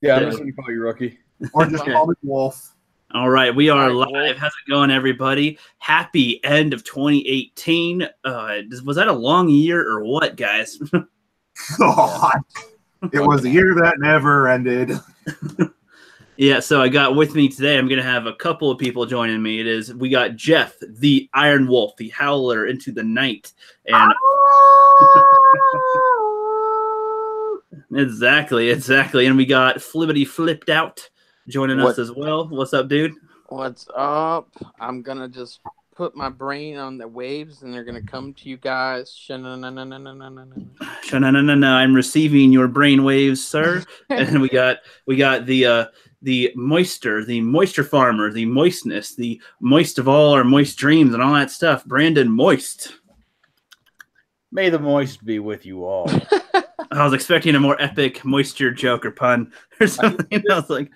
Yeah, I'm just going to call you Rookie. Or just call me Wolf. All right, we are live. How's it going, everybody? Happy end of 2018. Was that a long year or what, guys? God, it was a year that never ended. Yeah, so I got with me today, I'm going to have a couple of people joining me. We got Geoff, the Iron Wolf, the Howler into the night. And Exactly. And we got Flippity Flipped Out joining us as well. What's up, dude? What's up? I'm going to just put my brain on the waves, and they're going to come to you guys. I'm receiving your brain waves, sir. And we got the moisture farmer, the moistness, the moist of all our moist dreams and all that stuff. Brandon Moist. May the moist be with you all. I was expecting a more epic moisture joke or pun or something. I was like,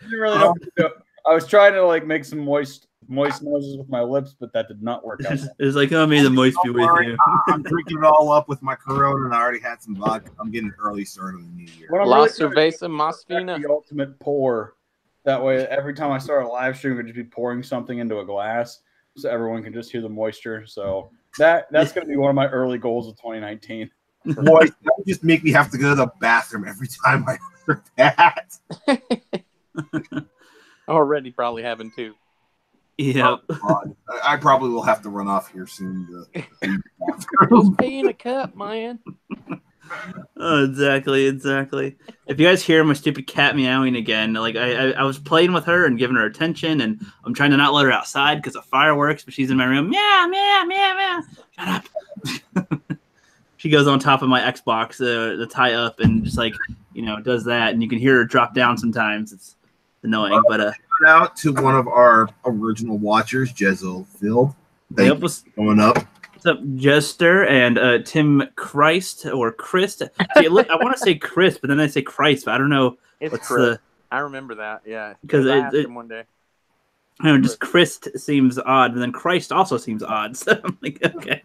I was trying to like make some moist noises with my lips, but that did not work out. It's like, oh, may the moist be with you. I'm drinking it all up with my Corona, and I already had some vodka. I'm getting an early start of the new year. La Cerveza Más Fina. The ultimate pour. That way, every time I start a live stream, we'd just be pouring something into a glass, so everyone can just hear the moisture. So that's going to be one of my early goals of 2019. Boy, that would just make me have to go to the bathroom every time I heard that. Already probably having two. Yeah. I probably will have to run off here soon. Just pee in a cup, man. Oh, exactly. If you guys hear my stupid cat meowing again, like I was playing with her and giving her attention, and I'm trying to not let her outside because of fireworks, but she's in my room. Meow, meow, meow, meow. Shut up. She goes on top of my Xbox, the tie up, and just like, does that, and you can hear her drop down sometimes. It's annoying, but shout out to one of our original watchers, Jezel Field. Thank you for going up. What's up, Jester and Tim Christ or Christ? See, I want to say Chris, but then I say Christ, but I don't know. It's Chris. I remember that, yeah. Because I asked him one day. I don't know, just Christ seems odd, and then Christ also seems odd. So I'm like, okay.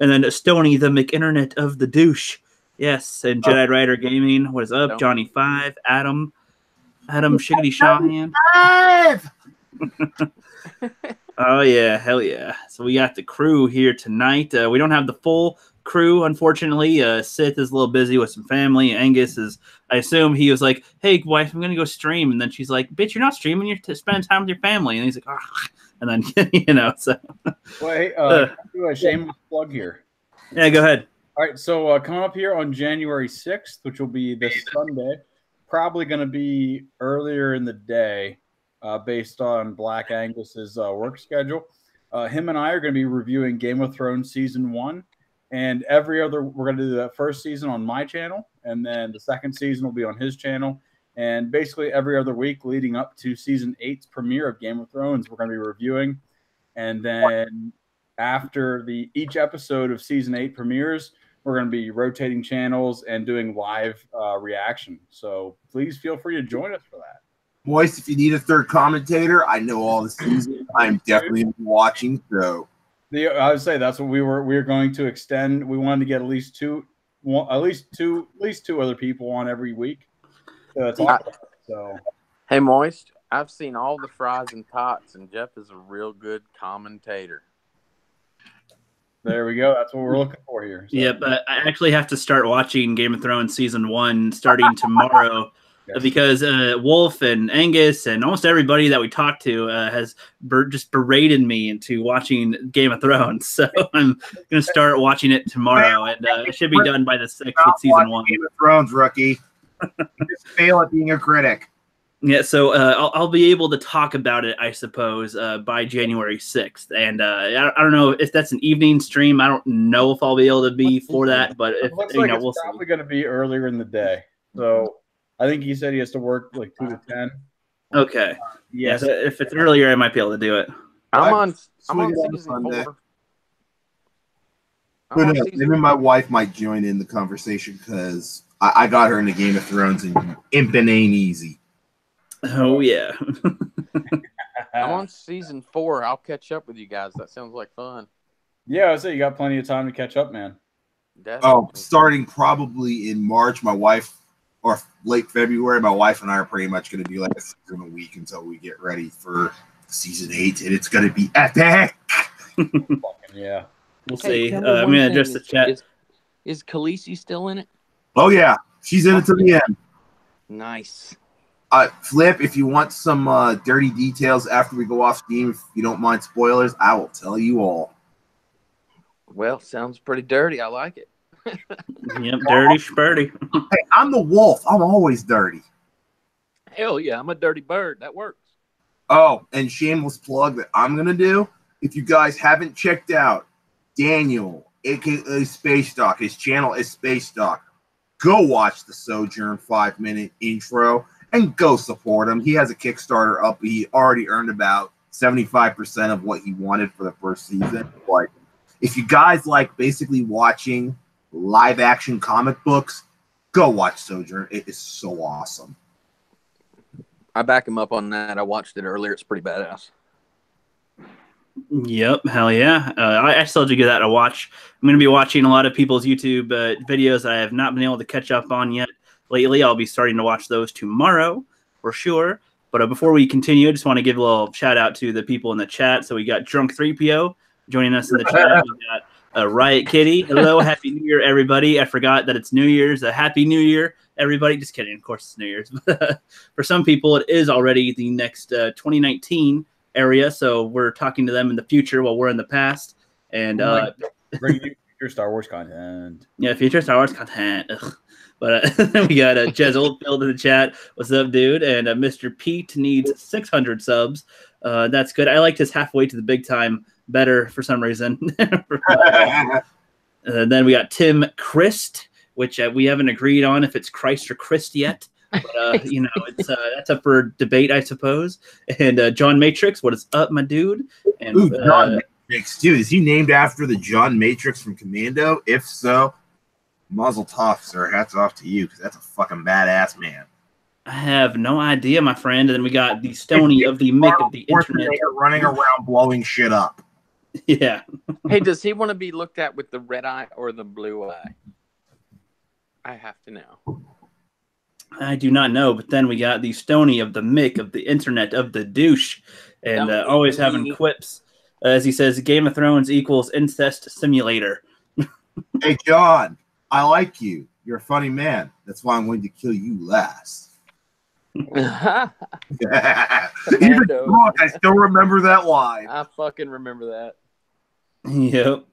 And then Stony, the McInternet of the douche. Yes, and Jedi Rider Gaming. What is up? No. Johnny 5, Adam Shiggity Shawhand. Oh, yeah, hell yeah. So we got the crew here tonight. We don't have the full crew, unfortunately. Sith is a little busy with some family. Angus is, I assume he was like, hey, wife, I'm going to go stream. And then she's like, bitch, you're not streaming. You're spending time with your family. And he's like, oh. And then, so. Wait, do a shameless plug here. Yeah, go ahead. All right, so coming up here on January 6th, which will be this Sunday, probably going to be earlier in the day based on Black Angus's work schedule. Him and I are going to be reviewing Game of Thrones Season 1, and we're going to do the first season on my channel, and then the second season will be on his channel. And basically every other week leading up to Season 8's premiere of Game of Thrones, we're going to be reviewing. And then after each episode of Season 8 premieres, we're going to be rotating channels and doing live reaction. So please feel free to join us for that. Moist, if you need a third commentator, I know all the seasons. I'm definitely watching. So I would say that's what we were going to extend. We wanted to get at least two other people on every week. So, hey, Moist, I've seen all the fries and tots, and Geoff is a real good commentator. There we go. That's what we're looking for here. So. Yep, I actually have to start watching Game of Thrones Season 1 starting tomorrow because Wolf and Angus and almost everybody that we talked to has just berated me into watching Game of Thrones. So I'm going to start watching it tomorrow, and it should be done by the 6th with Season 1. Game of Thrones, rookie. You just fail at being a critic. Yeah, so I'll be able to talk about it, I suppose, by January 6th. And I don't know if that's an evening stream. I don't know if I'll be able to be for that, but if, it's probably going to be earlier in the day. So I think he said he has to work like 2 to 10. Okay. Yeah, so if it's earlier, I might be able to do it. I'm on season 4. Maybe my wife might join in the conversation because I got her into Game of Thrones, and imping ain't easy. Oh, yeah. I'm on season 4. I'll catch up with you guys. That sounds like fun. Yeah, I say you got plenty of time to catch up, man. Definitely. Oh, starting probably in March. My wife or late February. My wife and I are pretty much going to do like a season a week until we get ready for season 8, and it's going to be epic. Yeah. We'll Hey, see. tell me I'm one going to thing. address the chat. Is Khaleesi still in it? Oh yeah, she's in it to the end. Nice. Flip, if you want some dirty details after we go off Steam, if you don't mind spoilers, I will tell you all. Well, sounds pretty dirty. I like it. Yep, dirty spurty. Hey, I'm the wolf. I'm always dirty. Hell yeah, I'm a dirty bird. That works. Oh, and shameless plug that I'm going to do. If you guys haven't checked out Daniel, a.k.a. Space Doc, his channel is Space Doc, go watch the Sojourn 5-minute intro and go support him. He has a Kickstarter up. He already earned about 75% of what he wanted for the first season. Like, if you guys like basically watching live action comic books, go watch Sojourn. It is so awesome. I back him up on that. I watched it earlier. It's pretty badass. Yep, hell yeah. I still have to give that a watch. I'm going to be watching a lot of people's YouTube videos I have not been able to catch up on yet lately. I'll be starting to watch those tomorrow for sure. But before we continue, I just want to give a little shout out to the people in the chat. So we got Drunk 3PO joining us in the chat. We got Riot Kitty. Hello, Happy New Year, everybody. I forgot that it's New Year's. A Happy New Year, everybody. Just kidding. Of course, it's New Year's. But for some people, it is already the next 2019 area, so we're talking to them in the future while we're in the past. And bring you future Star Wars content. Yeah, future Star Wars content. Ugh. But we got Jez Oldfield in the chat. What's up, dude? And Mr. Pete needs 600 subs. That's good. I liked his halfway to the big time better for some reason. Then we got Tim Christ, which we haven't agreed on if it's Christ or Christ yet. But, you know, it's that's up for debate, I suppose. And John Matrix, what is up, my dude? And Ooh, John Matrix, dude, is he named after the John Matrix from Commando? If so, Mazel tov, sir. Hats off to you, because that's a fucking badass man. I have no idea, my friend. And then we got the Stony of the Mick of the internet running around blowing shit up. Yeah. Hey, does he want to be looked at with the red eye or the blue eye? I have to know. I do not know, but then we got the Stony of the Mick of the internet of the douche, and always having quips. As he says, Game of Thrones equals incest simulator. Hey, John, I like you. You're a funny man. That's why I'm going to kill you last. Even drunk, I still remember that line. I fucking remember that. Yep.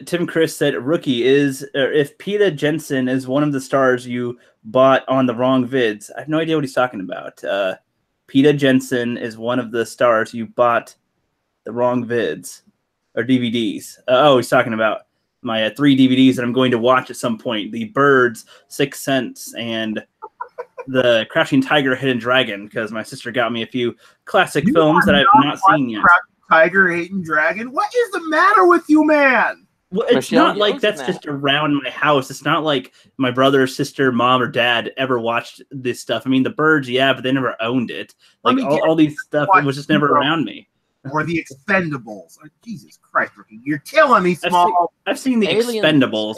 Tim Chris said, "Rookie is if Peter Jensen is one of the stars you bought on the wrong vids." I have no idea what he's talking about. Peter Jensen is one of the stars you bought the wrong vids or DVDs. He's talking about my 3 DVDs that I'm going to watch at some point: The Birds, Sixth Sense, and The Crouching Tiger, Hidden Dragon. Because my sister got me a few classic films that I've not seen yet. Tiger, Hidden Dragon. What is the matter with you, man? Well, it's not like that's just around my house. It's not like my brother, sister, mom, or dad ever watched this stuff. I mean, The Birds, yeah, but they never owned it. Like all these stuff, it was just never around me. Or The Expendables. Oh, Jesus Christ, Rookie, you're killing me, small. I've seen The Expendables,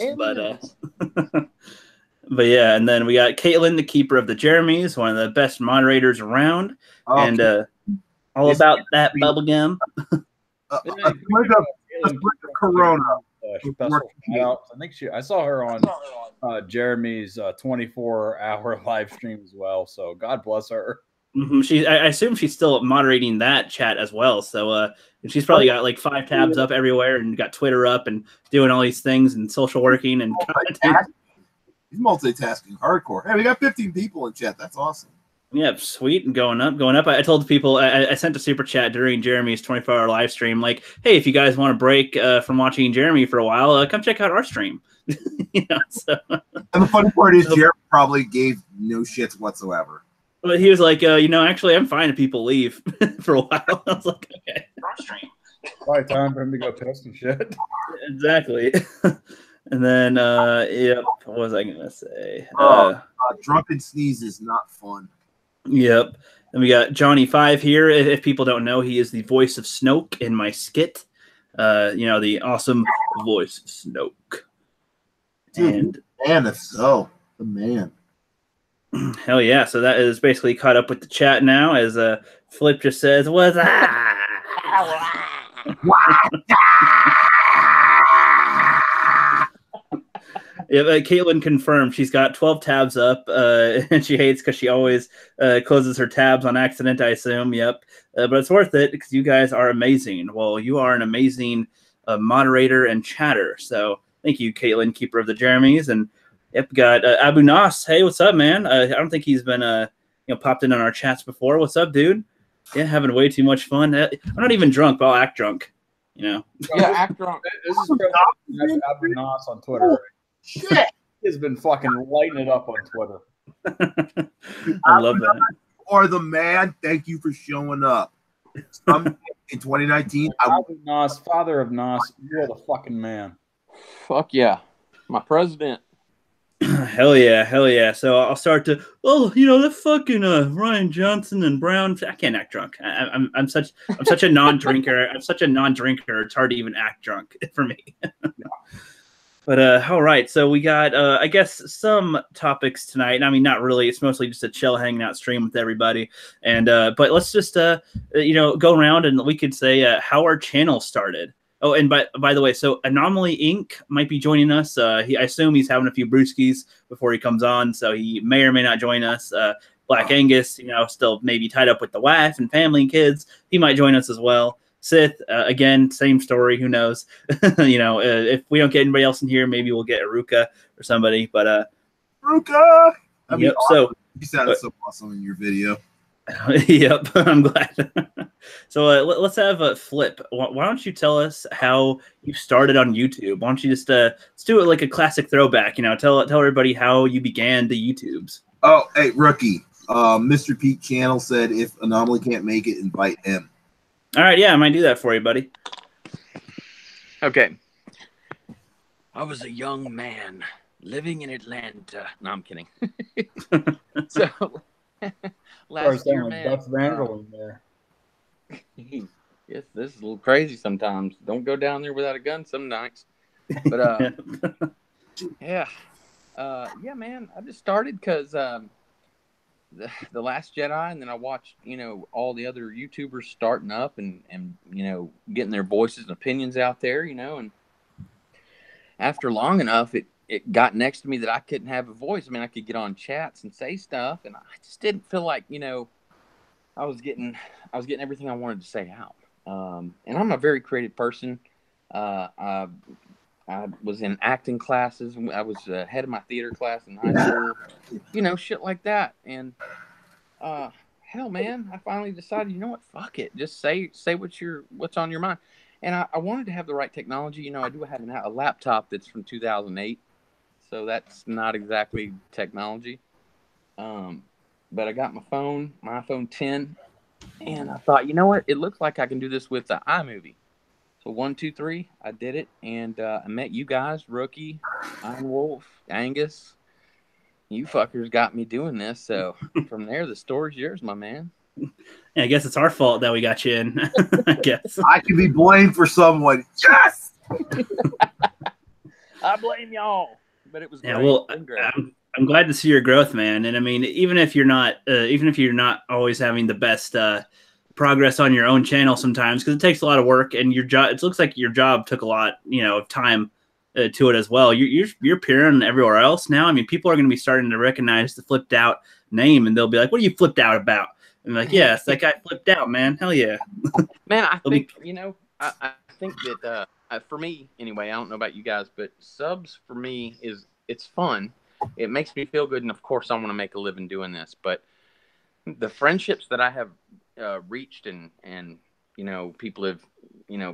but yeah. And then we got Caitlin, the keeper of the Jeremys, one of the best moderators around, and all about that bubblegum. Corona. I saw her on Jeremy's 24-hour live stream as well. So God bless her. Mm-hmm. I assume she's still moderating that chat as well. So she's probably got like 5 tabs up everywhere and got Twitter up and doing all these things and social working and content. He's multitasking hardcore. Hey, we got 15 people in chat. That's awesome. Yeah, sweet, and going up. I told people I sent a super chat during Jeremy's 24-hour live stream, like, hey, if you guys want to break from watching Jeremy for a while, come check out our stream. You know, so. And the funny part is, Jeremy probably gave no shits whatsoever. But he was like, actually, I'm fine if people leave for a while. I was like, okay, our stream. Probably time for him to go piss and shit. Exactly. And then, what was I gonna say? Drunken sneeze is not fun. Yep. And we got Johnny 5 here. If people don't know, he is the voice of Snoke in my skit. The awesome voice of Snoke. Dude, and if so, the man. Hell yeah! So that is basically caught up with the chat now, as Flip just says, "What's that?" Yeah, Caitlin confirmed she's got 12 tabs up, and she hates because she always closes her tabs on accident, I assume. Yep. But it's worth it because you guys are amazing. Well, you are an amazing moderator and chatter. So thank you, Caitlin, keeper of the Jeremys. And yep, got Abu Nas. Hey, what's up, man? I don't think he's been popped in on our chats before. What's up, dude? Yeah, having way too much fun. I'm not even drunk, but I'll act drunk. Yeah, act drunk. This is Abu Nas on Twitter. Right? Shit, he's been fucking lighting it up on Twitter. I love that. Or the man, thank you for showing up. In 2019, Abu Nas, father of Nas, you're the fucking man. Fuck yeah, my president. Hell yeah, hell yeah. So I'll start to, that fucking Ryan Johnson and Brown. I can't act drunk. I'm such a non-drinker. I'm such a non-drinker. It's hard to even act drunk for me. But all right, so we got I guess some topics tonight. I mean, not really. It's mostly just a chill hanging out stream with everybody. And but let's just go around and we could say how our channel started. Oh, and by the way, so Anomaly Inc. might be joining us. I assume he's having a few brewskis before he comes on, so he may or may not join us. Black Angus, still maybe tied up with the wife and family and kids. He might join us as well. Sith, again, same story. Who knows? If we don't get anybody else in here, maybe we'll get Aruka or somebody. But Aruka. Yep. So you sounded so awesome in your video. Yep, I'm glad. So let's have a Flip. Why don't you tell us how you started on YouTube? Why don't you just let's do it like a classic throwback? Tell everybody how you began the YouTubes. Oh, hey, Rookie. Mr. Pete Channel said if Anomaly can't make it, invite him. All right, yeah, I might do that for you, buddy. Okay. I was a young man living in Atlanta. No, I'm kidding. So last year, man. That's Randall in there. Yes, this is a little crazy sometimes. Don't go down there without a gun some nights. But yeah, man. I just started because the Last Jedi, and then I watched all the other YouTubers starting up and getting their voices and opinions out there, and after long enough, it got next to me that I couldn't have a voice. I mean, I could get on chats and say stuff, and I just didn't feel like I was getting everything I wanted to say out. And I'm a very creative person. I was in acting classes. I was head of my theater class in high school, shit like that. And hell, man, I finally decided, fuck it, just say what's on your mind. And I wanted to have the right technology. I do have a laptop that's from 2008, so that's not exactly technology. But I got my iPhone 10, and I thought, what? It looks like I can do this with the iMovie. So 1, 2, 3, I did it, and I met you guys, Rookie, TheIronWolf, Angus. You fuckers got me doing this, so from there, the story's yours, my man. Yeah, I guess it's our fault that we got you in. I guess I can be blamed for someone. Yes, I blame y'all, but it was great. Yeah, well, I'm glad to see your growth, man. And I mean, even if you're not always having the best progress on your own channel sometimes, because it takes a lot of work, and your job, it looks like your job took a lot of time to it as well. You're appearing everywhere else now. I mean, people are going to be starting to recognize the Flipped Out name, and they'll be like, what are you flipped out about? And like, yeah, it's that guy Flipped Out, man. Hell yeah. Man, I think I think that for me anyway, I don't know about you guys, but subs for me it's fun. It makes me feel good, and of course I want to make a living doing this, but the friendships that I have reached and people have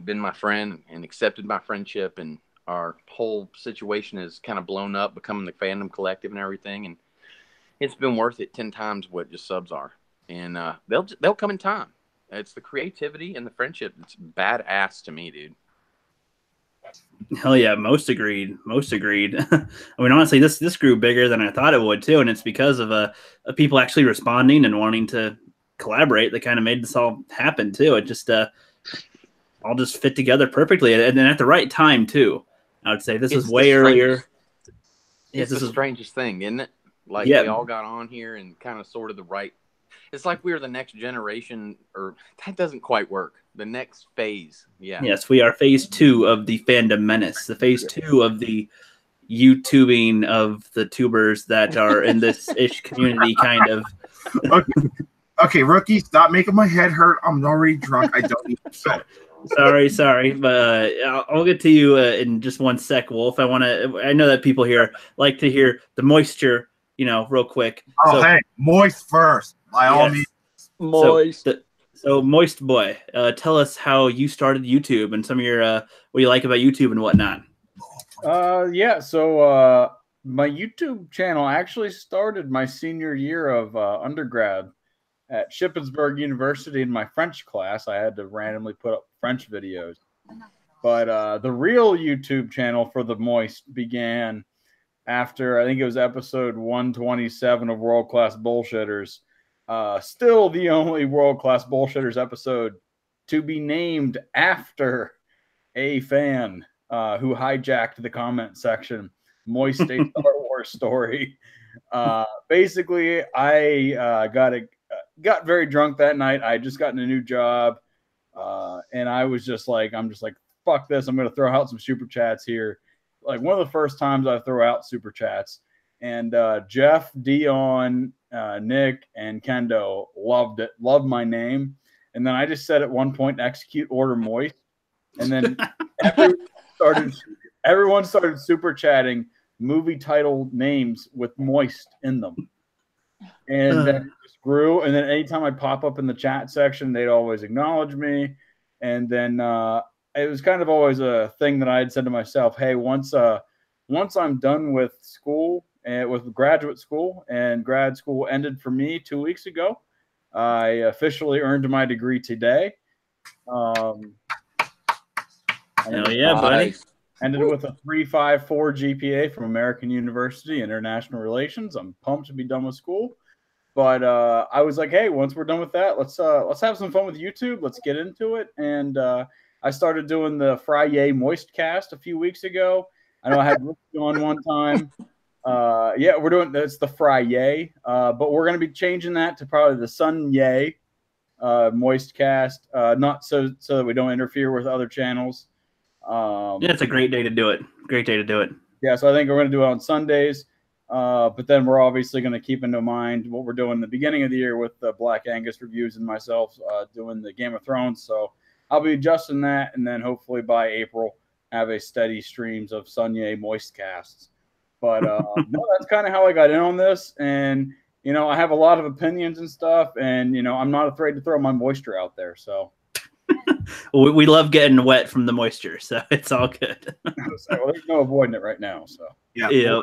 been my friend and accepted my friendship, and our whole situation has kind of blown up, becoming the fandom collective and everything, and it's been worth it 10 times what just subs are. And they'll come in time. It's the creativity and the friendship that's badass to me, dude. Hell yeah, most agreed. I mean, honestly, this grew bigger than I thought it would too, and it's because of people actually responding and wanting to collaborate that kind of made this all happen too. It just all just fit together perfectly, and then at the right time too. I would say this is way earlier. It's the strangest thing, isn't it? Like we all got on here and kind of sort of the right. It's like we were the next generation, or that doesn't quite work. The next phase. Yeah. Yes, we are phase 2 of the fandom menace. The phase 2 of the YouTubing of the tubers that are in this ish community, kind of. Okay, rookie, stop making my head hurt. I'm already drunk. I don't need to. Sorry, but I'll get to you in just one sec, Wolf. I know that people here like to hear the moisture, real quick. Oh, hey, moist first, by all means. Moist. So Moist Boy, tell us how you started YouTube and some of your what you like about YouTube and whatnot. So my YouTube channel actually started my senior year of undergrad at Shippensburg University in my French class. I had to randomly put up French videos. But the real YouTube channel for the Moist began after, I think it was episode 127 of World Class Bullshitters. Still the only World Class Bullshitters episode to be named after a fan who hijacked the comment section. Moist a Star Wars story. Basically, I got very drunk that night. I had just gotten a new job, and I was just like, fuck this. I'm going to throw out some super chats here. Like one of the first times I throw out super chats, and Jeff, Dion, Nick, and Kendo loved it, loved my name. And then I just said at one point, execute order Moist. And then everyone started super chatting movie title names with Moist in them. And then it just grew. And then anytime I pop up in the chat section, they'd always acknowledge me. And then it was kind of always a thing that I had said to myself, hey, once I'm done with school, with graduate school, and grad school ended for me 2 weeks ago, I officially earned my degree today. Hell yeah, buddy. Ended with a 3.54 GPA from American University International Relations. I'm pumped to be done with school. But I was like, hey, once we're done with that, let's have some fun with YouTube. Let's get into it. And I started doing the Friday Moist cast a few weeks ago. I know I had Ricky on one time. We're doing it's the Friday, but we're going to be changing that to probably the Sunday Moist cast, not so that we don't interfere with other channels. It's a great day to do it. Yeah, so I think we're going to do it on Sundays. But then we're obviously going to keep into mind what we're doing in the beginning of the year with the Black Angus reviews and myself doing the Game of Thrones. So I'll be adjusting that, and then hopefully by April have a steady streams of Sunday Moist casts. But no, that's kind of how I got in on this. And, I have a lot of opinions and stuff, and, I'm not afraid to throw my moisture out there. So we love getting wet from the moisture, so it's all good. Well, there's no avoiding it right now. So yeah.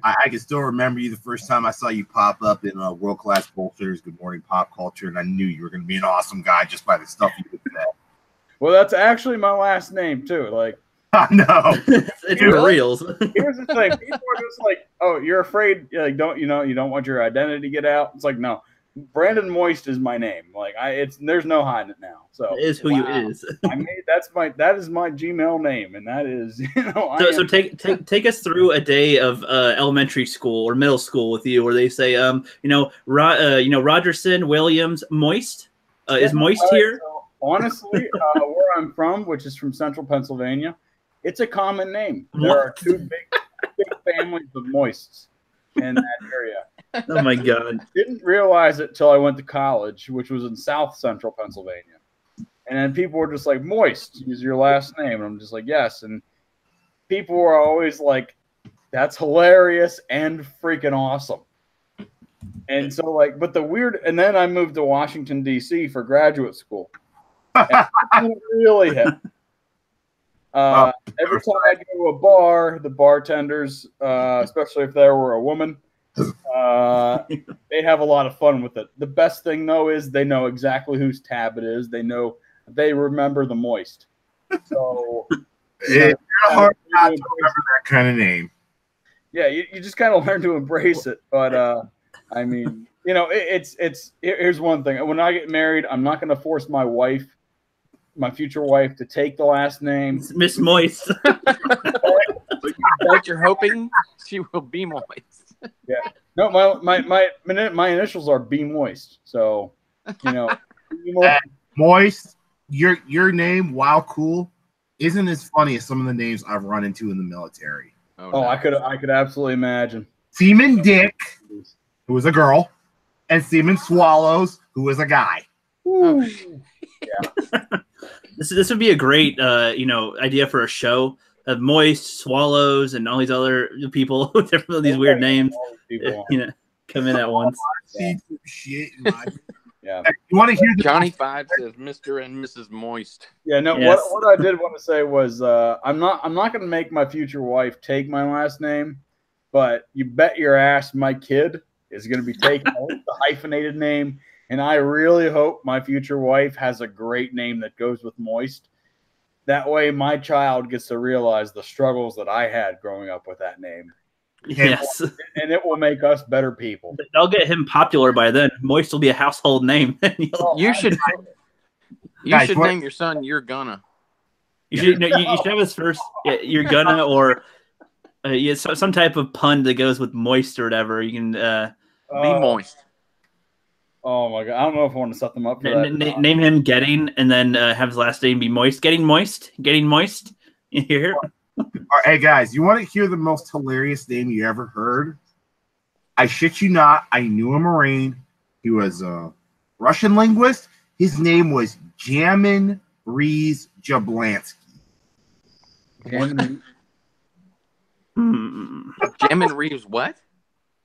I can still remember you the first time I saw you pop up in World Class Bullshitters, Good Morning Pop Culture, and I knew you were going to be an awesome guy just by the stuff you did that. Well, that's actually my last name too. Like, no, it's for reals. Here's the thing: people are just like, "Oh, you're afraid? Like, you don't want your identity to get out." It's like, no, Brandon Moist is my name. Like, there's no hiding it now. So it is who you is. that is my Gmail name, and that is So take us through a day of elementary school or middle school with you, where they say, Rogerson, Williams, Moist. Is Moist here? So honestly, where I'm from, which is from Central Pennsylvania, it's a common name. There are two big families of Moists in that area. Oh my God! Didn't realize it till I went to college, which was in South Central Pennsylvania. And then people were just like, Moist is your last name. And I'm just like, yes. And people were always like, that's hilarious and freaking awesome. And so and then I moved to Washington, D.C. for graduate school. And it really hit. Every time I go to a bar, the bartenders, especially if there were a woman, they have a lot of fun with it. The best thing, though, is they know exactly whose tab it is. They remember the Moist. So it's hard not to remember that kind of name. Yeah, you just kind of learn to embrace it. But I mean, here's one thing. When I get married, I'm not going to force my future wife, to take the last name. Miss Moist. But you're hoping she will be Moist. Yeah. No, my initials are B Moist. So, you know, Moist, your name, wow, cool, isn't as funny as some of the names I've run into in the military. Oh, no. I could absolutely imagine. Seaman Dick, who was a girl, and Seaman Swallows, who was a guy. Oh, yeah. This would be a great idea for a show of Moist, Swallows, and all these other people with these weird names. Come in at once. Shit. Yeah. You want to hear Johnny Five says Mr. and Mrs. Moist. Yeah, no, yes. What I did want to say was I'm not going to make my future wife take my last name, but you bet your ass my kid is going to be taking the hyphenated name, and I really hope my future wife has a great name that goes with Moist. That way my child gets to realize the struggles that I had growing up with that name. Yes. And it will make us better people. They'll get him popular by then. Moist will be a household name. You should name your son You're Gonna. You should have his first You're Gonna, or some type of pun that goes with moist or whatever. You can be moist. Oh my god. I don't know if I want to set them up for that. Name him Getting, and then have his last name be Moist. Getting Moist. You hear? Hey guys, you want to hear the most hilarious name you ever heard? I shit you not. I knew a Marine. He was a Russian linguist. His name was Jamin Breeze Jablansky. Jamin Reeves what?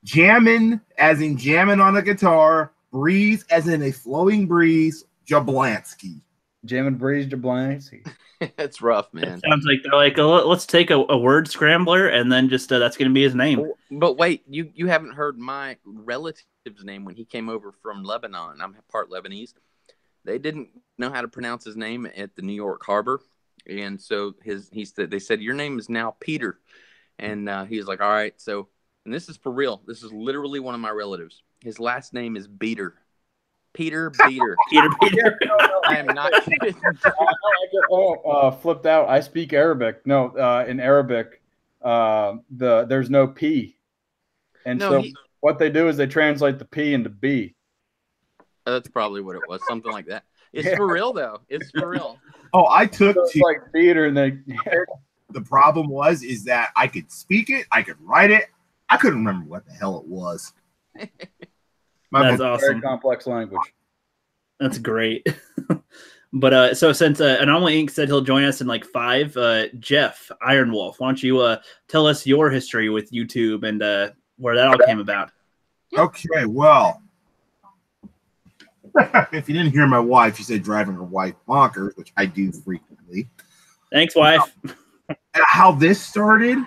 Jamin as in jamming on a guitar. Breeze as in a flowing breeze. Jablansky. Jamin Breeze Jablansky. That's rough, man. It sounds like they're like, let's take a word scrambler, and then just that's going to be his name. But wait, you haven't heard my relative's name when he came over from Lebanon. I'm part Lebanese. They didn't know how to pronounce his name at the New York Harbor, and so they said your name is now Peter, and he's like, all right. So, and this is for real. This is literally one of my relatives. His last name is Beater. Peter Beater. Peter. I am not kidding. Flipped out. I speak Arabic. No, in Arabic, there's no P. And what they do is they translate the P into B. That's probably what it was. Something like that. It's for real, though. It's for real. Oh, I took so like theater, and the problem is that I could speak it, I could write it. I couldn't remember what the hell it was. That's awesome. Very complex language. That's great. But so since Anomaly Inc. said he'll join us in like 5, Geoff TheIronWolf, why don't you tell us your history with YouTube and where that all came about? Okay, well, if you didn't hear my wife, she said driving her wife bonkers, which I do frequently. Thanks, wife. How this started,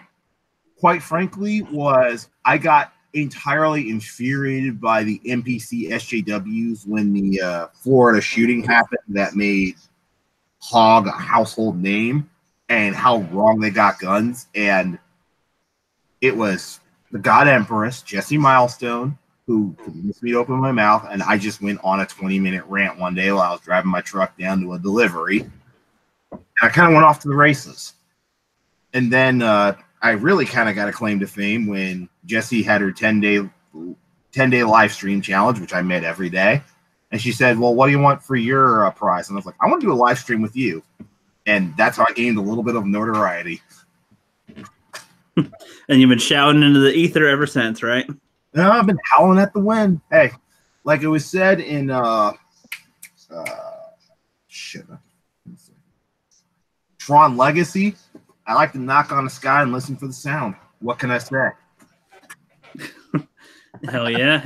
quite frankly, was I got entirely infuriated by the NPC SJWs when the Florida shooting happened that made Hog a household name, and how wrong they got guns. And it was the God Empress, Jesse Milestone, who convinced me to open my mouth, and I just went on a 20-minute rant one day while I was driving my truck down to a delivery. And I kind of went off to the races. And then I really kind of got a claim to fame when Jessie had her 10-day live stream challenge, which I met every day. And she said, well, what do you want for your prize? And I was like, I want to do a live stream with you. And that's how I gained a little bit of notoriety. And you've been shouting into the ether ever since, right? No, I've been howling at the wind. Hey, like it was said in Tron Legacy, I like to knock on the sky and listen for the sound. What can I say? Hell yeah.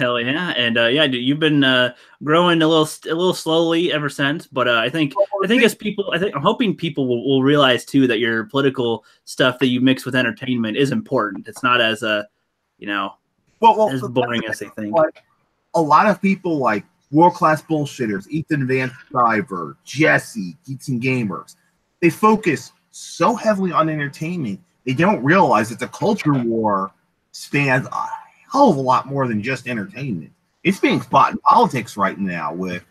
And you've been growing a little slowly ever since, but I think as people, I'm hoping people will realize too that your political stuff that you mix with entertainment is important. It's not as as boring as they think. Like, a lot of people like world-class bullshitters, Ethan Van Sciver, Jesse, Geeks and Gamers, they focus so heavily on entertainment, they don't realize that the culture war spans a hell of a lot more than just entertainment. It's being fought in politics right now with,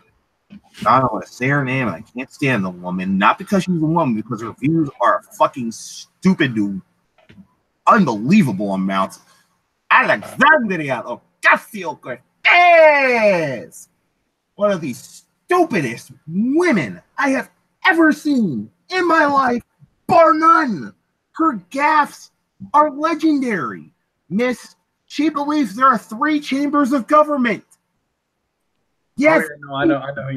I don't want to say her name, I can't stand the woman, not because she's a woman, because her views are fucking stupid to unbelievable amounts. Alexandria Geoff one of the stupidest women I have ever seen in my life, bar none. Her gaffes are legendary. She believes there are 3 chambers of government. Yes. Oh, yeah, no, I know who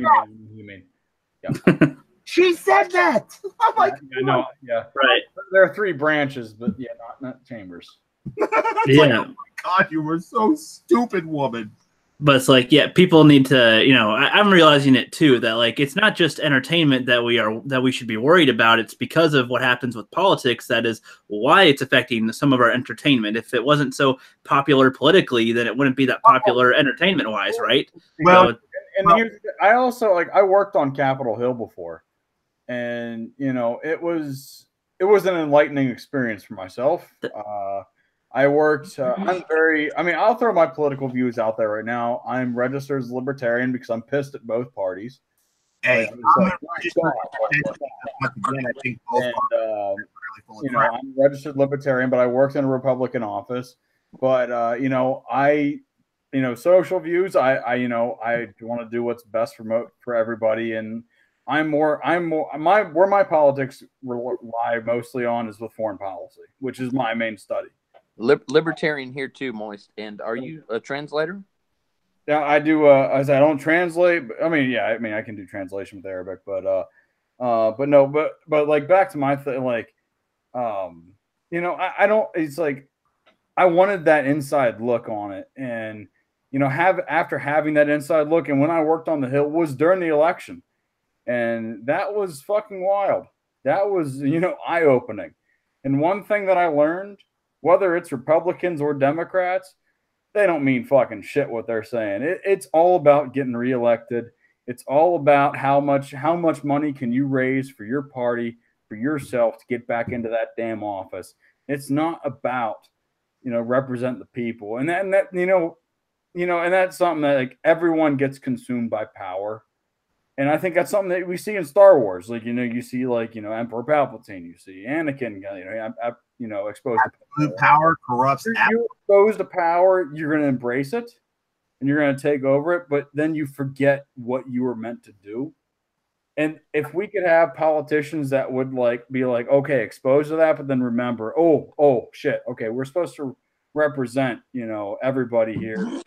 you mean. Yeah. She said that. I'm like, I know. Yeah. Right. There are 3 branches, but yeah, not chambers. Yeah. Like, oh my God, you were so stupid, woman. But it's like, yeah, people need to, I'm realizing it too, that like it's not just entertainment that we should be worried about. It's because of what happens with politics that is why it's affecting some of our entertainment. If it wasn't so popular politically, then it wouldn't be that popular entertainment wise, right? Well, I also I worked on Capitol Hill before, and it was an enlightening experience for myself. I worked. I'll throw my political views out there right now. I'm registered as libertarian because I'm pissed at both parties. Hey, I'm registered libertarian, but I worked in a Republican office. But social views. I want to do what's best for everybody, and where my politics rely mostly on is with foreign policy, which is my main study. Libertarian here too, Moist. And are you a translator? Yeah, I do. I don't translate. But, I can do translation with Arabic, but like back to my thing, I don't. It's like I wanted that inside look on it, and after having that inside look, and when I worked on the Hill was during the election, and that was fucking wild. That was eye opening, and one thing that I learned. Whether it's Republicans or Democrats, they don't mean fucking shit what they're saying. It's all about getting reelected. It's all about how much money can you raise for your party, for yourself to get back into that damn office. It's not about, represent the people. And that's something that like everyone gets consumed by power. And I think that's something that we see in Star Wars. Like, you see Emperor Palpatine, you see Anakin, exposed to power corrupts. You're exposed to power, you're going to embrace it and you're going to take over it, but then you forget what you were meant to do. And if we could have politicians that would be like, okay, exposed to that, but then remember, oh shit, okay, we're supposed to represent, everybody here.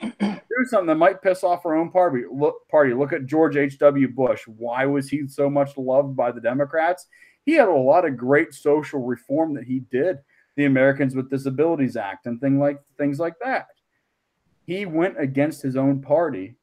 Do something that might piss off our own party. Look at George H.W. Bush. Why was he so much loved by the Democrats? He had a lot of great social reform that he did. The Americans with Disabilities Act and things like that. He went against his own party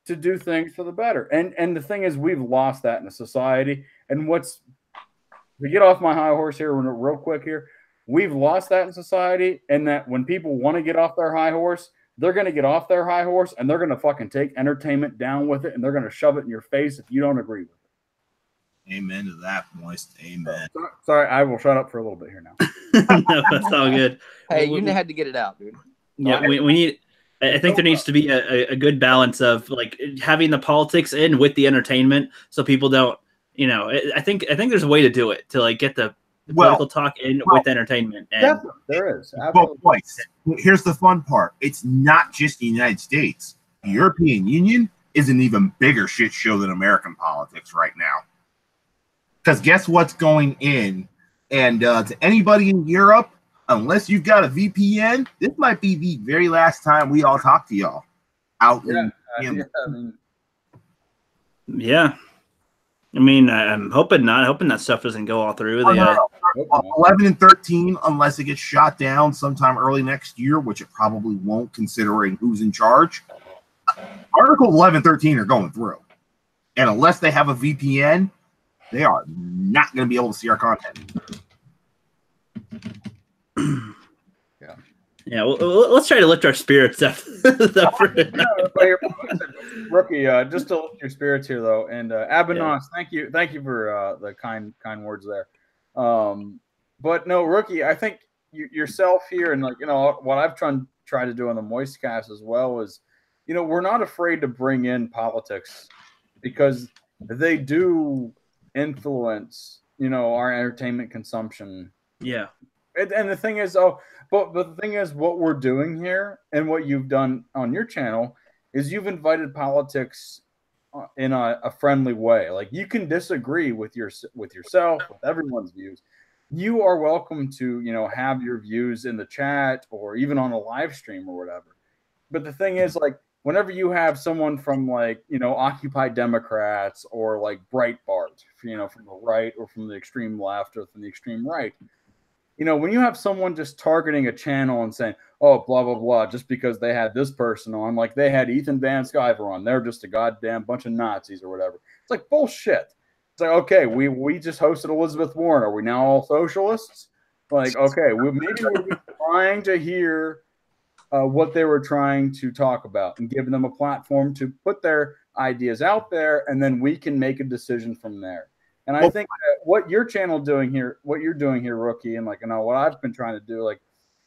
to do things for the better. And the thing is, we've lost that in a society. And to get off my high horse here real quick here, we've lost that in society. And that when people want to get off their high horse, they're going to get off their high horse and they're going to fucking take entertainment down with it. And they're going to shove it in your face if you don't agree with it. Amen to that, Moist. Amen. Sorry, I will shut up for a little bit here now. No, that's all good. Hey, you had to get it out, dude. Yeah, we need. I think there needs to be a good balance of like having the politics in with the entertainment, so people don't. I think there's a way to do it to like get the political talk in with entertainment. And there is. Absolutely. But here's the fun part: it's not just the United States. The European Union is an even bigger shit show than American politics right now. Because guess what's going in? And to anybody in Europe, unless you've got a VPN, this might be the very last time we all talk to y'all out Yeah. I mean, I'm hoping not. Hoping that stuff doesn't go all through. 11 and 13, unless it gets shot down sometime early next year, which it probably won't, considering who's in charge. Articles 11 and 13 are going through. And unless they have a VPN, they are not going to be able to see our content. Yeah, well, let's try to lift our spirits up. Rookie, just to lift your spirits here, though, and Abanos, thank you for the kind words there. But no, Rookie, I think yourself here, and what I've tried to do on the Moist Cast as well is, we're not afraid to bring in politics because they do influence, our entertainment consumption. Yeah. And the thing is, but the thing is, what we're doing here and what you've done on your channel is you've invited politics in a friendly way. Like, you can disagree with yourself, with everyone's views. You are welcome to, have your views in the chat or even on a live stream or whatever. But the thing is, like, whenever you have someone from, like, Occupy Democrats or like Breitbart, from the right or from the extreme left or from the extreme right, when you have someone just targeting a channel and saying, oh, blah, blah, blah, just because they had this person on, like they had Ethan Van Sciver on, they're just a goddamn bunch of Nazis or whatever. It's like bullshit. It's like, okay, we just hosted Elizabeth Warren. Are we now all socialists? Like, okay, maybe we're trying to hear what they were trying to talk about and giving them a platform to put their ideas out there, and then we can make a decision from there. And I think that what you're doing here, Rookie, and what I've been trying to do, like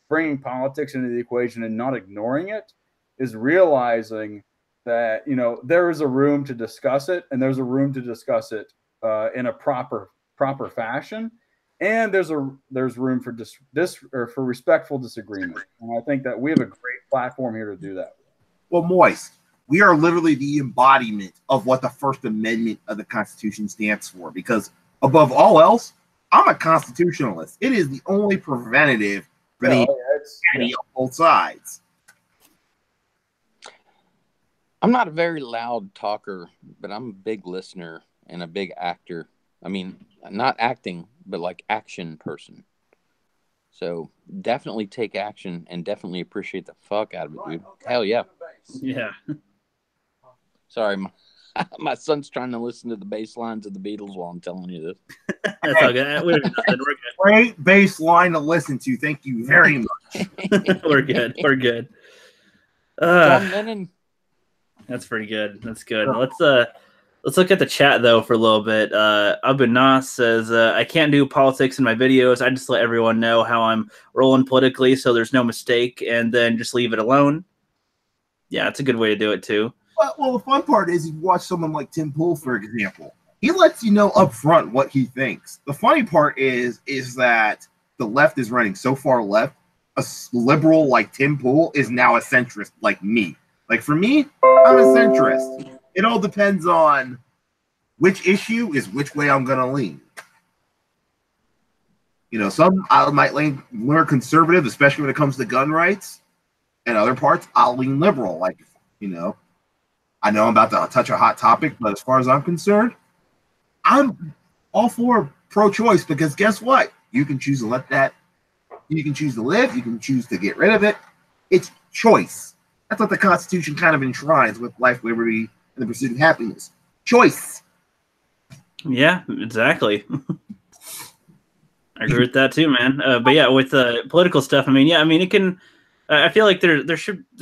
bringing politics into the equation and not ignoring it, is realizing that there is a room to discuss it, and there's a room to discuss it in a proper fashion, and there's room for for respectful disagreement. And I think that we have a great platform here to do that. Well, Moist, we are literally the embodiment of what the First Amendment of the Constitution stands for, because above all else, I'm a constitutionalist. It is the only preventative for the on both sides. I'm not a very loud talker, but I'm a big listener and a big actor. I mean, not acting, but like action person. So definitely take action and definitely appreciate the fuck out of it, dude. Hell yeah. Yeah. Sorry, my son's trying to listen to the bass lines of the Beatles while I'm telling you this. That's all good. We're good. Great bass line to listen to. Thank you very much. We're good. We're good. John Lennon. That's pretty good. That's good. Let's look at the chat though for a little bit. Abunas says, I can't do politics in my videos. I just let everyone know how I'm rolling politically, so there's no mistake, and then just leave it alone. Yeah, that's a good way to do it too. Well, the fun part is you watch someone like Tim Pool, for example. He lets you know up front what he thinks. The funny part is that the left is running so far left. A liberal like Tim Pool is now a centrist like me. Like, for me, I'm a centrist. It all depends on which issue is which way I'm going to lean. Some I might lean more conservative, especially when it comes to gun rights. And other parts, I'll lean liberal. Like, I know I'm about to touch a hot topic, but as far as I'm concerned, I'm all for pro-choice, because guess what? You can choose to let that. You can choose to live. You can choose to get rid of it. It's choice. That's what the Constitution kind of enshrines with life, liberty, and the pursuit of happiness. Choice. Yeah, exactly. I agree with that too, man. But yeah, with political stuff, it can. I feel like there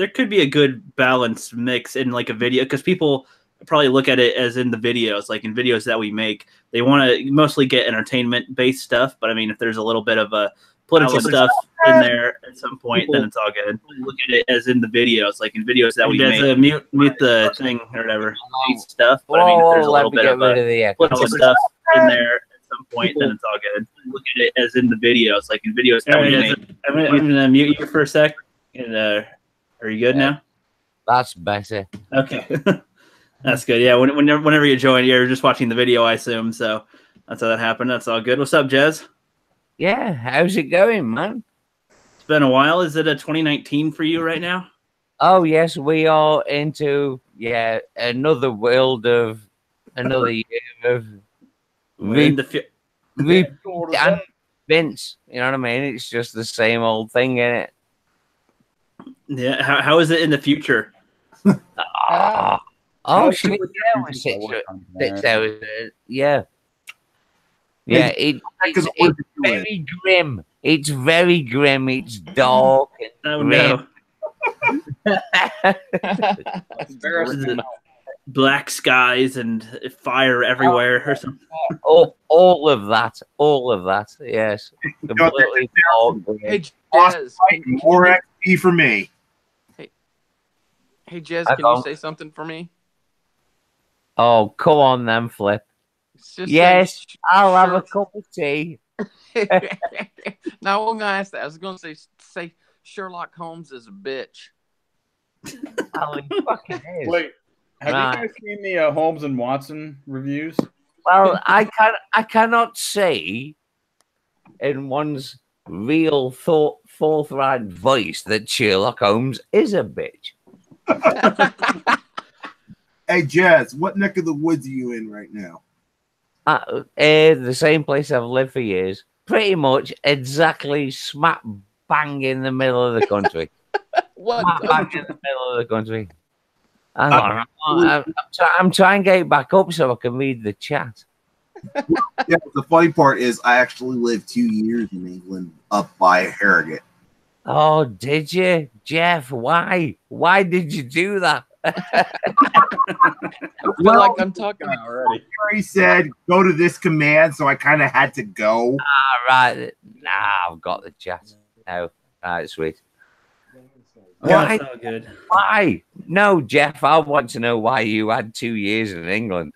could be a good balanced mix in like a video, because people probably look at it as in the videos, like in videos that we make, they want to mostly get entertainment based stuff. But if there's a little bit of a political stuff in there at some point, then it's all good. Look at it as in the videos, like in videos that we make. Mute the thing or whatever stuff. But if there's a little bit of political stuff in there at some point, then it's all good. Look at it as in the videos, like in videos that we make. I'm gonna mute you for a sec. And are you good now? That's better. Okay. That's good. Yeah, whenever you join, you're just watching the video, I assume. So that's how that happened. That's all good. What's up, Jez? Yeah, how's it going, man? It's been a while. Is it a 2019 for you right now? Oh, yes, we are into, another world of, another year of and Vince. You know what I mean? It's just the same old thing, isn't it? Yeah. How is it in the future? Shit, yeah, 6 hours. Yeah. Yeah, it's very grim. It's very grim. It's dark and grim. No. Black skies and fire everywhere or something. All of that. Yes. Completely dark. Hey, Jez, more XP for me. Hey, Jez, can you say something for me? Oh, come on then, Flip. Yes, I'll have a cup of tea. No, I wasn't gonna ask that. I was gonna say Sherlock Holmes is a bitch. Oh, he fucking is. Wait, have you guys seen the Holmes and Watson reviews? Well, I cannot say in one's real forthright voice that Sherlock Holmes is a bitch. Hey, Jazz, what neck of the woods are you in right now? The same place I've lived for years. Pretty much exactly smack bang in the middle of the country. What? Smack bang in the middle of the country. I'm trying to get back up so I can read the chat. Yeah, the funny part is I actually lived 2 years in England up by Harrogate. Oh, did you, Geoff? Why? Why did you do that? I feel like I'm talking already. He said, go to this command, so I kind of had to go. All right. Nah, I've got the chat. No. All right, sweet. Why? That's all good. Why? No, Geoff, I want to know why you had 2 years in England.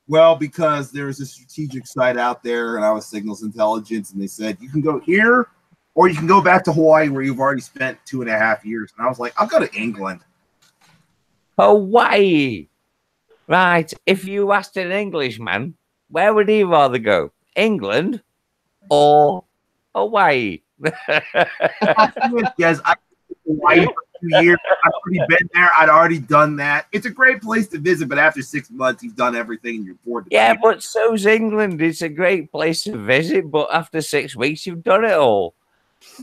Well, because there was a strategic site out there, and I was signals intelligence, and they said, you can go here, or you can go back to Hawaii, where you've already spent 2.5 years. And I was like, I'll go to England. Hawaii. Right. If you asked an Englishman, where would he rather go? England or Hawaii? Yes, I Hawaii for 2 years. I've already been there. I'd already done that. It's a great place to visit, but after 6 months, you've done everything and you're bored. Yeah, but so's England. It's a great place to visit, but after 6 weeks, you've done it all.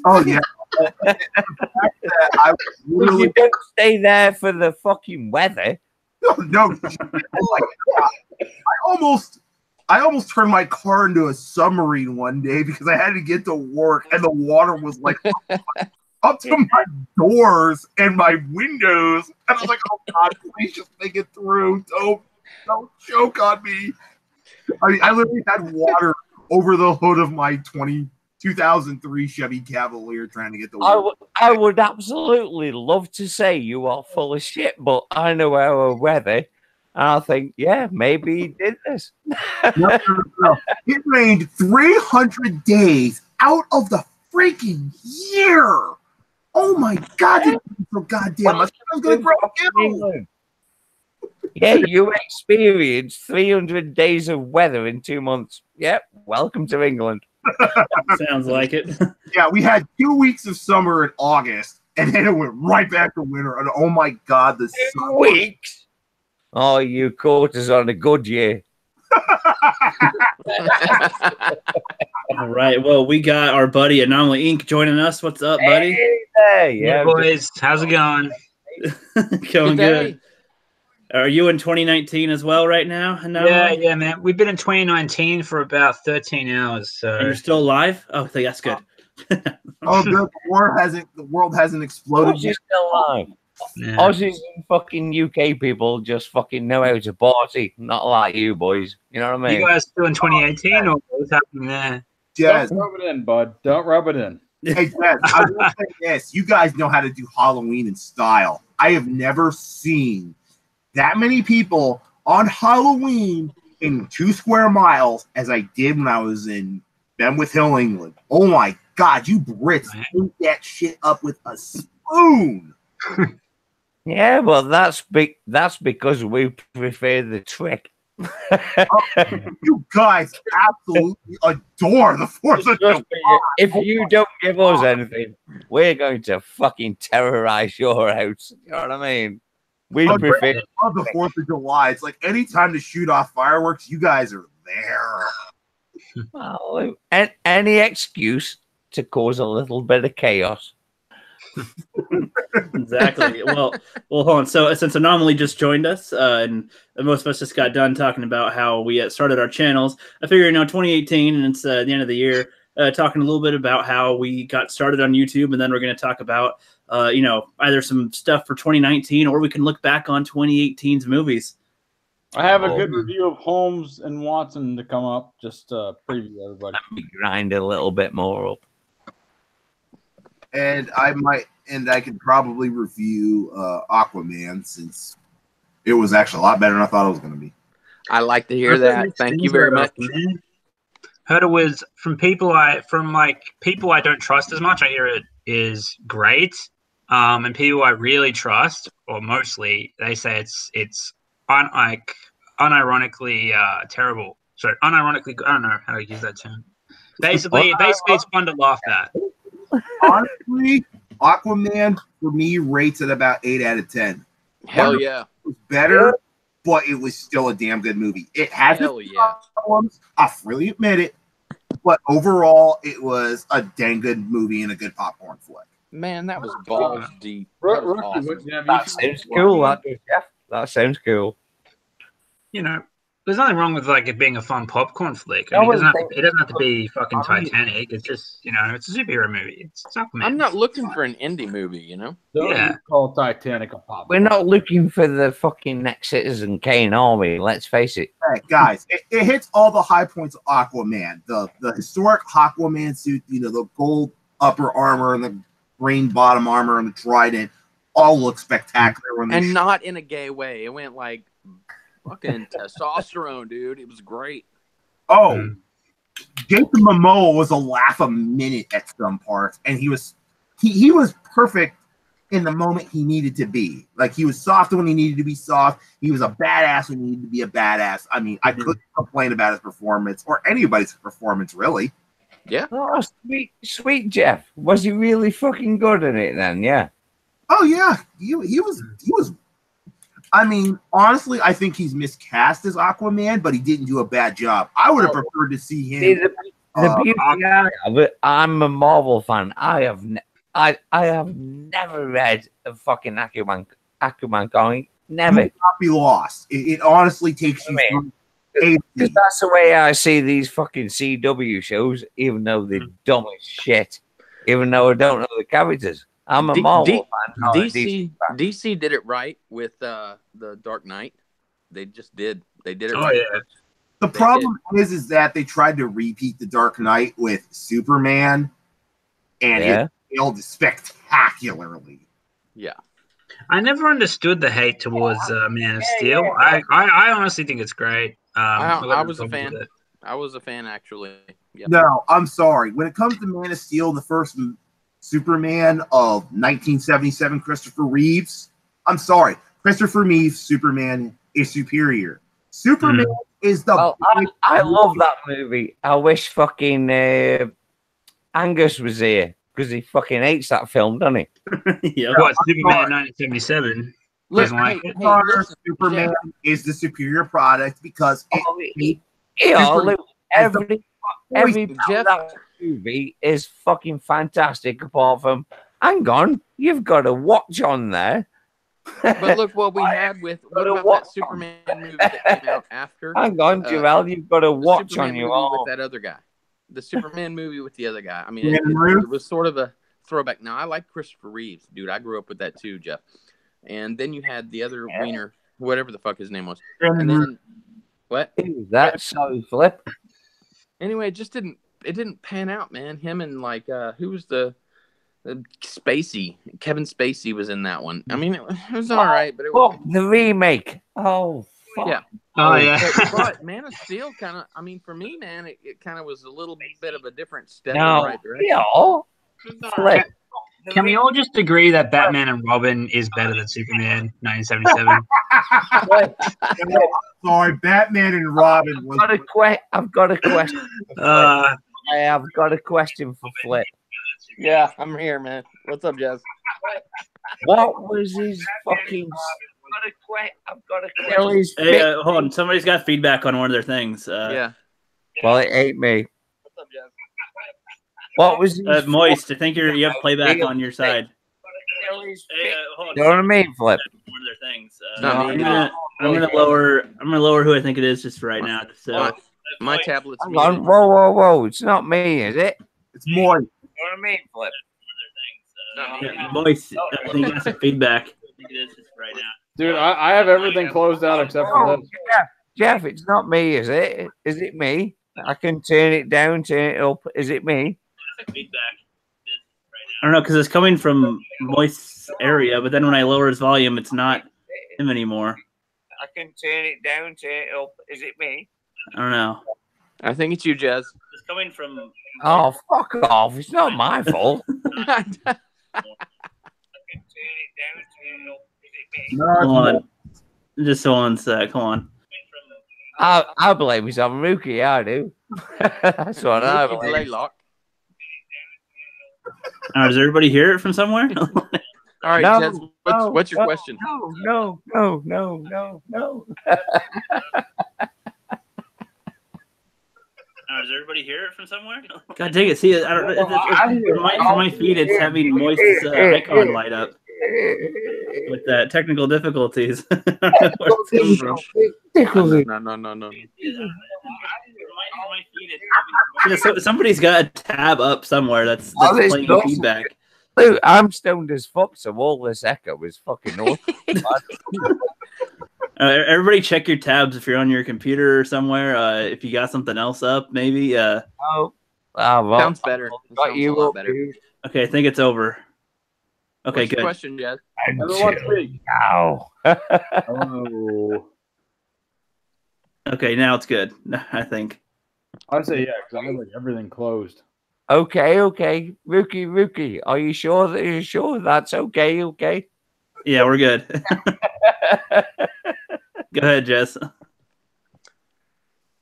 Oh, yeah. I literally... You don't stay there for the fucking weather. No. I almost turned my car into a submarine one day because I had to get to work and the water was like up to my doors and my windows. And I was like, oh God, please just make it through. Don't choke on me. I mean, I literally had water over the hood of my 2003 Chevy Cavalier trying to get the water. I would absolutely love to say you are full of shit, but I know our weather. And I think, yeah, maybe he did this. No. It rained 300 days out of the freaking year. Oh my God, this is so goddamn much. I was going to grow ill. Yeah, you experienced 300 days of weather in 2 months. Yep, welcome to England. Sounds like it. Yeah, we had 2 weeks of summer in August, and then it went right back to winter. And oh my God, the 2 weeks. Oh, you caught us on a good year. All right. Well, we got our buddy Anomaly Inc. joining us. What's up, buddy? Hey there. Yeah, boys. How's it going? Going good. Are you in 2019 as well right now? Anomaly? Yeah, man. We've been in 2019 for about 13 hours. So and you're still alive? Oh, that's good. Oh, good. The world hasn't exploded. You're still alive. Yeah. Aussies and fucking UK people just fucking know how to party, not like you boys. You know what I mean? You guys still in 2018 or what's happening there? Jazz. Don't rub it in, bud. Don't rub it in. Hey, Jazz, I will say this. You guys know how to do Halloween in style. I have never seen that many people on Halloween in 2 square miles as I did when I was in Benwith Hill, England. Oh my God, you Brits eat that shit up with a spoon. Yeah, well, that's because we prefer the trick. You guys absolutely adore the 4th of July. If you don't give us anything, we're going to fucking terrorize your house. You know what I mean? We prefer the 4th of July. It's like any time to shoot off fireworks, you guys are there. Well, any excuse to cause a little bit of chaos. Exactly. Well, hold on. So since Anomaly just joined us, and most of us just got done talking about how we started our channels, I figure 2018, and it's the end of the year, talking a little bit about how we got started on YouTube, and then we're going to talk about either some stuff for 2019, or we can look back on 2018's movies. I have a good review of Holmes and Watson to come up. Just preview everybody. Let me grind a little bit more up. And I could probably review Aquaman since it was actually a lot better than I thought it was going to be. I like to hear that. Thank you very much. Heard it was from people I don't trust as much. I hear it is great. And people I really trust, or mostly, they say it's unironically terrible. Sorry, unironically, I don't know how to use that term. Basically, it's fun to laugh at. Honestly, Aquaman for me rates at about 8 out of 10. Hell yeah. It was better, but it was still a damn good movie. It had problems, I freely admit it, but overall, it was a dang good movie and a good popcorn flick. Man, that was balls deep. That was awesome. That sounds cool. That sounds cool. You know, there's nothing wrong with like it being a fun popcorn flick. I mean, it doesn't have to be fucking Titanic. It's just, you know, it's a superhero movie. It's Aquaman. I'm not looking for an indie movie, you know? Don't call Titanic a pop. We're not looking for the fucking next Citizen Kane, are we? Let's face it. Hey, guys, it hits all the high points of Aquaman. The historic Aquaman suit, you know, the gold upper armor and the green bottom armor and the trident all look spectacular. And not in a gay way. It went like fucking testosterone, dude. It was great. Oh, Jason Momoa was a laugh a minute at some parts, and he was perfect in the moment he needed to be. Like, he was soft when he needed to be soft. He was a badass when he needed to be a badass. I mean, I couldn't complain about his performance or anybody's performance, really. Yeah. Oh, sweet Geoff. Was he really fucking good in it then? Yeah. Oh yeah, he was. I mean, honestly, I think he's miscast as Aquaman, but he didn't do a bad job. I would have preferred to see him. The beauty of it, I'm a Marvel fan. I have never read a fucking Aquaman comic. Never. You will not be lost. It honestly takes you. Because that's the way I see these fucking CW shows, even though they're dumb as shit, even though I don't know the characters. I'm a Marvel fan. DC did it right with the Dark Knight. They just did. They did it Oh, right. yeah. The problem is that they tried to repeat the Dark Knight with Superman, and it failed spectacularly. Yeah. I never understood the hate towards Man of Steel. I honestly think it's great. I was a fan. I was a fan, actually. Yep. No, I'm sorry. When it comes to Man of Steel, the first Superman of 1977, Christopher Reeves, I'm sorry. Christopher Reeves' Superman is superior. Superman is the... Well, I love that movie. I wish fucking Angus was here, because he fucking hates that film, doesn't he? Yeah. What, Superman 1977? Listen, Superman is the superior product because every that movie is fucking fantastic. Apart from, hang on, you've got a watch on there. But look what we had with what about that Superman movie that came out after? Hang on, Joel, you've got a watch on you. With that other guy, the Superman movie with the other guy. I mean, it was sort of a throwback. Now I like Christopher Reeves, dude. I grew up with that too, Geoff. And then you had the other wiener, whatever the fuck his name was. And then what? That sorry, Flip. Anyway, it didn't pan out, man. Him and like who was the Spacey? Kevin Spacey was in that one. I mean, it was all right, but it was the remake. Oh, fuck. Yeah. Oh yeah. But Man of Steel kind of. I mean, for me, man, it kind of was a little bit of a different step in the right direction. Flip. Can we all just agree that Batman and Robin is better than Superman 1977? Sorry, Batman and Robin. I've got a question. I have got a question for Flip. Yeah, I'm here, man. What's up, Jess? What was his fucking? I've got a question. Hey, hold on. Somebody's got feedback on one of their things. Yeah. Well, it ain't me. What's up, Jess? What was Moist? I think you have playback on your side. Hey, hold on. You know what I mean, Flip? One of their things. I'm gonna lower who I think it is just for right now. So my tablet's muted. Whoa! It's not me, is it? It's more. You know what I mean, Flip? Moist, I think that's some feedback. I think it is just for right now. Dude, I have everything closed out except for this. Jeff, it's not me, is it? Is it me? I can turn it down, turn it up. Is it me? Feedback. I don't know, because it's coming from Moist's area, but then when I lower his volume, it's not him anymore. I can turn it down, turn it up. Is it me? I don't know. I think it's you, Jez. It's coming from. Oh, fuck off! It's not my fault. Hold on. Just one sec. Hold on. I blame this on Rookie. I do. That's what I Rookie blame. delay lock. Does everybody hear it from somewhere? All right, No, Jez, no, what's your question? No. Does everybody hear it from somewhere? God dang it! See, I don't. For my feed, it's having Moist's icon light up with that technical difficulties. No. Somebody's got a tab up somewhere that's playing feedback. Dude, I'm stoned as fuck, so all this echo is fucking awesome. Everybody check your tabs if you're on your computer or somewhere. If you got something else up, maybe. Well, Sounds better. Got you a lot up, better. dude. Okay, I think it's over. Okay, What's good. your question, Jez? Everyone speak. Ow. Oh. Okay, now it's good. I think. I'd say yeah, because I have like everything closed. Okay. Rookie. Are you sure that's okay? Okay. Yeah, we're good. Go ahead, Jess.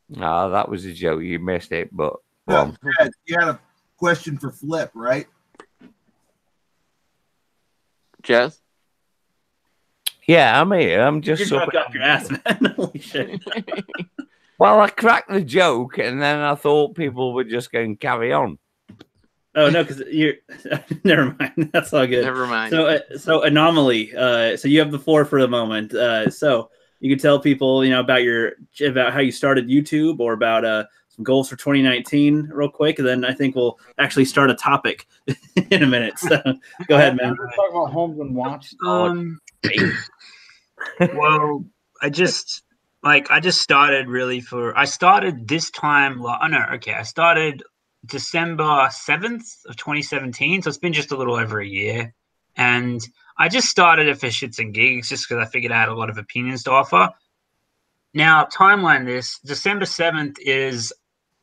No, that was a joke. You missed it, but No, you had a question for Flip, right? Jez? yeah, I'm here. I'm just You're drunk off your ass, man. Holy shit. Well, I cracked the joke, and then I thought people were just going to carry on. Oh no, because you're. Never mind. That's all good. Never mind. So Anomaly. So you have the floor for the moment. So you can tell people, about how you started YouTube or about some goals for 2019, real quick, and then I think we'll actually start a topic in a minute. So go ahead, man. We're talking about homes and watch. Well, I just started really I started this time. I started December 7th of 2017. So it's been just a little over a year. And I just started it for shits and gigs just because I figured I had a lot of opinions to offer. Now, timeline this, December 7th is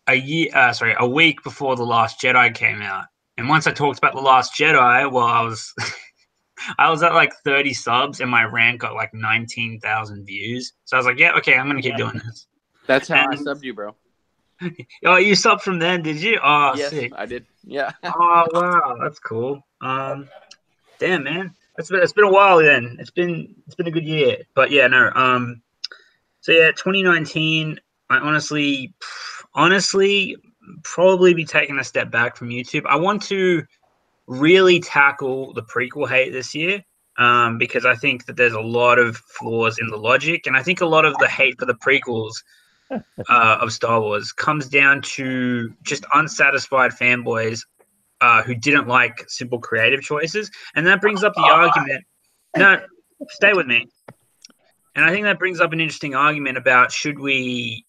a week before The Last Jedi came out. And once I talked about The Last Jedi, well, I was I was at like 30 subs and my rant got like 19,000 views. So I was like, yeah, okay, I'm going to keep doing this. That's how I subbed you, bro. Oh, you subbed from then, did you? Oh, yes, sick. I did. Yeah. Oh, wow, that's cool. Damn, man, it's been a while then. It's been a good year, but yeah, no. So yeah, 2019. I honestly, probably be taking a step back from YouTube. I want to really tackle the prequel hate this year, because I think that there's a lot of flaws in the logic, and I think a lot of the hate for the prequels of Star Wars comes down to just unsatisfied fanboys who didn't like simple creative choices. And that brings up the argument. No, stay with me. And I think that brings up an interesting argument about should we,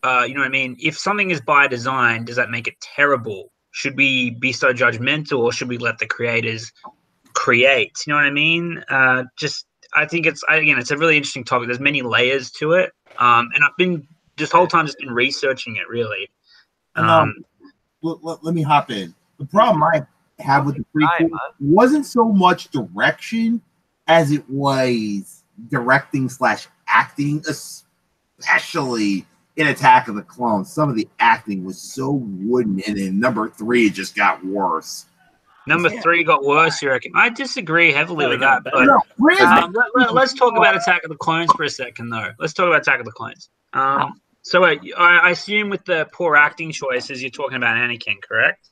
if something is by design, does that make it terrible? Should we be so judgmental, or should we let the creators create? You know what I mean? I think it's a really interesting topic. There's many layers to it. And I've been this whole time just been researching it really. Let me hop in. The problem I have with the prequel wasn't so much direction as it was directing / acting, especially in Attack of the Clones. Some of the acting was so wooden, and in number 3 it just got worse. Number 3 got worse, you reckon? I disagree heavily with that. But No, really? let's talk about Attack of the Clones for a second, though. Let's talk about Attack of the Clones. So I assume with the poor acting choices, you're talking about Anakin, correct?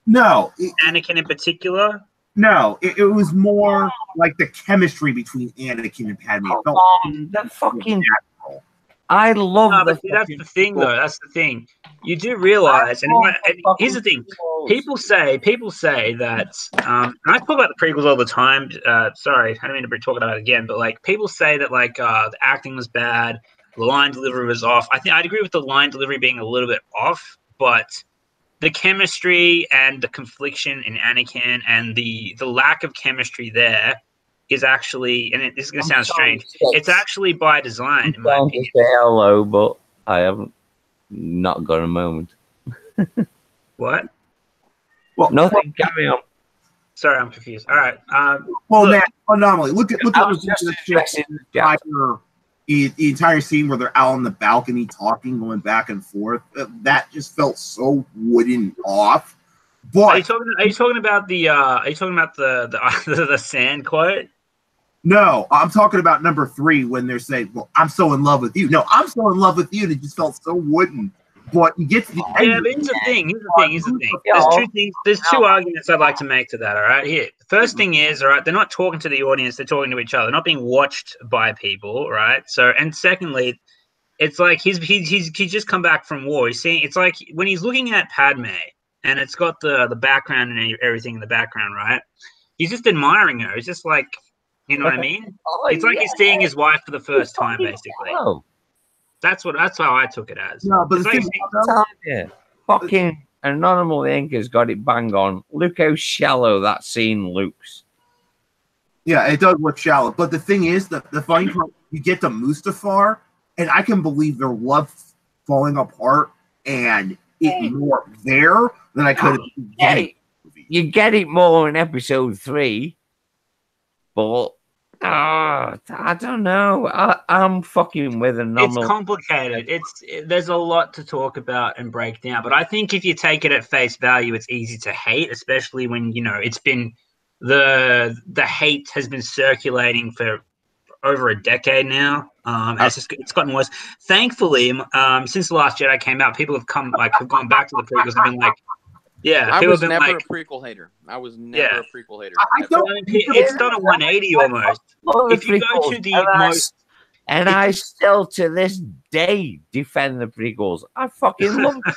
No. Anakin in particular? No, it was more like the chemistry between Anakin and Padme. That fucking I love but that's the thing, though. That's the thing. You do realize, and here's the thing: people say that. And I talk about the prequels all the time. Sorry, I don't mean to be talking about it again, but like people say that like the acting was bad, the line delivery was off. I think I'd agree with the line delivery being a little bit off, but the chemistry and the confliction in Anakin and the lack of chemistry there is actually, and this is going to sound strange, it's actually by design, in my opinion. Say hello, but I haven't not got a moment. What? Well, Nothing. Carry on. Sorry, I'm confused. All right. well, look, man, Anomaly. Look at I was just addressing the entire scene where they're out on the balcony talking, going back and forth. That just felt so wooden off. But are you talking about the the sand quote? no, I'm talking about number 3 when they're saying, "Well, I'm so in love with you." No, I'm so in love with you, and it just felt so wooden. But you get to the end. Yeah, but here's the thing. There's two arguments I'd like to make to that. All right, here. The first thing is, all right, they're not talking to the audience; they're talking to each other. They're not being watched by people, right? So, and secondly, it's like he's just come back from war. He's seeing. It's like when he's looking at Padme, and it's got the background and everything in the background, right? He's just admiring her. It's just like, you know what I mean? It's like he's seeing his wife for the first time, basically. Oh, That's how I took it as. No, but It's the like thing, fucking Anonymous Inc. has got it bang on. Look how shallow that scene looks. yeah, it does look shallow. But the thing is, the funny part, you get to Mustafar, and I can believe their love falling apart and it more there than I could have. You get it more in episode 3, but I don't know. I'm fucking with Anomaly. It's complicated. There's a lot to talk about and break down. But I think if you take it at face value, it's easy to hate, especially when it's been the hate has been circulating for over a decade now. And it's gotten worse. Thankfully, since The Last Jedi came out, people have gone back to the prequels and been like, yeah, I was never a prequel hater. I was never a prequel hater. It's done a 180 almost. If you go to the most, and I still to this day defend the prequels. I fucking love them.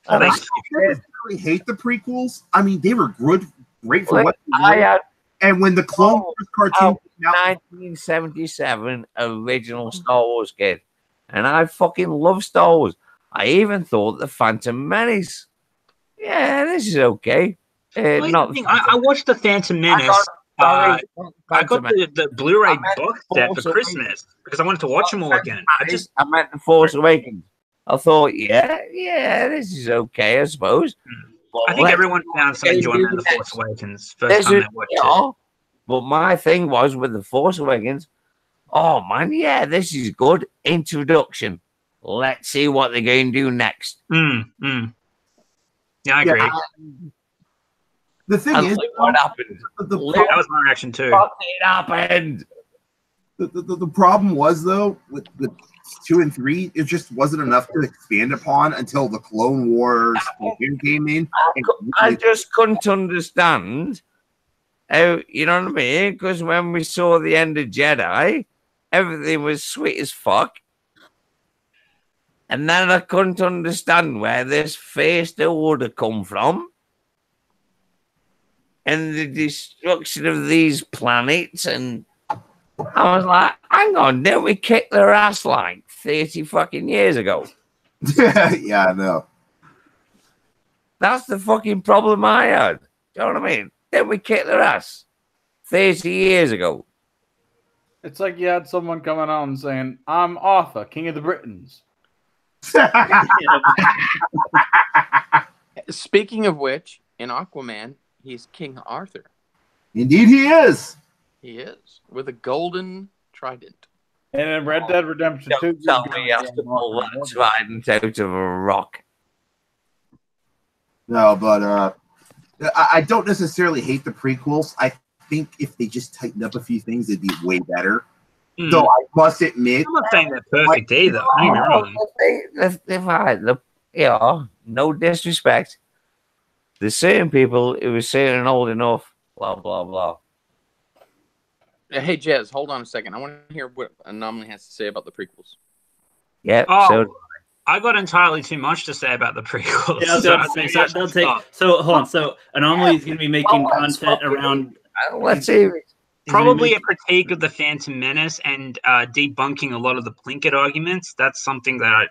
I don't necessarily hate the prequels. I mean, they were great for what they were. And when the Clone Wars cartoon came out, 1977 original Star Wars kid, and I fucking love Star Wars. I even thought the Phantom Menace. Yeah, this is okay. I watched the Phantom Menace. I got the Blu-ray box set for Christmas because I wanted to watch them all again. I meant The Force Awakens. I thought, yeah, this is okay, I suppose. I think everyone found some enjoyment in The Force Awakens first time they watched it. But my thing was with The Force Awakens, oh man, yeah, this is good introduction. Let's see what they're going to do next. Yeah, I agree. The thing is, what happened? That was my reaction too. What happened? The problem was though with 2 and 3, it just wasn't enough to expand upon until the Clone Wars came in. I just couldn't understand how, you know what I mean? Because when we saw the end of Jedi, everything was sweet as fuck. And then I couldn't understand where this first order come from. And the destruction of these planets. And I was like, hang on, didn't we kick their ass like 30 fucking years ago? Yeah, I know. That's the fucking problem I had. Do you know what I mean? Didn't we kick their ass 30 years ago? It's like you had someone coming out and saying, I'm Arthur, King of the Britons. Speaking of which, in Aquaman, he's King Arthur. Indeed, he is. He is with a golden trident. And in Red Dead Redemption 2, tell me you have to pull that trident out of a rock. No, but I don't necessarily hate the prequels. I think if they just tightened up a few things, it'd be way better. Though I must admit, I'm not saying they're perfect either. No disrespect. There's certain people who are certain old enough, blah, blah, blah. Hey, Jez, hold on a second. I want to hear what Anomaly has to say about the prequels. Yeah. I got entirely too much to say about the prequels. Yeah, so hold on. So Anomaly is going to be making content around. Let's see. Probably a critique of the Phantom Menace and debunking a lot of the Plinkett arguments. That's something that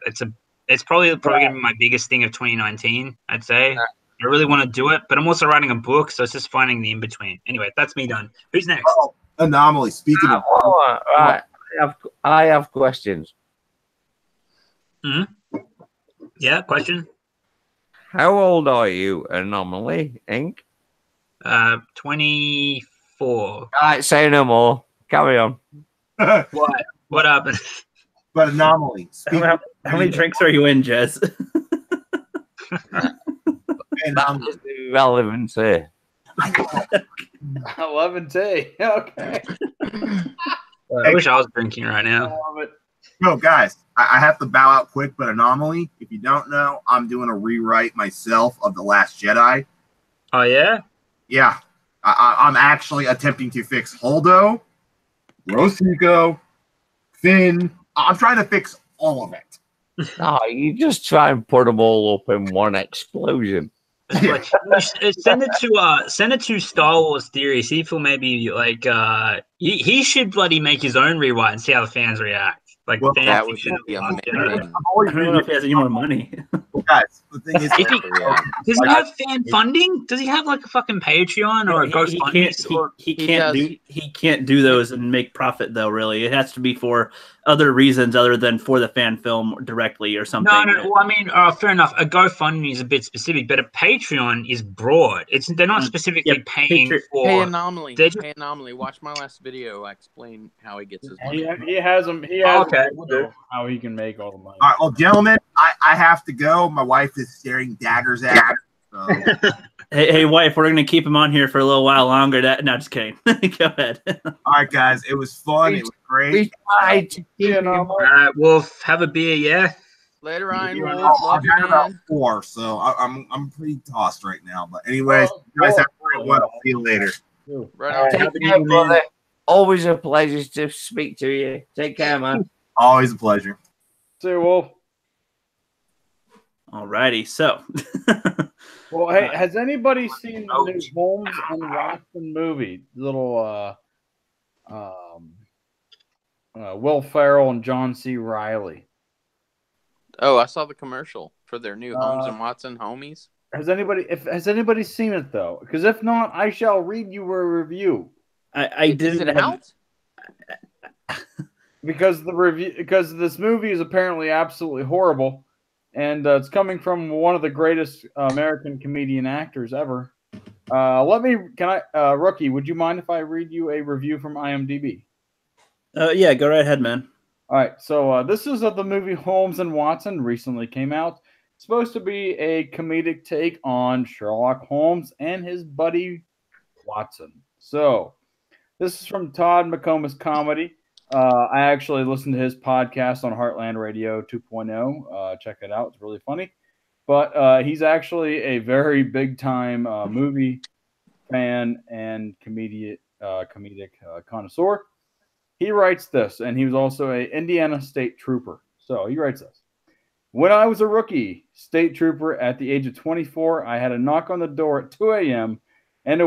it's probably going to be my biggest thing of 2019. I'd say. I really want to do it, but I'm also writing a book, so it's just finding the in between. Anyway, that's me done. Who's next? Anomaly. Speaking of, right, I have questions. Yeah, question. How old are you, Anomaly Inc? 24. All right, say no more. Carry on. What? What happened? But Anomaly. How many drinks are you in, Jez? That is irrelevant here. 11 tea. Okay. I wish I was drinking right now. No, guys, I have to bow out quick, but Anomaly, if you don't know, I'm doing a rewrite myself of The Last Jedi. Oh, yeah? Yeah. I'm actually attempting to fix Holdo, Rosiko, Finn. I'm trying to fix all of it. No, you just try and put them all up in one explosion. Send it to Star Wars Theory. See if he'll maybe like he should bloody make his own rewrite and see how the fans react. Like Well, fans that would should be have amazing. I don't know if he has any more money. Guys, the thing is, Does he have fan funding? Does he have like a fucking Patreon or a GoFundMe? He can't do those and make profit though. Really, it has to be for other reasons other than for the fan film directly or something. No. Well, I mean, fair enough. A GoFundMe is a bit specific, but a Patreon is broad. They're not specifically paying for. Hey, Anomaly. Hey, Anomaly. Watch my last video. I explain how he gets his money. He has them. He has okay. how he can make all the money. all right, well, gentlemen, I have to go. My wife is staring daggers at me. So. Hey, wife, we're gonna keep him on here for a little while longer. No, just kidding. Go ahead. All right, guys, it was fun. It was great. All right, Wolf, have a beer, yeah. Later, Iron I've Wolf. had about 4, so I'm pretty tossed right now. But anyways, guys, have a great one. I'll see you later. Right on. Take care, brother. Always a pleasure to speak to you. Take care, man. Always a pleasure. See you, Wolf. Alrighty, so. Well, hey, has anybody seen the new Holmes and Watson movie? Little Will Ferrell and John C. Reilly. Oh, I saw the commercial for their new Holmes and Watson homies. Has anybody seen it though? Because if not, I shall read you a review. I didn't. Is it out? Because this movie is apparently absolutely horrible. And it's coming from one of the greatest American comedian actors ever. Rookie, would you mind if I read you a review from IMDb? Yeah, go right ahead, man. All right, so this is of the movie Holmes and Watson, recently came out. It's supposed to be a comedic take on Sherlock Holmes and his buddy Watson. So this is from Todd McComas Comedy. I actually listened to his podcast on Heartland Radio 2.0. Check it out. It's really funny. But he's actually a very big-time movie fan and comedic connoisseur. He writes this, and he was also an Indiana State Trooper. So he writes this. When I was a rookie state trooper at the age of 24, I had a knock on the door at 2 a.m. and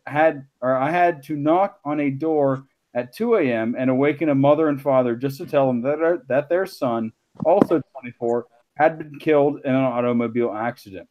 I had to knock on a door at 2 a.m. and awaken a mother and father just to tell them that their son, also 24, had been killed in an automobile accident.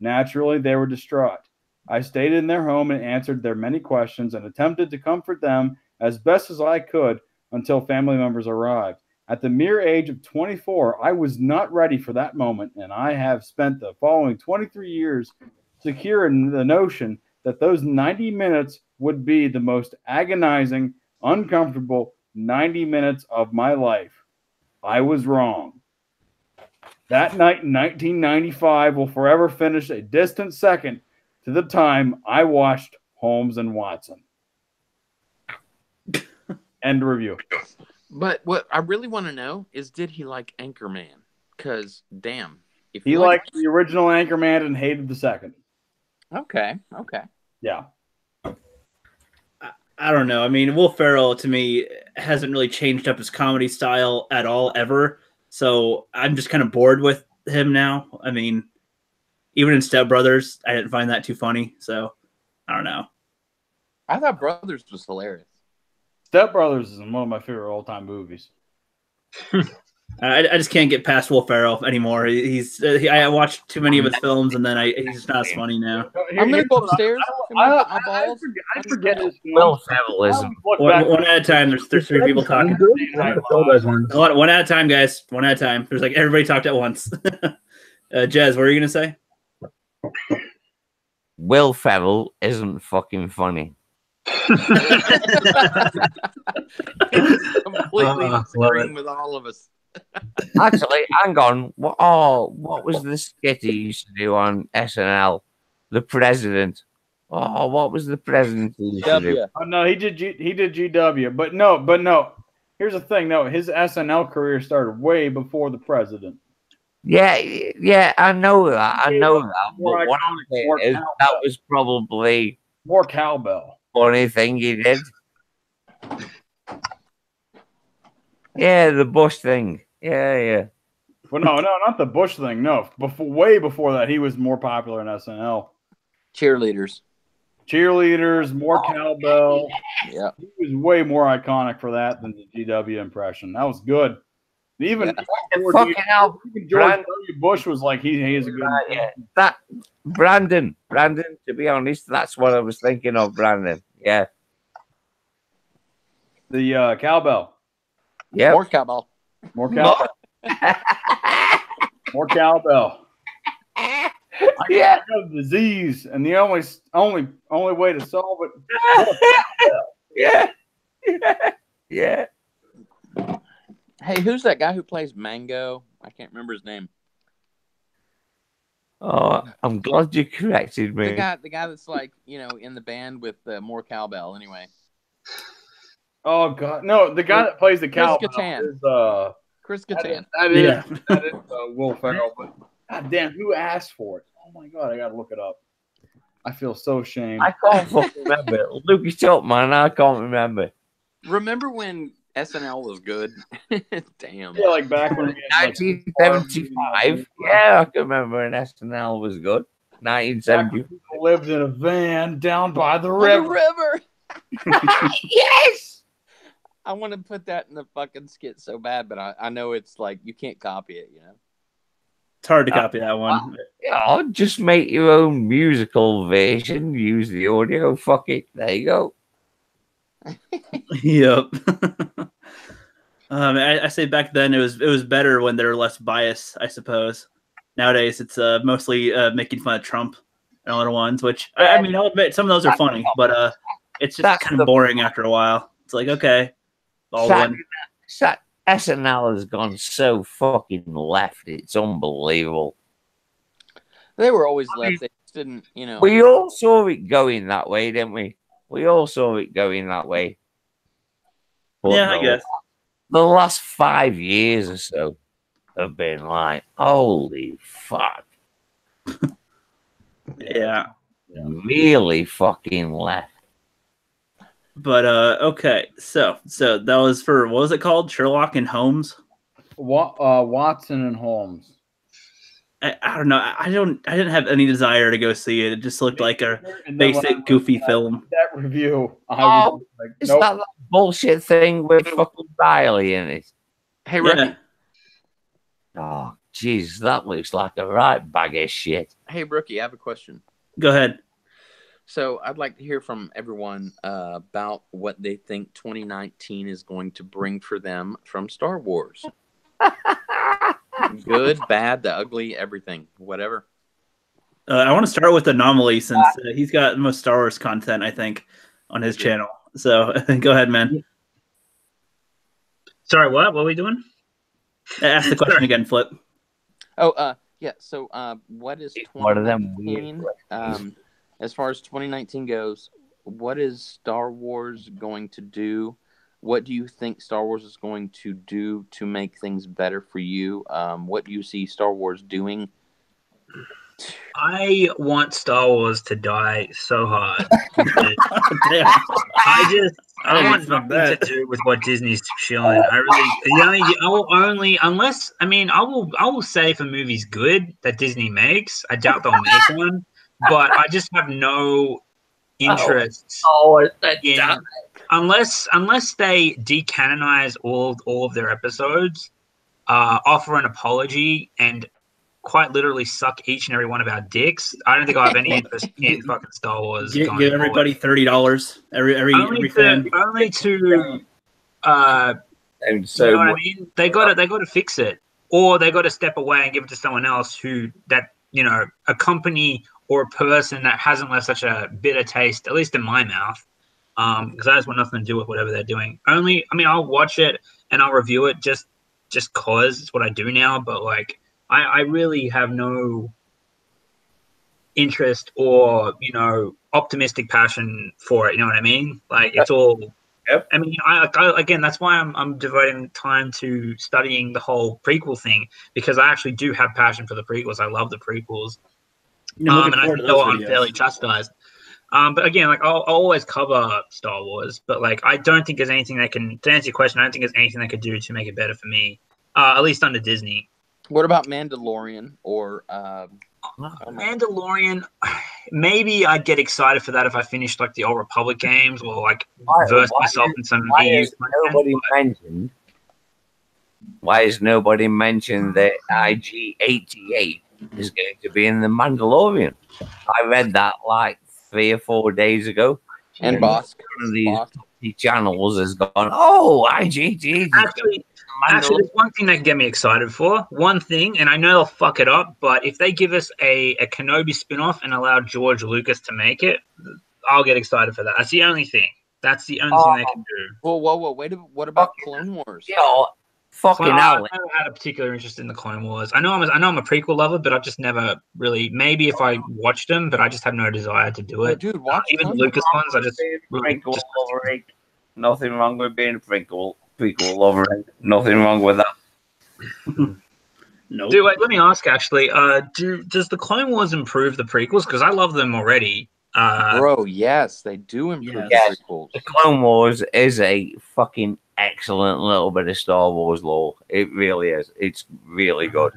Naturally, they were distraught. I stayed in their home and answered their many questions and attempted to comfort them as best as I could until family members arrived. At the mere age of 24, I was not ready for that moment, and I have spent the following 23 years secure in the notion that those 90 minutes would be the most agonizing, uncomfortable 90 minutes of my life. I was wrong. That night in 1995 will forever finish a distant second to the time I watched Holmes and Watson. End review. But what I really want to know is, did he like Anchorman? Because, damn. If he liked the original Anchorman and hated the second. Okay. Yeah. I don't know. I mean, Will Ferrell, to me, hasn't really changed up his comedy style at all, ever. So I'm just kind of bored with him now. I mean, even in Step Brothers, I didn't find that too funny. So I don't know. I thought Brothers was hilarious. Step Brothers is one of my favorite all-time movies. I just can't get past Will Ferrell anymore. I watched too many of his films, and then he's just not as funny now. I'm gonna go upstairs. I forget his Will Ferrell is one at a time. There's three people talking. One at a time, guys. One at a time. There's like everybody talked at once. Jez, what are you gonna say? Will Ferrell isn't fucking funny. Completely disagreeing with all of us. Actually, hang on. What was the skit he used to do on SNL? The president. Oh, what was the president he used to do? W. Oh, no, he did GW, but no. Here's the thing, no, his SNL career started way before the president. Yeah, I know that. But More what I'm saying is that was probably more cowbell. funny thing he did. Yeah, the Bush thing. Yeah. Well, no, not the Bush thing. No, way before that, he was more popular in SNL. Cheerleaders, more cowbell. Yeah. He was way more iconic for that than the GW impression. That was good. Even Fucking hell, George W. Bush was like, he is a good. That Brandon. To be honest, that's what I was thinking of. Brandon. Yeah. The cowbell. Yeah. More cowbell. More cowbell. More cowbell. Yeah. I got a disease, and the only way to solve Yeah. it. Hey, who's that guy who plays Mango? I can't remember his name. Oh, I'm glad you corrected me. The guy that's like, in the band with more cowbell. Anyway. Oh God, no! The guy that plays the cowbell is Chris Kattan. That is Will Ferrell. But God damn, who asked for it? Oh my God, I gotta look it up. I feel so ashamed. I can't fucking remember. Look it up, man. I can't remember. Remember when SNL was good? Damn. Yeah, like back when we had, 1975. Yeah, I can remember when SNL was good. 1975. People lived in a van down by the river. Yes. I want to put that in the fucking skit so bad, but I know it's like you can't copy it, It's hard to copy that one. Yeah, just make your own musical version. Use the audio. Fuck it. There you go. Yep. I say back then it was better when there were less bias, I suppose. Nowadays it's mostly making fun of Trump and other ones, which I mean I'll admit some of those are funny, but it's just kind of boring after a while. It's like okay, SNL has gone so fucking left. It's unbelievable. They were always left. They just didn't, We all saw it going that way, didn't we? We all saw it going that way. But yeah, I guess. The last 5 years or so have been like, holy fuck. Yeah. Really fucking left. But okay, so that was for what was it called? Sherlock and Holmes? Watson and Holmes. I don't know. I didn't have any desire to go see it. It just looked like a basic goofy film. That review, I was like, it's not that bullshit thing with fucking Riley in it. Hey, Rookie. Oh, jeez, that looks like a right bag of shit. Hey, Rookie, I have a question. Go ahead. So I'd like to hear from everyone about what they think 2019 is going to bring for them from Star Wars. Good, bad, the ugly, everything, whatever. I want to start with Anomaly since he's got the most Star Wars content, I think, on his channel. So go ahead, man. Sorry, what? What are we doing? Ask the question again, Flip. Oh, yeah. So, what is 2019? As far as 2019 goes, what is Star Wars going to do? What do you think Star Wars is going to do to make things better for you? What do you see Star Wars doing? I want Star Wars to die so hard. I want nothing to do with what Disney's showing. I will say if a movie's good that Disney makes, I doubt they'll make one, but I just have no interest in, unless they decanonize all of their episodes, offer an apology, and quite literally suck each and every one of our dicks. I don't think I have any interest in fucking Star Wars. Give everybody $30. Every fan. Only to and so you know what I mean? They got to fix it. or they got to step away and give it to someone else who that, you know, a company or a person that hasn't left such a bitter taste, at least in my mouth. Because I just want nothing to do with whatever they're doing. I'll watch it and I'll review it just cause it's what I do now. But like, I really have no interest or, you know, optimistic passion for it. You know what I mean? Like, it's all. Yep. I mean, again, that's why I'm devoting time to studying the whole prequel thing, because I actually do have passion for the prequels. I love the prequels. And I think they were unfairly chastised. But again, like I'll always cover Star Wars, but like I don't think there's anything that can, to answer your question, I don't think there's anything they could do to make it better for me, at least under Disney. What about Mandalorian or Mandalorian? Maybe I'd get excited for that if I finished like the Old Republic games or like verse myself in some EU content. Why has nobody mentioned that IG-88 is going to be in the Mandalorian? I read that like 3 or 4 days ago. And Bosk. One of these channels has gone, oh, IG-88. Actually, there's one thing they can get me excited for. One thing, and I know they'll fuck it up, but if they give us a Kenobi spin-off and allow George Lucas to make it, I'll get excited for that. That's the only thing. That's the only thing they can do. Whoa. Wait, what about Clone Wars? Yeah, fucking hell. I never had a particular interest in the Clone Wars. I know I'm a prequel lover, but I've just never really. Maybe if I watched them, but I just have no desire to do it. Dude, watch even the Lucas ones. I just nothing wrong with being a prequel lover. Nothing wrong with that. No. Dude, wait, let me ask. Actually, does the Clone Wars improve the prequels? Because I love them already. Bro, yes, they do improve the prequels. The Clone Wars is a fucking excellent little bit of Star Wars lore. It really is. It's really good.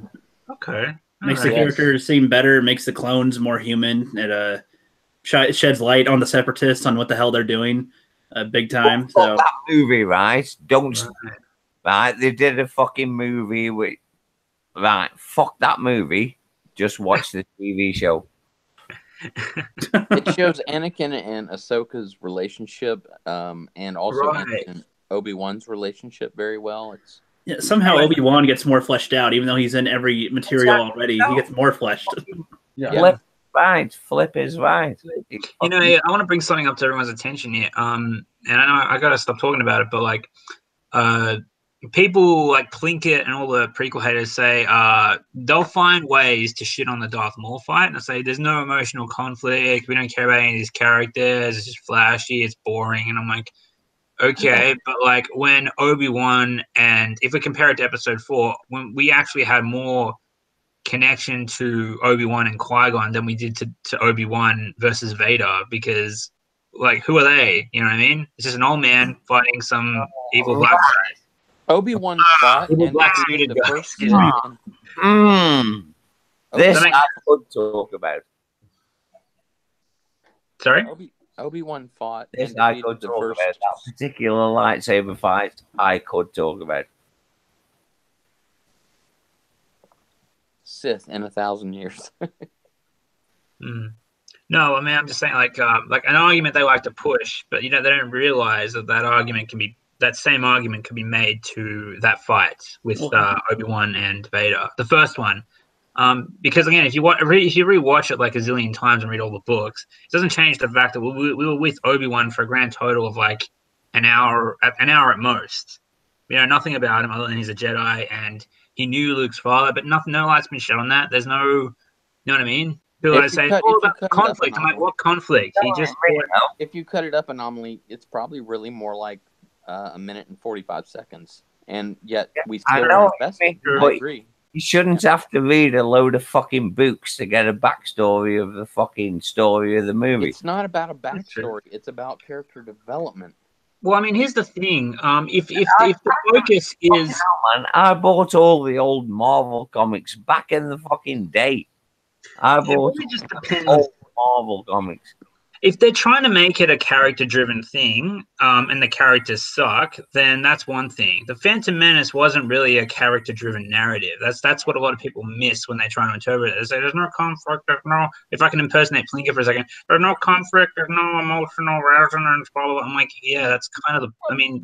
Okay. Makes the characters seem better, makes the clones more human. It sheds light on the Separatists on what the hell they're doing big time. So that movie, right? Right? They did a fucking movie with... Right, fuck that movie. Just watch the TV show. It shows Anakin and Ahsoka's relationship, and also Anakin Obi-Wan's relationship very well. Somehow Obi-Wan gets more fleshed out, even though he's in every material already. He gets more fleshed. Flip is right. You know, I want to bring something up to everyone's attention here. And I know I gotta stop talking about it, but like, people like Plinkett and all the prequel haters say they'll find ways to shit on the Darth Maul fight, and they say there's no emotional conflict. We don't care about any of these characters. It's just flashy. It's boring. And I'm like, okay, but like when Obi-Wan, and if we compare it to Episode 4, when we actually had more connection to Obi-Wan and Qui-Gon than we did to Obi-Wan versus Vader, because like, who are they? You know what I mean? It's just an old man fighting some evil black guy. Obi-Wan fought and defeated the first This I could talk about. Sorry? Obi-Wan fought this and I defeated could the talk first... about. That particular lightsaber fight I could talk about. Sith in 1,000 years. No, I mean, I'm just saying, like an argument they like to push, but you know, they don't realize that that same argument can be made to that fight with Obi-Wan and Vader, the first one. Because again, if you rewatch it like a zillion times and read all the books, it doesn't change the fact that we were with Obi-Wan for a grand total of like an hour at most. We know nothing about him other than he's a Jedi and he knew Luke's father, but no light's been shed on that. There's no, you know what I mean? People say, about conflict. I'm like, what conflict? If you cut it up anomaly, it's probably really more like a minute and 45 seconds. And yet we still invested. I agree. You shouldn't have to read a load of fucking books to get a backstory of the fucking story of the movie. It's not about a backstory. It's about character development. Well, I mean, here's the thing. If the focus is... Man, I bought all the old Marvel comics back in the fucking day. I bought all Marvel comics. If they're trying to make it a character-driven thing, and the characters suck, then that's one thing. The Phantom Menace wasn't really a character-driven narrative. That's what a lot of people miss when they try to interpret it. They say there's no conflict, there's no. If I can impersonate Plinkett for a second, there's no conflict, there's no emotional resonance, blah blah blah. I'm like, yeah, that's kind of the. I mean,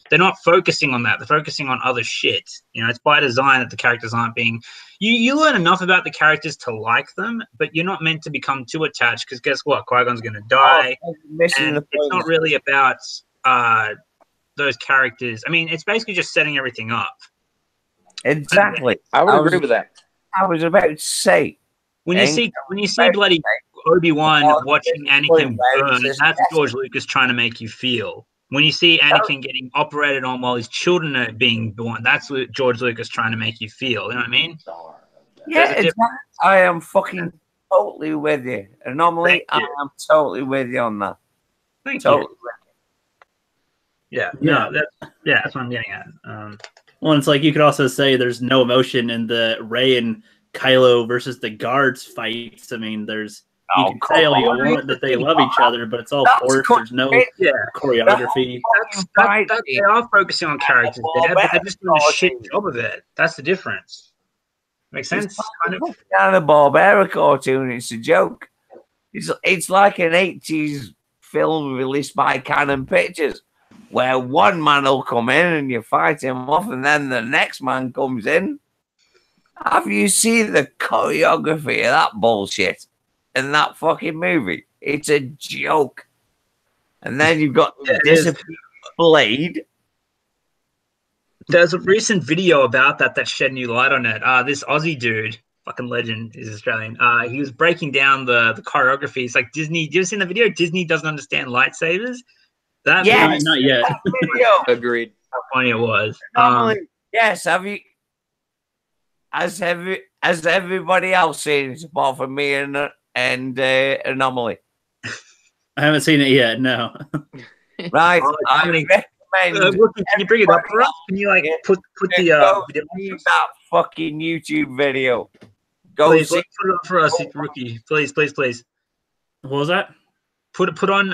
they're not focusing on that. They're focusing on other shit. You You know, it's by design that the characters aren't being. You learn enough about the characters to like them, but you're not meant to become too attached because guess what? Qui-Gon's going to die. And it's not really about those characters. I mean, it's basically just setting everything up. Exactly. I would agree with that. I was about to say. When you see bloody Obi-Wan watching Anakin burn, that's George Lucas trying to make you feel. When you see Anakin getting operated on while his children are being born, that's what George Lucas trying to make you feel. You know what I mean? Yeah, exactly. I am fucking totally with you. Anomaly, I am totally with you on that. Thank you. Yeah, no, that's what I'm getting at. Well, it's like you could also say there's no emotion in the Rey and Kylo versus the guards fights. I mean, you can say all you want that they love each other, but it's all forced. There's no choreography. They are focusing on characters there, but they're just doing a shit job of it. That's the difference. Makes sense? Kind of Barbera cartoon. It's a joke. It's like an 80s film released by Canon Pictures, where one man will come in and you fight him off, and then the next man comes in. Have you seen the choreography of that bullshit in that fucking movie? It's a joke. And then you've got this Blade. There's a recent video about that shed new light on it. This Aussie dude, fucking legend, is Australian. He was breaking down the choreography. It's like Disney. Did you see in the video? Disney doesn't understand lightsabers. That yes, not yet. Agreed. How funny it was. Yes, have you? Has everybody else seen it apart from me and Anomaly? I haven't seen it yet. No. Right. I recommend. Can you bring it up for us? Can you put the video? That fucking YouTube video. Go please, see. put it up for us, Rookie. Please. What was that? Put on.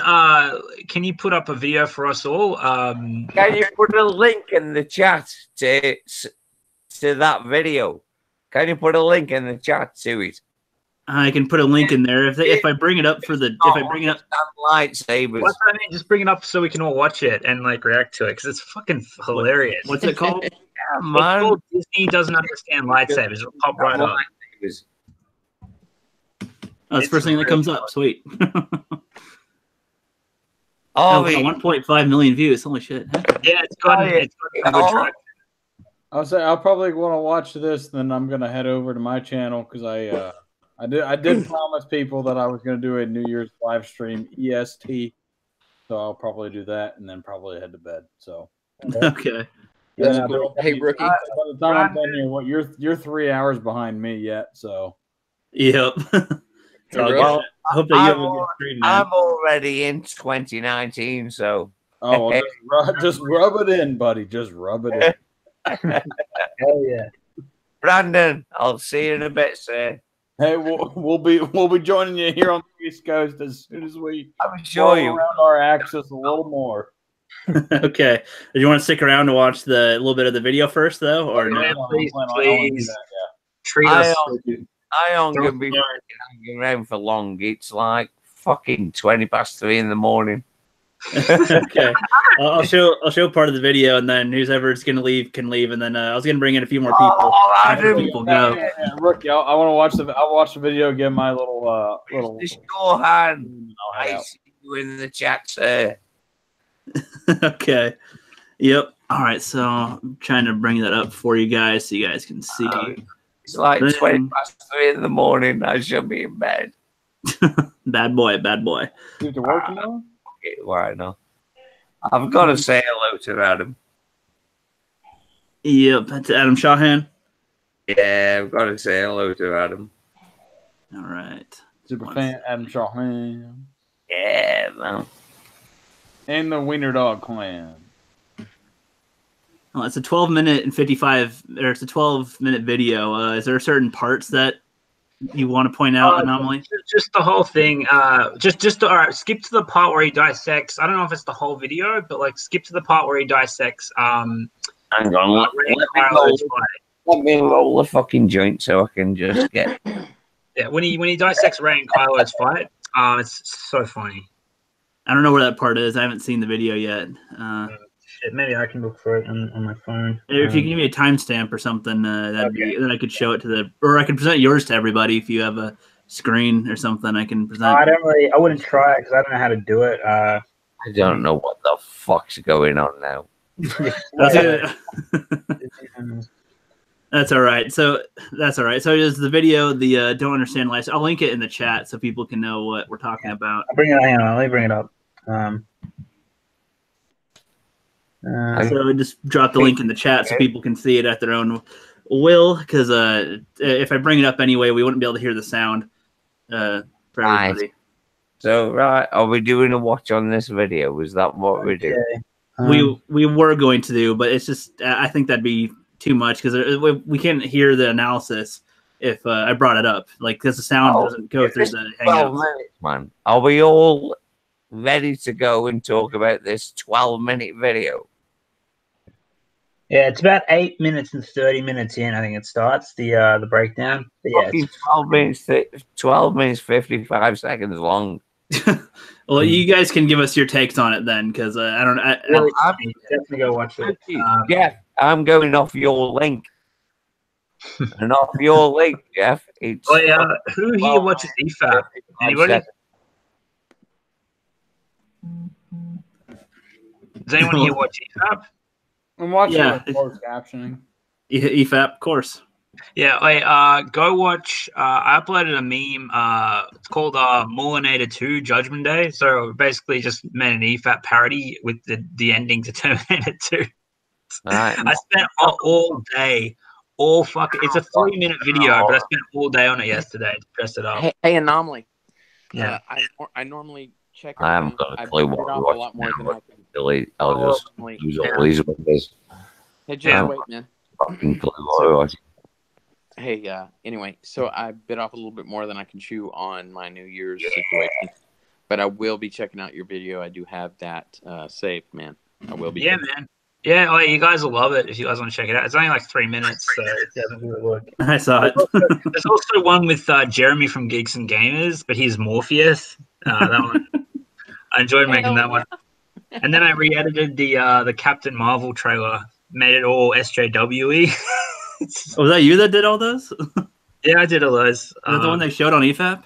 Can you put up a video for us all? Can you put a link in the chat to that video? Can you put a link in the chat to it? I can put a link in there if I bring it up lightsabers. What's that mean? Just bring it up so we can all watch it and react to it because it's fucking hilarious. What's it called? Yeah, man. It's called Disney Doesn't Understand Lightsabers. It'll pop right up. Oh, it's the first thing that comes up. Sweet. 1.5 million views. Holy shit. Yeah, it's got a good track. I'll probably want to watch this, then I'm gonna head over to my channel because I did promise people that I was gonna do a New Year's live stream EST, so I'll probably do that and then probably head to bed. So okay. Yeah, cool. Hey, Rookie. By the time I'm done here, you're 3 hours behind me yet. So yep. Hey, I hope that you have a good stream, man. I'm already in 2019, so just rub it in, buddy. Just rub it in. Hell yeah, Brandon, I'll see you in a bit, sir. Hey, we'll be joining you here on the East Coast as soon as we around our axis a little more. Okay. Do you want to stick around to watch the little bit of the video first, though, or no? Please. Treat us. I am gonna be hanging around for long. It's like fucking 3:20 in the morning. Okay, I'll show part of the video, and then whoever's gonna leave can leave, and then I was gonna bring in a few more people. People go. Yeah, Rookie, I want to watch I'll watch the video. Give my little. Your hand. I see you in the chat, sir. Okay. Yep. All right. So I'm trying to bring that up for you guys so you guys can see. It's like 3:20 in the morning. I should be in bed. Bad boy. You have to work now? Why not? I've got to say hello to Adam. Yep, that's Adam Shawhan. Yeah, I've got to say hello to Adam. All right. Super fan Adam Shawhan. Yeah, man. And the Wiener Dog Clan. Well, it's a 12-minute and 55, or it's a 12-minute video. Is there certain parts that you want to point out, Anomaly? Just the whole thing. All right. Skip to the part where he dissects. I don't know if it's the whole video, but skip to the part where he dissects. Hang on. Let me roll the fucking joint so I can just get. Yeah, when he dissects Rey and Kylo's fight, it's so funny. I don't know where that part is. I haven't seen the video yet. shit, maybe I can look for it on my phone. If you can give me a timestamp or something, then I could show it to or I could present yours to everybody if you have a screen or something. I can present. I wouldn't try it because I don't know how to do it. I don't know what the fuck's going on now. That's all right. So is the video the don't understand life? I'll link it in the chat so people can know what we're talking about. I'll bring it. Hang on, let me bring it up. So just drop the link in the chat so people can see it at their own will. Because if I bring it up anyway, we wouldn't be able to hear the sound for everybody. So are we doing a watch on this video? Is that what we're doing? We were going to do, but it's just I think that'd be too much because we can't hear the analysis if I brought it up, like because the sound doesn't go through the Hangouts. 12 minutes, man. Are we all ready to go and talk about this 12-minute video? Yeah, it's about 8 minutes and 30 minutes in. I think it starts the breakdown. But yeah, 12 minutes 55 seconds long. Well, you guys can give us your takes on it then, because I'm definitely go watch it. Geoff, I'm going off your link. And off your link, Geoff. Who here watches EFAP? Anybody? Does anyone here watch EFAP? I'm watching closed captioning. EFAP, of course. Yeah, go watch. I uploaded a meme. It's called Mullinator 2 Judgment Day. So basically, just made an EFAP parody with the ending to Terminator 2. Right. I spent all day, it's a 3-minute video, but I spent all day on it yesterday to dress it up. Hey, Anomaly. Yeah, I normally check. I haven't got a clue what we're watching. A lot more than I can. Delete. I'll just use all these windows. Hey, just wait, man. Fucking clue what we're watching. Hey, anyway, so I bit off a little bit more than I can chew on my New Year's situation, but I will be checking out your video. I do have that saved, man. I will be. Yeah, man. Yeah, you guys will love it if you guys want to check it out. It's only like 3 minutes, so it doesn't really look. I saw it. There's also one with Jeremy from Geeks and Gamers, but he's Morpheus. That one, I enjoyed making that one. And then I re-edited the Captain Marvel trailer, made it all SJW-y. Was that you that did all those? Yeah, I did all those. Is that the one they showed on EFAP?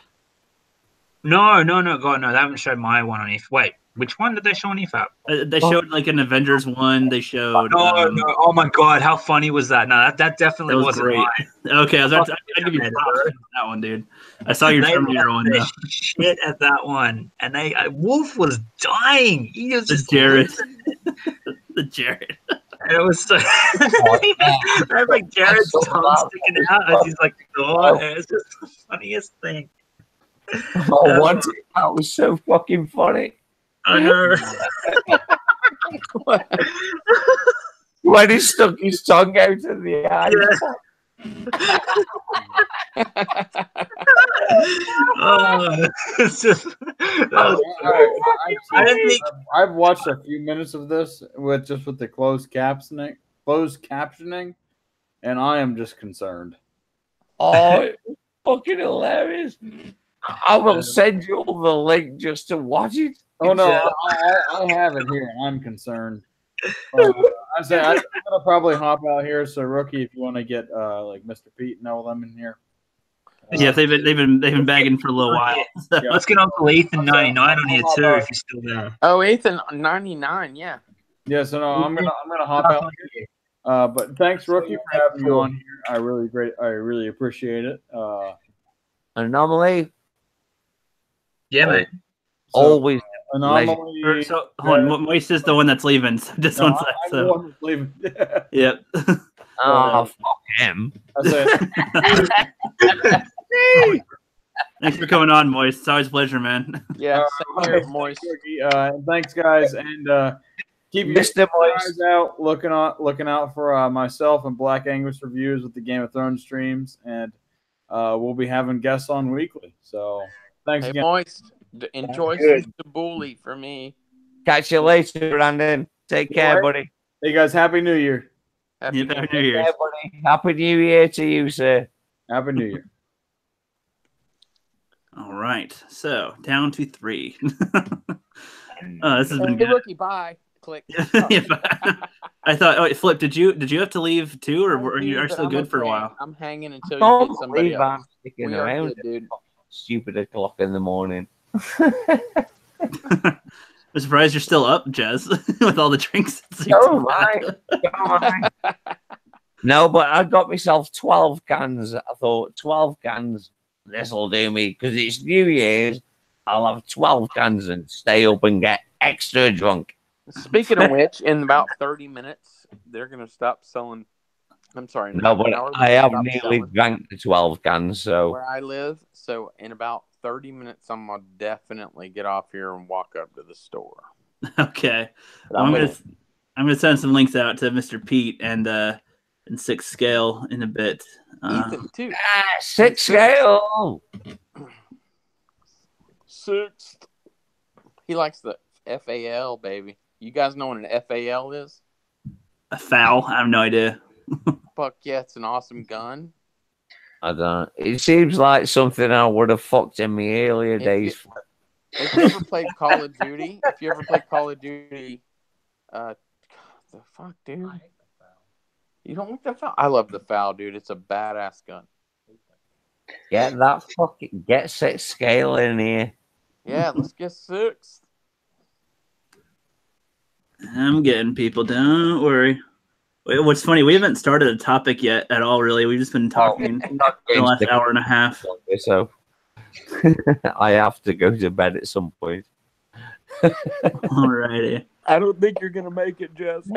No, God, no, they haven't showed my one on EFAP. Wait, which one did they show on EFAP? They showed like an Avengers one. They showed. No. Oh my God, how funny was that? No, that definitely wasn't great. Mine. Okay, I was about to give you props for that one, dude. I saw your Terminator one. Though. Shit at that one, and Wolf was dying. He was just Jared. The Jared. And it was so. I had like Jared's tongue sticking out as he's like, "Oh," and it's just the funniest thing. That was so fucking funny. I know. When he stuck his tongue out of the eye. It's just, I've watched a few minutes of this with the closed captioning, and I am just concerned. Oh, it's fucking hilarious! I will send you all the link just to watch it. Oh no, I have it here, and I'm concerned. I'm gonna probably hop out here. So, Rookie, if you want to get like Mr. Pete and all them in here. Yeah, they've been begging for a little while. Yeah, let's get Uncle Ethan 99 on here too, if you're still there. Oh, Ethan 99, yeah. Yeah, so no, I'm gonna hop out here. But thanks, Rookie, for having me on here. I really appreciate it. Anomaly. Yeah, mate. Always. Anomaly. So, hold on, Moist is the one that's leaving. So just one sec. I'm the one that's leaving. Yep. Oh, fuck him. That's it. Thanks for coming on, Moist. It's always a pleasure, man. Yeah, same here, Moist. Thanks, guys, and keep your eyes out, looking out for myself and Black Angus reviews with the Game of Thrones streams, and we'll be having guests on weekly. So thanks again. Moist, enjoy some tabbouleh for me. Catch you later, Brandon. Take care, buddy. Hey guys, Happy New Year. Happy New Year. Happy New Year to you, sir. Happy New Year. All right, so down to 3. This has been good. Rookie, bye. Click. I thought. Oh, Flip. Did you have to leave too, or are you still good for a while? I'm hanging until you get somebody else. I'm sticking We are around good, dude. stupid o'clock in the morning. I'm surprised you're still up, Jez, with all the drinks. Oh my. No, but I got myself 12 cans. I thought 12 cans, this'll do me because it's New Year's. I'll have 12 cans and stay up and get extra drunk. Speaking of which, in about 30 minutes, they're going to stop selling. I'm sorry. No, but I have nearly drank the 12 cans. So where I live, so in about 30 minutes, I'm going to definitely get off here and walk up to the store. Okay. Well, I'm gonna send some links out to Mr. Pete and 6 Scale in a bit. Ethan, too. 6 Scale. 6th. He likes the FAL, baby. You guys know what an FAL is? A foul? I have no idea. Fuck yeah, it's an awesome gun. I don't. It seems like something I would have fucked in my earlier days. If you ever played Call of Duty, the fuck, dude. You don't like the foul? I love the foul, dude. It's a badass gun. Get 6 Scale in here. Yeah, let's get 6. I'm getting people. Don't worry. Wait, what's funny? We haven't started a topic yet at all. Really, we've just been talking for the last hour and a half. So I have to go to bed at some point. Alrighty. I don't think you're gonna make it, Jess.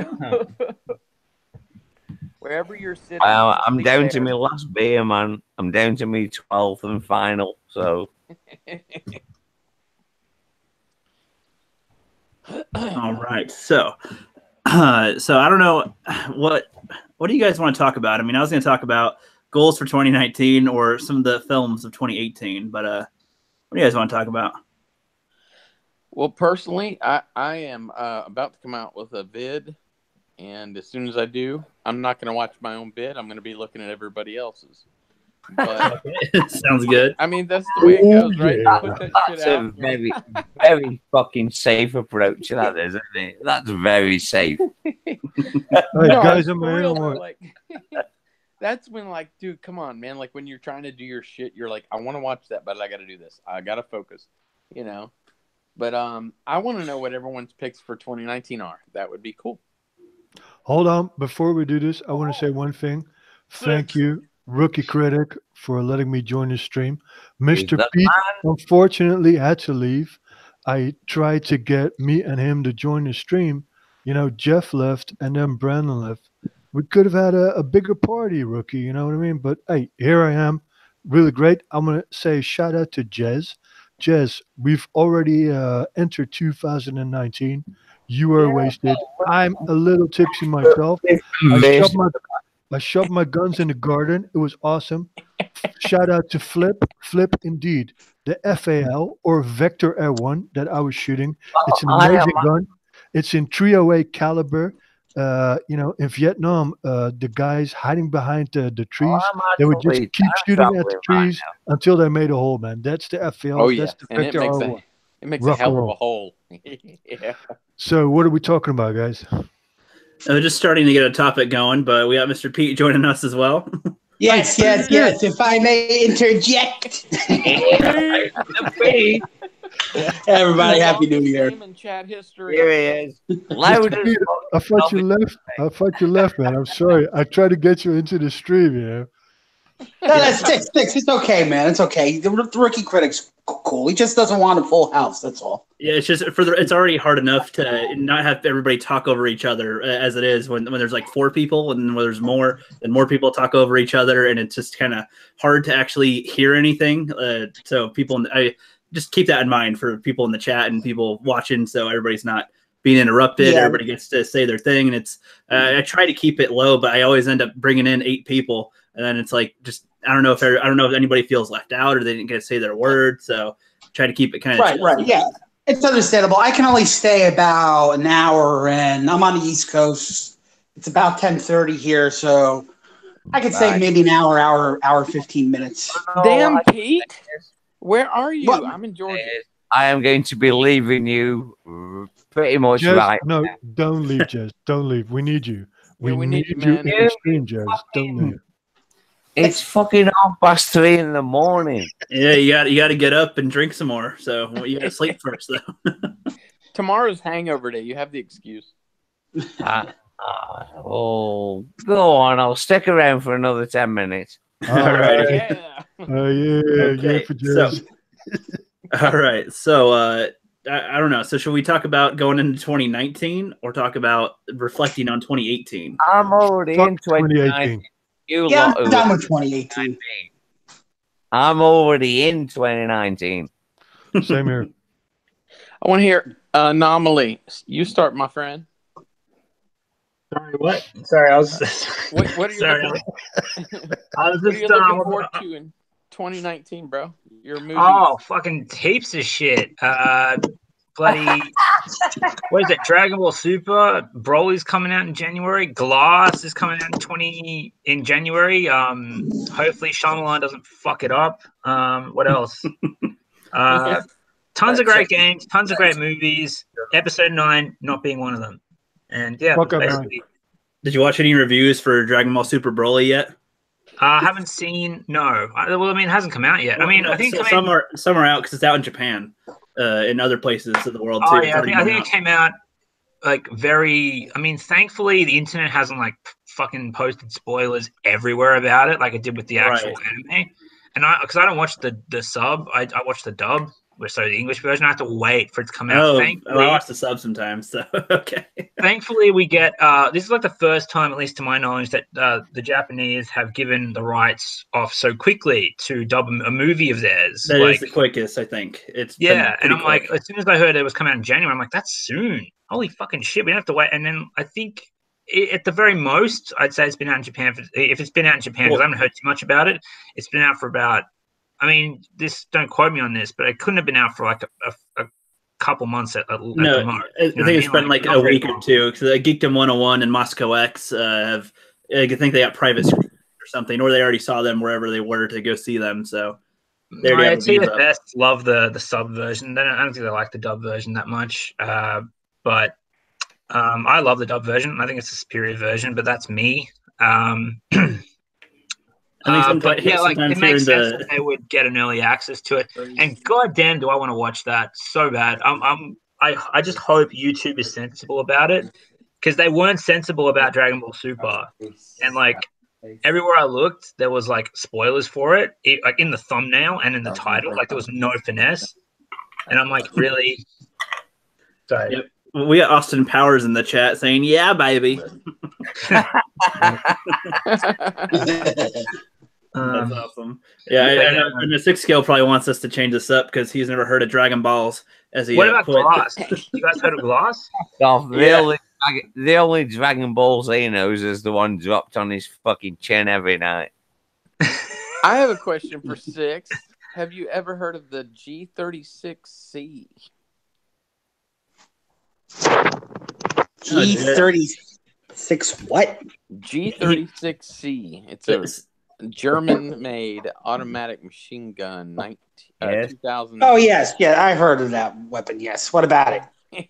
Wherever you're sitting. I'm down to my last beer, man. I'm down to my 12th and final. So. All right. So I don't know what do you guys want to talk about? I mean, I was going to talk about goals for 2019 or some of the films of 2018, but what do you guys want to talk about? Well, personally, I am about to come out with a vid, and as soon as I do, I'm not going to watch my own vid. I'm going to be looking at everybody else's. But, sounds good. I mean, that's the way it goes, right? Yeah. Put that shit That's a out. very, very fucking safe approach. That is, isn't it? That's very safe. Guys, I'm my own one. Like, that's when, like, dude, come on, man. Like, when you're trying to do your shit, you're like, I want to watch that, but I got to do this. I got to focus, you know. But I want to know what everyone's picks for 2019 are. That would be cool. Hold on. Before we do this, I want to say one thing. Thank you, Rookie Critic, for letting me join the stream. Mr. Pete, unfortunately, had to leave. I tried to get me and him to join the stream. You know, Jeff left and then Brandon left. We could have had a bigger party, Rookie, you know what I mean? But, hey, here I am. Really great. I'm going to say shout out to Jez. Jez, we've already entered 2019. You are wasted. I'm a little tipsy myself. I shoved my guns in the garden. It was awesome. Shout out to Flip. Flip, indeed. The FAL or Vector R1 that I was shooting. It's an amazing gun. It's in 308 caliber. You know, in Vietnam, the guys hiding behind the trees, they would just keep shooting at the trees until they made a hole, man. That's the FAL. Oh, yeah. That's the And Vector R1. it makes a hell of a hole. Yeah. So what are we talking about, guys? We're just starting to get a topic going, but we got Mr. Pete joining us as well. Yes. If I may interject. Everybody, happy New Year. Chat history. Here he is. I thought you left. I thought you left, man. I'm sorry. I tried to get you into the stream, you know. No, that's six. It's okay, man. It's okay. The Rookie Critic's cool. He just doesn't want a full house. That's all. Yeah, it's just it's already hard enough to not have everybody talk over each other as it is when there's like 4 people, and when there's more, then more people talk over each other, and it's just kind of hard to actually hear anything. So I just keep that in mind for people in the chat and people watching, so everybody's not being interrupted. Yeah. Everybody gets to say their thing, and it's I try to keep it low, but I always end up bringing in 8 people, and then it's like just I don't know if anybody feels left out or they didn't get to say their word, so try to keep it kind of right. Yeah, it's understandable. I can only stay about an hour, and I'm on the East Coast. It's about 10:30 here, so I could say maybe an hour 15 minutes. Damn, Pete. Where are you? What? I'm in Georgia. I am going to be leaving you pretty much Jez, right. no, don't leave, Jez. Don't leave. We need you. Yeah, we need you, you man. in the stream, Jez. Don't leave. It's fucking 3:30 in the morning. Yeah, you got to get up and drink some more. So you got to sleep first, though. Tomorrow's hangover day. You have the excuse. Oh, go on. I'll stick around for another 10 minutes. All right. Yeah. Yeah, for Jez. All right. So I don't know. So should we talk about going into 2019 or talk about reflecting on 2018? I'm already in 2018. Yeah, I'm done with 2018. I'm already in 2019. Same here. I want to hear Anomaly. You start, my friend. Sorry, what? Sorry, I was. What are you Sorry, looking, I was what are just you looking forward to in 2019, bro? Your movies. Oh, fucking heaps of shit. Bloody. What is it? Dragon Ball Super. Broly's coming out in January. Glass is coming out in January. Hopefully Shyamalan doesn't fuck it up. What else? Tons of great games. Tons of great movies. Episode 9 not being one of them. And yeah, basically. Did you watch any reviews for Dragon Ball Super Broly yet? I haven't seen. No. Well, I mean, it hasn't come out yet. I mean, I think some are out because it's out in Japan, in other places of the world too. Oh yeah, I think it came out like very. I mean, thankfully the internet hasn't like fucking posted spoilers everywhere about it like it did with the actual anime. And because I don't watch the sub, I watch the dub. So the English version, I have to wait for it to come out. I watch the sub sometimes. So okay. Thankfully, we get this is like the first time, at least to my knowledge, that the Japanese have given the rights off so quickly to dub a movie of theirs. That is the quickest, I think. It's and I'm like, as soon as I heard it was coming out in January, I'm like, that's soon. Holy fucking shit, we don't have to wait. And then I think at the very most, I'd say it's been out in Japan. If it's been out in Japan, because I haven't heard too much about it, it's been out for about. I mean, don't quote me on this, but it couldn't have been out for like a couple months at the most. I think it's been like a week or two because Geekdom 101 and Moscow X have. I think they got private screenings or something, or they already saw them wherever they were to go see them. So I'd say the best love the sub version. I don't think they like the dub version that much, but I love the dub version. I think it's a superior version, but that's me. But yeah, like it makes sense that they would get an early access to it. And goddamn, do I want to watch that so bad. I just hope YouTube is sensible about it because they weren't sensible about Dragon Ball Super. And like everywhere I looked, there was like spoilers for it, like in the thumbnail and in the title. Like there was no finesse. And I'm like, really? Sorry. Yep. We got Austin Powers in the chat saying, "Yeah, baby." That's awesome. Yeah, and the 6 scale probably wants us to change this up because he's never heard of Dragon Balls. What about Glass? You guys heard of Glass? The only Dragon Balls he knows is the one dropped on his fucking chin every night. I have a question for 6. Have you ever heard of the G36C? G36 what? G36C. It's a German-made automatic machine gun. 2000. Oh yes, yeah, I heard of that weapon. Yes. What about it?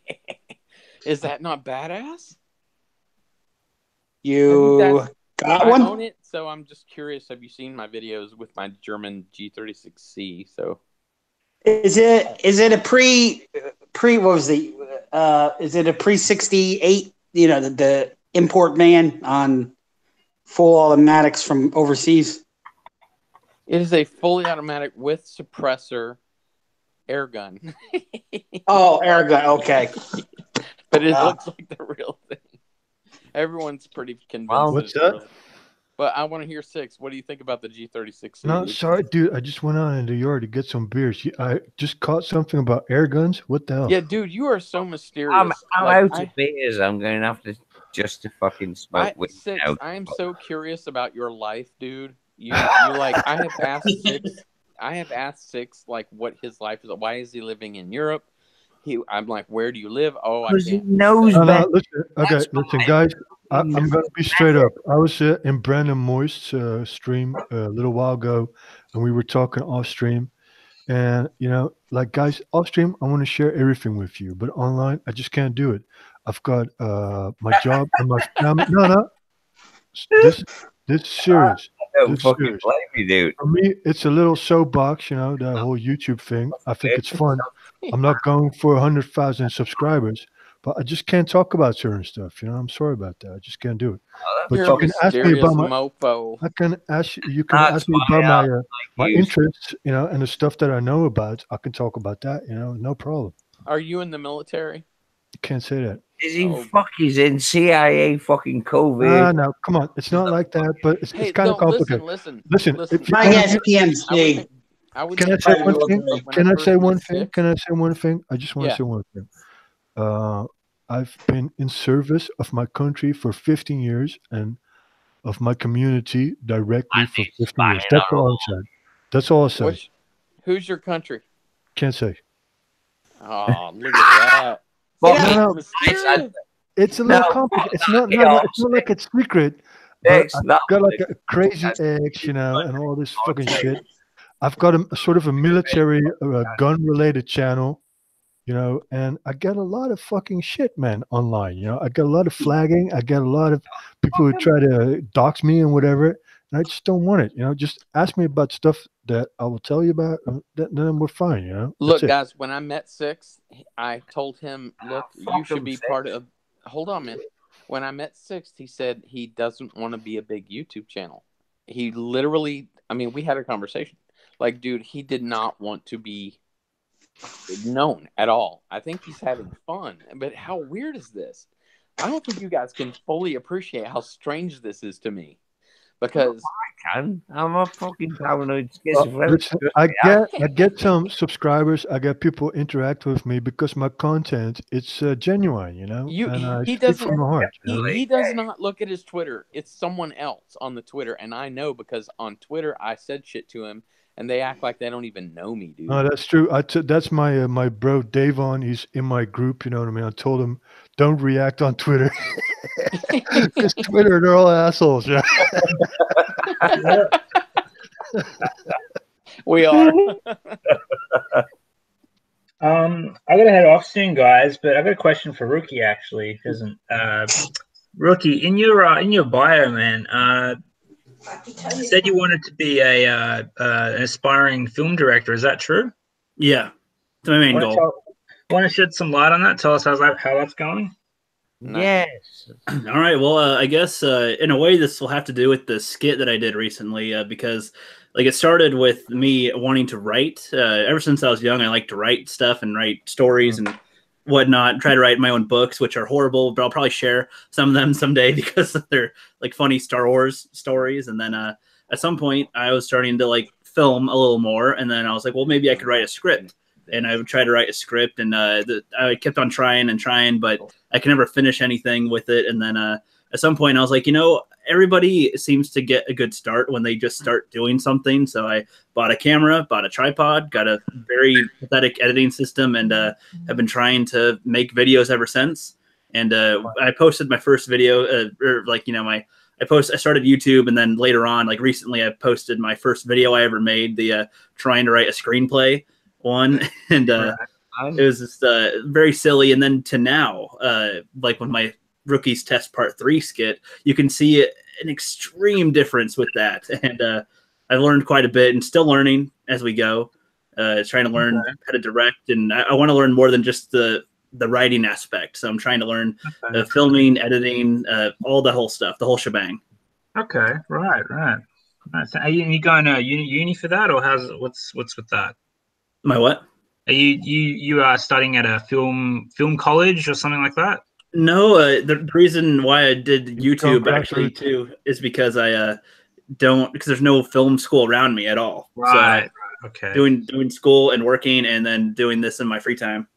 Is that not badass? You got one? I own it, so I'm just curious. Have you seen my videos with my German G36C? So, is it a pre? What was the? Is it a pre-68? You know, the import ban on full automatics from overseas? It is a fully automatic with suppressor air gun. Oh, air gun. Okay. But it looks like the real thing. Everyone's pretty convinced. Wow, what's that? Real. But I want to hear 6. What do you think about the G36? No, sorry, dude. I just went out in the yard to get some beers. I just caught something about air guns. What the hell? Yeah, dude, you are so mysterious. I'm out of beers. I'm going to have to just to fucking smoke with 6. I am so curious about your life, dude. You like I have asked 6. I have asked 6 like what his life is. Why is he living in Europe? I'm like, where do you live? Oh, I can't. Listen, guys. I'm going to be straight up. I was in Brandon Moist's stream a little while ago, and we were talking off stream, And like guys, off stream, I want to share everything with you, but online, I just can't do it. I've got my job and my family. No, this is serious. Don't This is fucking serious. blame me, dude. For me, it's a little soapbox, that whole YouTube thing. I think it's fun. I'm not going for 100,000 subscribers, but I just can't talk about certain stuff. I'm sorry about that. I just can't do it. But You're you a can ask me mysterious about my. mofo. I can ask you can That's ask me why about I my you. interests, and the stuff that I know about. I can talk about that, no problem. Are you in the military? Can't say that. Is he he's in CIA fucking COVID? No, come on. It's not like that, but it's kind of complicated. Listen. If you I guess PMC. Can I say one thing? Can I say one thing? Can I say one thing? I just want to say one thing. I've been in service of my country for 15 years and of my community directly for 15 years. That's all I'm saying. That's all I say. Who's your country? Can't say. Oh, look at that. Well, it's a little complicated. It's not like it's secret. But I've got like a crazy ex, and all this fucking shit. I've got a sort of a military gun-related channel, and I get a lot of fucking shit, man, online. I get a lot of flagging. I get a lot of people who try to dox me and whatever, and I just don't want it. Just ask me about stuff that I will tell you about, then we're fine. Look, guys, when I met Six, I told him, look, you should be part of. Hold on, man. When I met Six, he said he doesn't want to be a big YouTube channel. He literally, we had a conversation. Like, dude, he did not want to be known at all. I think he's having fun. But how weird is this? I don't think you guys can fully appreciate how strange this is to me. Because I can. I'm a fucking paranoid schizophrenic. I get some subscribers. I get people interact with me because my content it's genuine, and he doesn't from the heart. He does not look at his Twitter. It's someone else on the Twitter, and I know because on Twitter I said shit to him, and they act like they don't even know me, dude. No, that's true. That's my my bro Davon. He's in my group. You know what I mean? I told him don't react on Twitter because Twitter they're all assholes. Yeah. We are. I gotta head off soon, guys. But I got a question for Rookie. Actually, doesn't Rookie in your bio, man? You said you wanted to be an aspiring film director. Is that true? Yeah, it's my main goal. Want to shed some light on that? Tell us how that's going. Yes. All right. Well, I guess in a way this will have to do with the skit that I did recently because it started with me wanting to write. Ever since I was young, I like to write stuff and write stories and whatnot. Try to write my own books, which are horrible, but I'll probably share some of them someday because they're funny Star Wars stories. And then at some point I was starting to film a little more. And then I was like, well, maybe I could write a script. And I would try to write a script, and I kept on trying, but I could never finish anything with it. And then at some point, I was like, everybody seems to get a good start when they just start doing something. So I bought a camera, bought a tripod, got a very pathetic editing system, and have been trying to make videos ever since. And I posted my first video, I started YouTube, and then later on, recently, I posted my first video I ever made, the trying to write a screenplay one, and it was just very silly. And then to now, with my Rookies Test Part 3 skit, you can see an extreme difference with that. And I've learned quite a bit and still learning as we go, trying to learn how to direct. And I want to learn more than just the writing aspect. So I'm trying to learn filming, editing, all the whole stuff, the whole shebang. Okay, right. So are you going to uni for that, or what's with that? My what? Are you are studying at a film college or something like that? No, the reason why I did YouTube actually too is because I because there's no film school around me at all. Right. So okay. Doing school and working, and then doing this in my free time.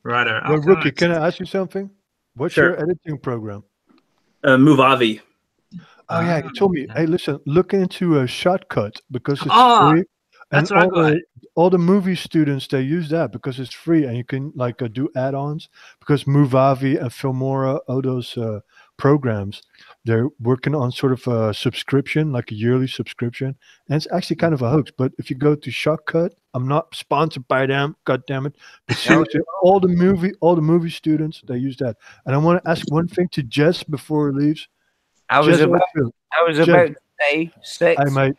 Right. Well, Rookie, can I ask you something? What's your editing program? Movavi. Oh yeah, you told me. Hey, listen, look into a Shotcut because it's free. That's and what all the movie students, they use that because it's free, and you can do add-ons because Movavi and Filmora, all those programs, they're working on sort of a subscription, like a yearly subscription, and it's actually kind of a hoax. But if you go to Shortcut, I'm not sponsored by them, god damn it, but seriously, all the movie students, they use that. And I want to ask one thing to Jess before he leaves. I was Jess about to say 6. Hey, mate.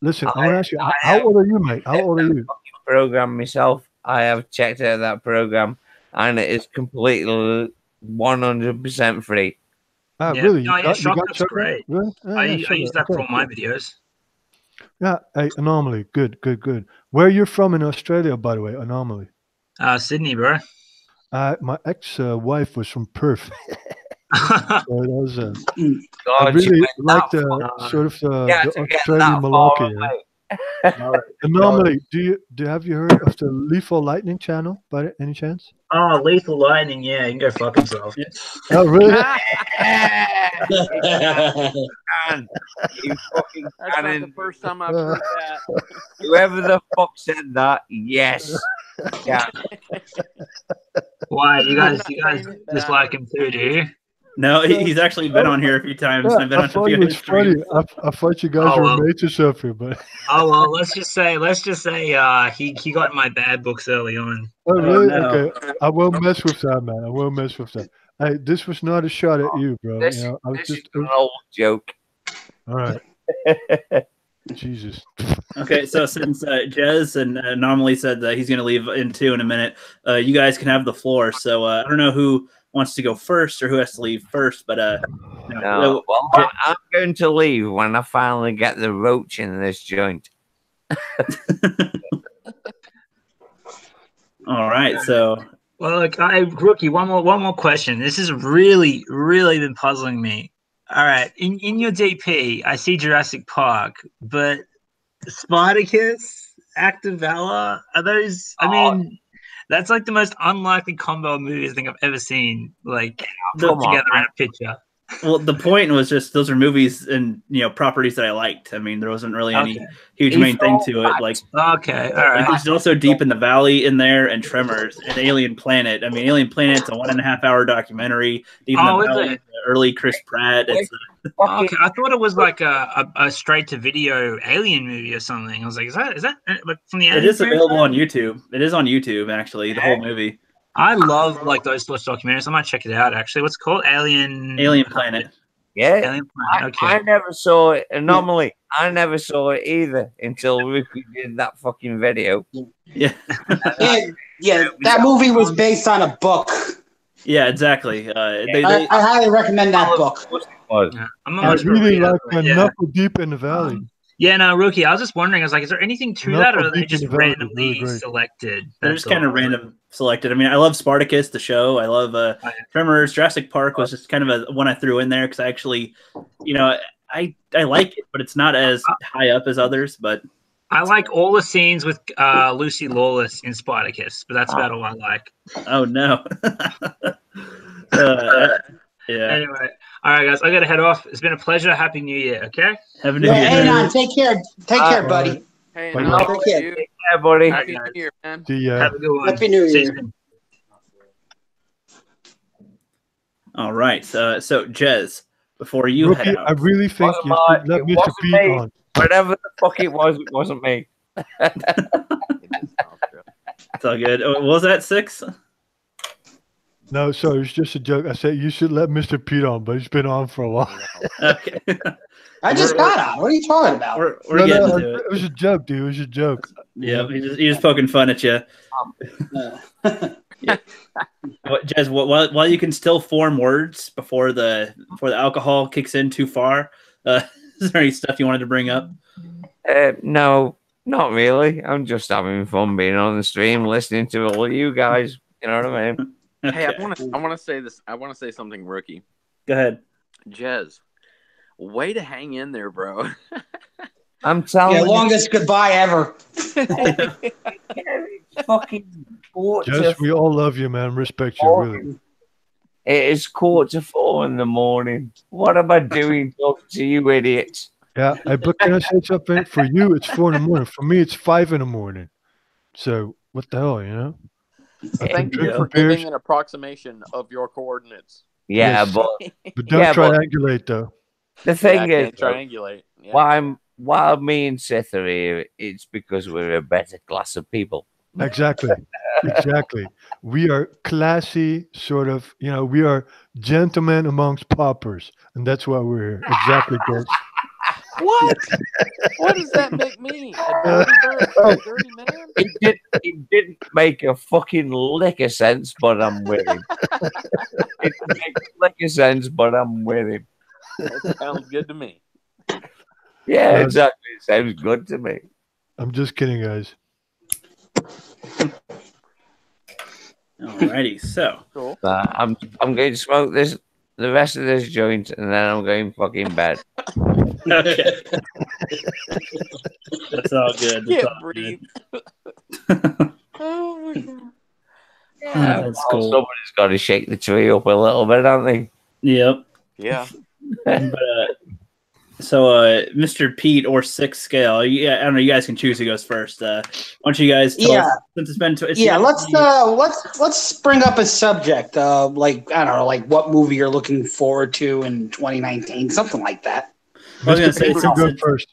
Listen, I want to ask you, how old are you, mate? How old are you? Program myself. I have checked out that program, and it is completely 100% free. Ah, Yeah. really? Oh, yeah, You got Shortcut's great. Really? I use that for all my videos. Yeah, hey, Anomaly. Good. Where you're from in Australia, by the way, Anomaly? Sydney, bro. My ex-wife was from Perth. So that was, I God, really like the sort of the Australian malarkey. Anomaly. Have you heard of the Lethal Lightning channel by any chance? Oh, Lethal Lightning, yeah, you can go fuck himself. Oh, really? You fucking That's not the first time I've heard that. Whoever the fuck said that, yes. Yeah. Why, you guys dislike him too, do you? No, he's actually been on here a few times. Yeah, I've been I on thought a few it was funny. I thought you guys were mates or something, but oh well, let's just say he got in my bad books early on. oh really? no. Okay, I won't mess with that, man. I won't mess with that. Hey, this was not a shot at you, bro. This, you know, I was this just is an old joke. all right. Jesus. Okay, so since Jez and Anomaly said that he's going to leave in 2 in a minute, you guys can have the floor. So I don't know who wants to go first or who has to leave first, but no. Well, I'm going to leave when I finally get the roach in this joint. All right, so well, look, Rookie, one more question. This has really been puzzling me. All right, in your DP, I see Jurassic Park, but Spartacus, Act of Valor, are those? I mean, that's like the most unlikely combo of movies I think I've ever seen. Like put together in a picture. Well, the point was just those are movies and properties that I liked. I mean, there wasn't really any huge main thing to it. Like okay, all right. There's also Deep in the Valley in there and Tremors and Alien Planet. I mean, Alien Planet's a 1.5-hour documentary. Deep in the Valley, early Chris Pratt. It's okay, I thought it was like a straight to video Alien movie or something. I was like, is that like from the? It is available on YouTube. It is on YouTube actually. The whole movie. I love like those sorts of documentaries. I might check it out actually. What's it called? Alien Planet. Yeah, Alien Planet. Okay. I never saw it. Anomaly. I never saw it either until Ricky did that fucking video. Yeah. yeah, that movie was based on a book. Yeah, exactly. I highly recommend that book. I really like Knuckle Deep in the Valley. Yeah, no, Rookie. I was just wondering. I was like, is there anything to that, or are they just randomly selected? They're just kind of random selected. I mean, I love Spartacus, the show. I love Tremors. Jurassic Park was just kind of one I threw in there because I actually, I like it, but it's not as high up as others. But I like all the scenes with Lucy Lawless in Spartacus, but that's about all I like. Oh no. Yeah. Anyway, all right, guys, I got to head off. It's been a pleasure. Happy New Year. Okay. Happy New Year. Hang on. Take care. Take care, buddy. Hey, take care, buddy. Happy New Year, man. Have a good one. Happy New Year. All right. So Jez, before you Rookie, head out, I really think you should let Mr. Pete on. Whatever the fuck it wasn't me. It's all good. What was that, 6? No, sorry, it's just a joke. I said you should let Mr. Pete on, but he's been on for a while. Okay. I just got on. What are you talking about? We're getting to it. It was a joke, dude. It was a joke. Yeah, he's just poking fun at you. Yeah. Jez, while you can still form words before the alcohol kicks in too far, is there any stuff you wanted to bring up? No, not really. I'm just having fun being on the stream, listening to all of you guys. You know what I mean? Hey, I want to say this. I want to say something, Rookie. Go ahead, Jez. Way to hang in there, bro. I'm telling you, longest goodbye ever. Fucking Jez, we all love you, man. Respect you, really. It is 4:45 in the morning. What am I doing talking to you idiots? Yeah, but can I say something? For you, it's 4 in the morning. For me, it's 5 in the morning. So what the hell, Thank you for giving an approximation of your coordinates. Yeah, Yes. but But don't Yeah, but- triangulate though. the Yeah, I thing is, can't triangulate. Yeah. while me and Seth are here, it's because we're a better class of people. Exactly. Exactly. We are classy, sort of, we are gentlemen amongst paupers. And that's why we're here. Exactly, Chris. What? What does that make me? A dirty bird? A dirty man? It didn't make a fucking lick of sense, but I'm with him. It makes a lick of sense, but I'm with him. That sounds good to me. Yeah, No. exactly. It sounds good to me. I'm just kidding, guys. Alrighty, so Cool. I'm going to smoke the rest of this joint, and then I'm going fucking bed. okay, that's all good. That's Can't all breathe. good. Oh my god. That's cool. Somebody's got to shake the tree up a little bit, haven't they? Yep. Yeah. But, so, Mr. Pete or Six Scale, I don't know. You guys can choose who goes first. Why don't you guys tell us, since it's been let's bring up a subject. Like I don't know, like what movie you're looking forward to in 2019, something like that. I was gonna say, Pete can go first.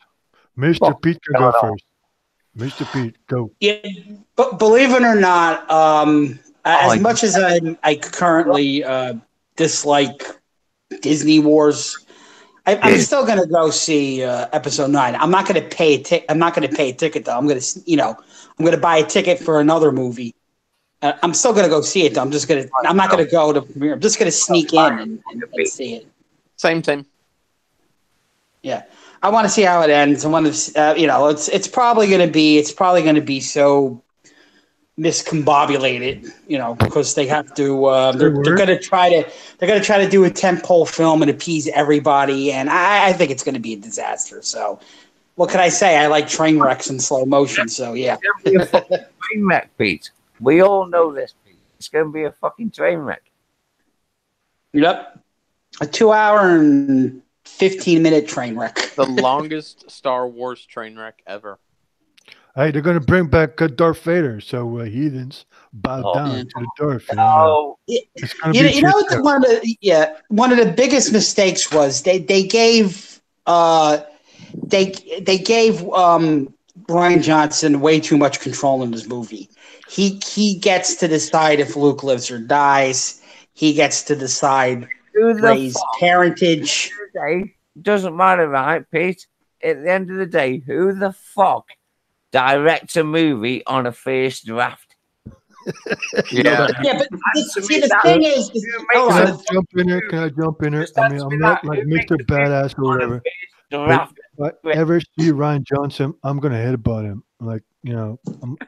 Mr. Pete can go first. Mr. Pete, go. Yeah, but believe it or not, as much as I currently dislike Disney Wars, I'm still gonna go see episode 9. I'm not gonna pay I'm not gonna pay a ticket though. I'm gonna buy a ticket for another movie. I'm still gonna go see it though. I'm not gonna go to premiere. I'm just gonna sneak in and see it. Same. Yeah, I want to see how it ends. I want to, it's probably going to be so miscombobulated, because they have to. They're going to try to do a tentpole film and appease everybody, and I think it's going to be a disaster. So, what can I say? I like train wrecks in slow motion. So yeah, It's going to be a fucking train wreck, Pete. We all know this, Pete. It's going to be a fucking train wreck. Yep, a 2-hour and 15-minute train wreck. The longest Star Wars train wreck ever. Hey, they're going to bring back Darth Vader, so heathens bow down to the Darth. It's going to be what one of the biggest mistakes was they gave Ryan Johnson way too much control in this movie. He gets to decide if Luke lives or dies. He gets to decide Rey's parentage. Doesn't matter, right, Pete? At the end of the day, who the fuck directs a movie on a first draft? Yeah, but see, the thing is, Can I jump in here? I mean, I'm not like Mr. Badass or whatever. But if I ever see Ryan Johnson, I'm gonna headbutt him. Like, I'll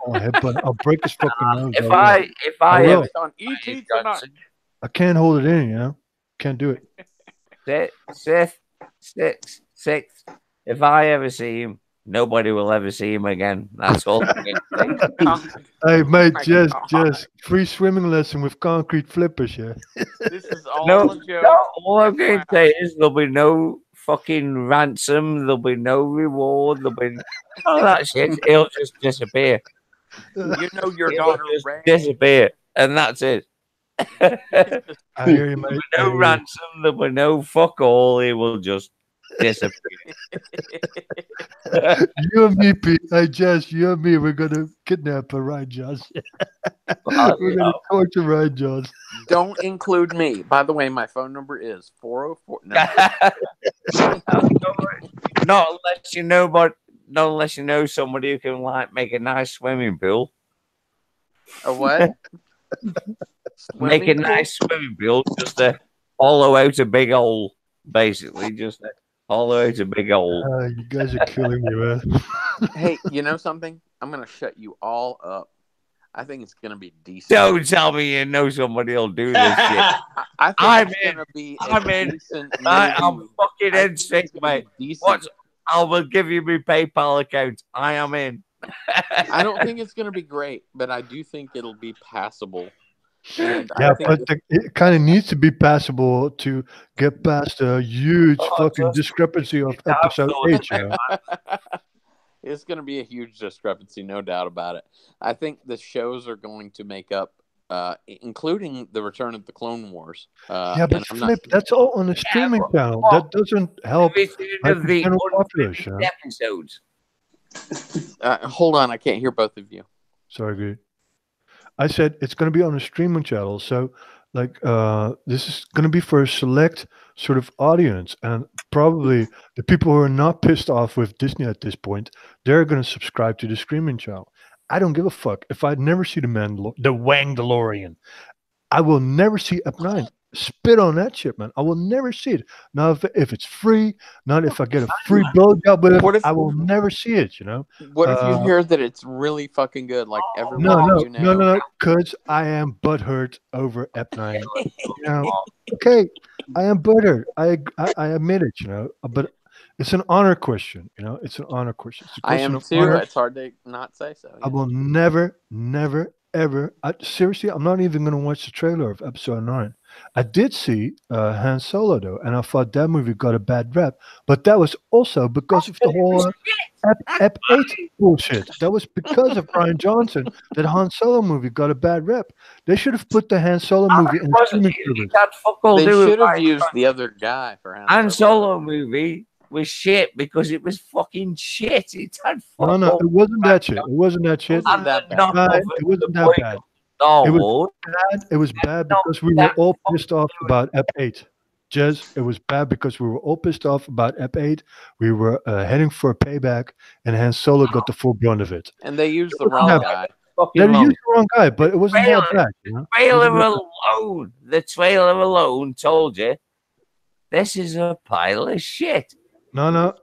headbutt. I'll break his fucking nose. If I It's on ET tonight. I can't hold it in. Can't do it. Sixth. If I ever see him, nobody will ever see him again. That's all. Hey, mate, just free swimming lesson with concrete flippers, yeah. This is all a joke. All I'm going to say is there'll be no fucking ransom. There'll be no reward. There'll be none of that shit. He'll just disappear. Your daughter just disappear, and that's it. I hear you, mate. No ransom. There'll be no fuck all. He will just disappear. You and me, Pete. Hey, Jess, you and me, we're gonna kidnap Ryan Johnson. We're gonna torture Ryan Johnson. Don't include me. By the way, my phone number is 404. Not unless you know somebody who can make a nice swimming pool. A what? Make a nice swimming pool, just to hollow out a big hole, basically, just to hollow out a big hole. You guys are killing me, man. Hey, you know something? I'm gonna shut you all up. I think it's gonna be decent. Don't tell me you know somebody will do this shit. I think it's gonna be decent. I'm fucking in sick, mate. I will give you my PayPal account. I am in. I don't think it's gonna be great, but I do think it'll be passable. And it kind of needs to be passable to get past a huge fucking discrepancy of episode 8. It's going to be a huge discrepancy, no doubt about it. I think the shows are going to make up including the return of the Clone Wars. Yeah, but Flip, that's all on the streaming channel. That doesn't help the general populace. You know? Episodes. Hold on, I can't hear both of you. Sorry, good. I said it's going to be on a streaming channel, so like this is going to be for a select sort of audience, and probably the people who are not pissed off with Disney at this point, they're going to subscribe to the streaming channel. I don't give a fuck if I'd never see the Wangdalorian. I will never see Ep9. Spit on that shit, man. I will never see it. Now, if it's free, not if I get a free blowjob with it, I will never see it, you know? What if you hear that it's really fucking good, like everyone No, because I am butthurt over Ep9. You know? Okay, I am butthurt. I admit it, you know? But it's an honor question, you know? It's an honor question. It's a question I am too. It's hard to not say so. Yeah. I will never, ever. Seriously, I'm not even going to watch the trailer of Episode 9. I did see Han Solo, though, and I thought that movie got a bad rep. But that was also because of the whole Ep 8 bullshit. That was because of Rian Johnson that Han Solo movie got a bad rep. They should have put the Han Solo movie in the streaming service. They should have used the other guy for Han Solo movie was shit because it was fucking shit. It had no, it wasn't that shit. It wasn't that shit. It wasn't that bad. It was bad because we were all pissed off about Ep 8. Jez, it was bad because we were all pissed off about Ep 8. We were heading for a payback, and Han Solo got the full brunt of it. And they used the wrong guy. They used the wrong guy, but it wasn't that bad. You know? The trailer alone told you this is a pile of shit. No.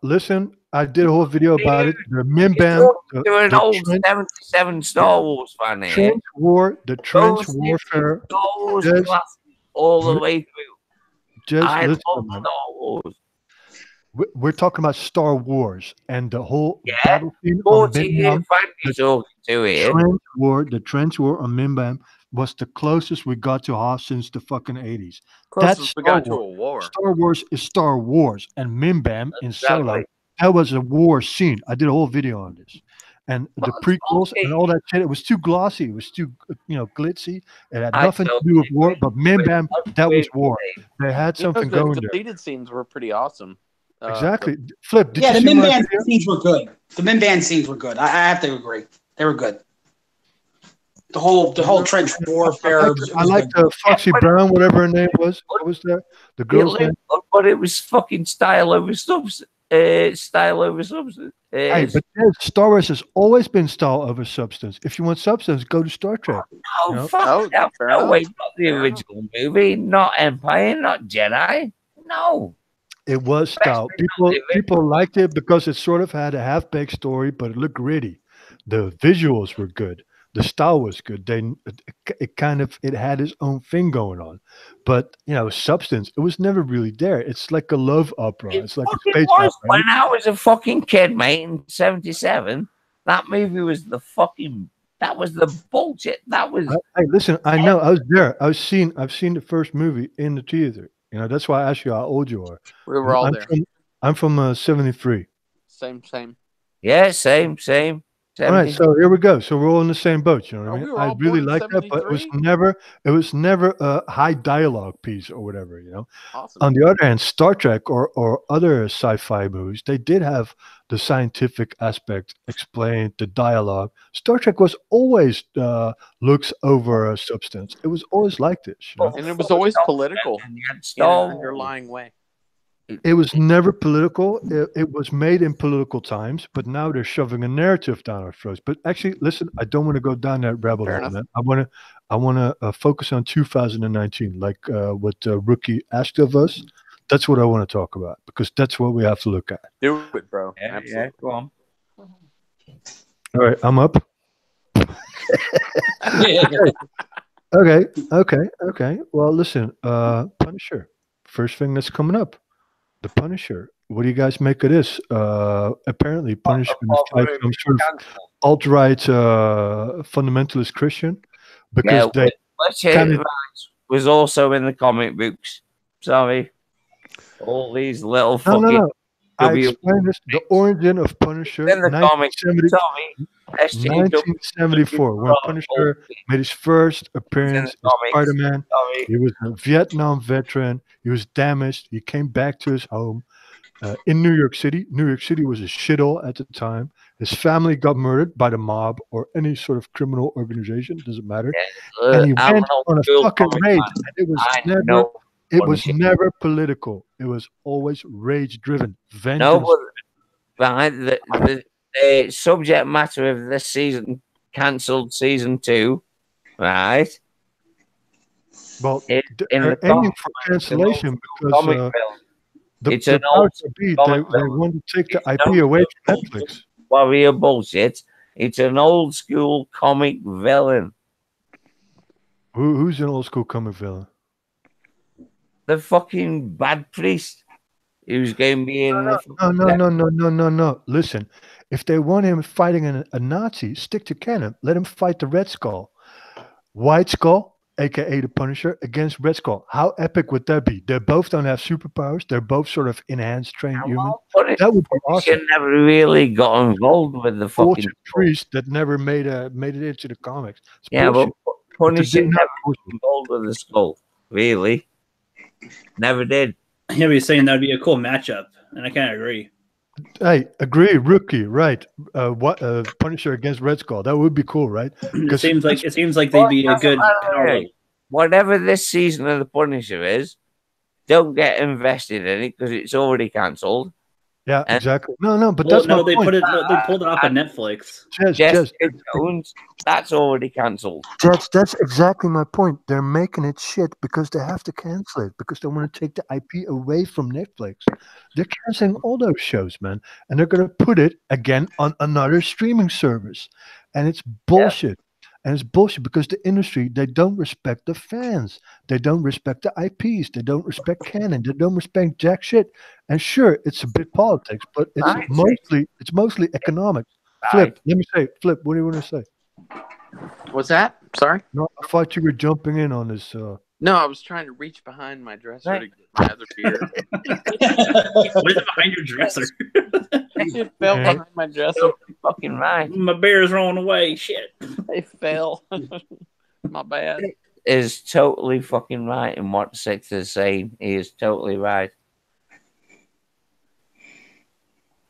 Listen, I did a whole video about it. The Mimbam. You're an old 77 Star Wars fan here. The trench warfare. Star Wars all the way through. Just listen, Star Wars. We're talking about Star Wars and the whole battle scene on Mimbam. The trench war on Mimbam was the closest we got to Hoth since the fucking 80s. That's Star Wars. Star Wars is Star Wars, and Mimbam in Solo, that was a war scene. I did a whole video on this. And the prequels and all that shit, it was too glossy. It was too, glitzy. It had nothing to do with war, but Mimbam, that was war. They had something going there. The deleted scenes were pretty awesome. Exactly. Flip, the Mimbam scenes were good. The Mimbam scenes were good. I have to agree. They were good. The whole trench warfare. I like the Foxy Brown, whatever her name was. What was that? The girl's name? But it was fucking style over substance. Hey, but Star Wars has always been style over substance. If you want substance, go to Star Trek. Fuck that. No way, not the original movie, not Empire, not Jedi. No. It was style. People liked it because it sort of had a half-baked story, but it looked gritty. The visuals were good. The style was good. It had its own thing going on, but substance. It was never really there. It's like a love opera. It's like a space opera. When I was a fucking kid, mate, in '77, that movie was the fucking. That was the bullshit. That was. Hey, listen. I know. I was there. I've seen the first movie in the theater. That's why I asked you how old you are. We were all there. I'm from '73. Same. Yeah, same. All right, so here we go. So we're all in the same boat. You know what I mean? I really like that, but it was never a high dialogue piece or whatever. Awesome. On the other hand, Star Trek or other sci-fi movies, they did have the scientific aspect explained, the dialogue. Star Trek was always looks over substance. It was always like this, and it was always political in an underlying way. It was never political. It was made in political times, but now they're shoving a narrative down our throats. But actually, listen, I don't want to go down that rabbit hole, man. I want to focus on 2019, like what Rookie asked of us. That's what I want to talk about because that's what we have to look at. Do it, bro. Yeah, go on. All right, I'm up. Okay. Well, listen, Punisher. First thing that's coming up. The Punisher. What do you guys make of this? Apparently, Punisher is like some sort of alt-right fundamentalist Christian because was also in the comic books. Sorry, all these little fucking. No. I explained this. The origin of Punisher. In the comics. 1974, when Punisher made his first appearance as Spider-Man. He was a Vietnam veteran. He was damaged. He came back to his home in New York City. New York City was a shithole at the time. His family got murdered by the mob or any sort of criminal organization. Doesn't matter. And he went on a fucking raid. And it was never political. It was always rage-driven. Vengeance. The subject matter of this season cancelled season 2, right? Well, they're aiming for cancellation because they want to take the IP away from Netflix. Warrior bullshit. It's an old school comic villain. Who's an old school comic villain? The fucking bad priest who's going to be in. No. Listen, if they want him fighting a Nazi, stick to canon. Let him fight the Red Skull. White Skull, aka the Punisher, against Red Skull. How epic would that be? They both don't have superpowers. They're both sort of enhanced, trained humans. That would be awesome. Never really got involved with the fucking priest that never made it into the comics. It's bullshit. But Punisher never was involved with the Skull. Really, never did. Yeah, but he's saying that would be a cool matchup, and I kind of agree. Hey, agree, Rookie, right? Punisher against Red Skull. That would be cool, right? It seems like they'd be a good. Whatever this season of the Punisher is, don't get invested in it because it's already cancelled. Yeah, exactly. No, but that's they pulled it off of Netflix. Jessica Jones, that's already cancelled. That's exactly my point. They're making it shit because they have to cancel it because they want to take the IP away from Netflix. They're canceling all those shows, man, and they're going to put it again on another streaming service, and it's bullshit. And it's bullshit because the industry, they don't respect the fans. They don't respect the IPs. They don't respect canon. They don't respect jack shit. And sure, it's a bit politics, but it's mostly economics. Flip, let me say, Flip, what do you want to say? What's that? Sorry? No, I thought you were jumping in on this. No, I was trying to reach behind my dresser to get my other beer. What's behind your dresser? It fell behind my dresser. Fucking right. My beer's rolling away. Shit. It fell. My bad. It is totally fucking right in what Six is saying. He is totally right.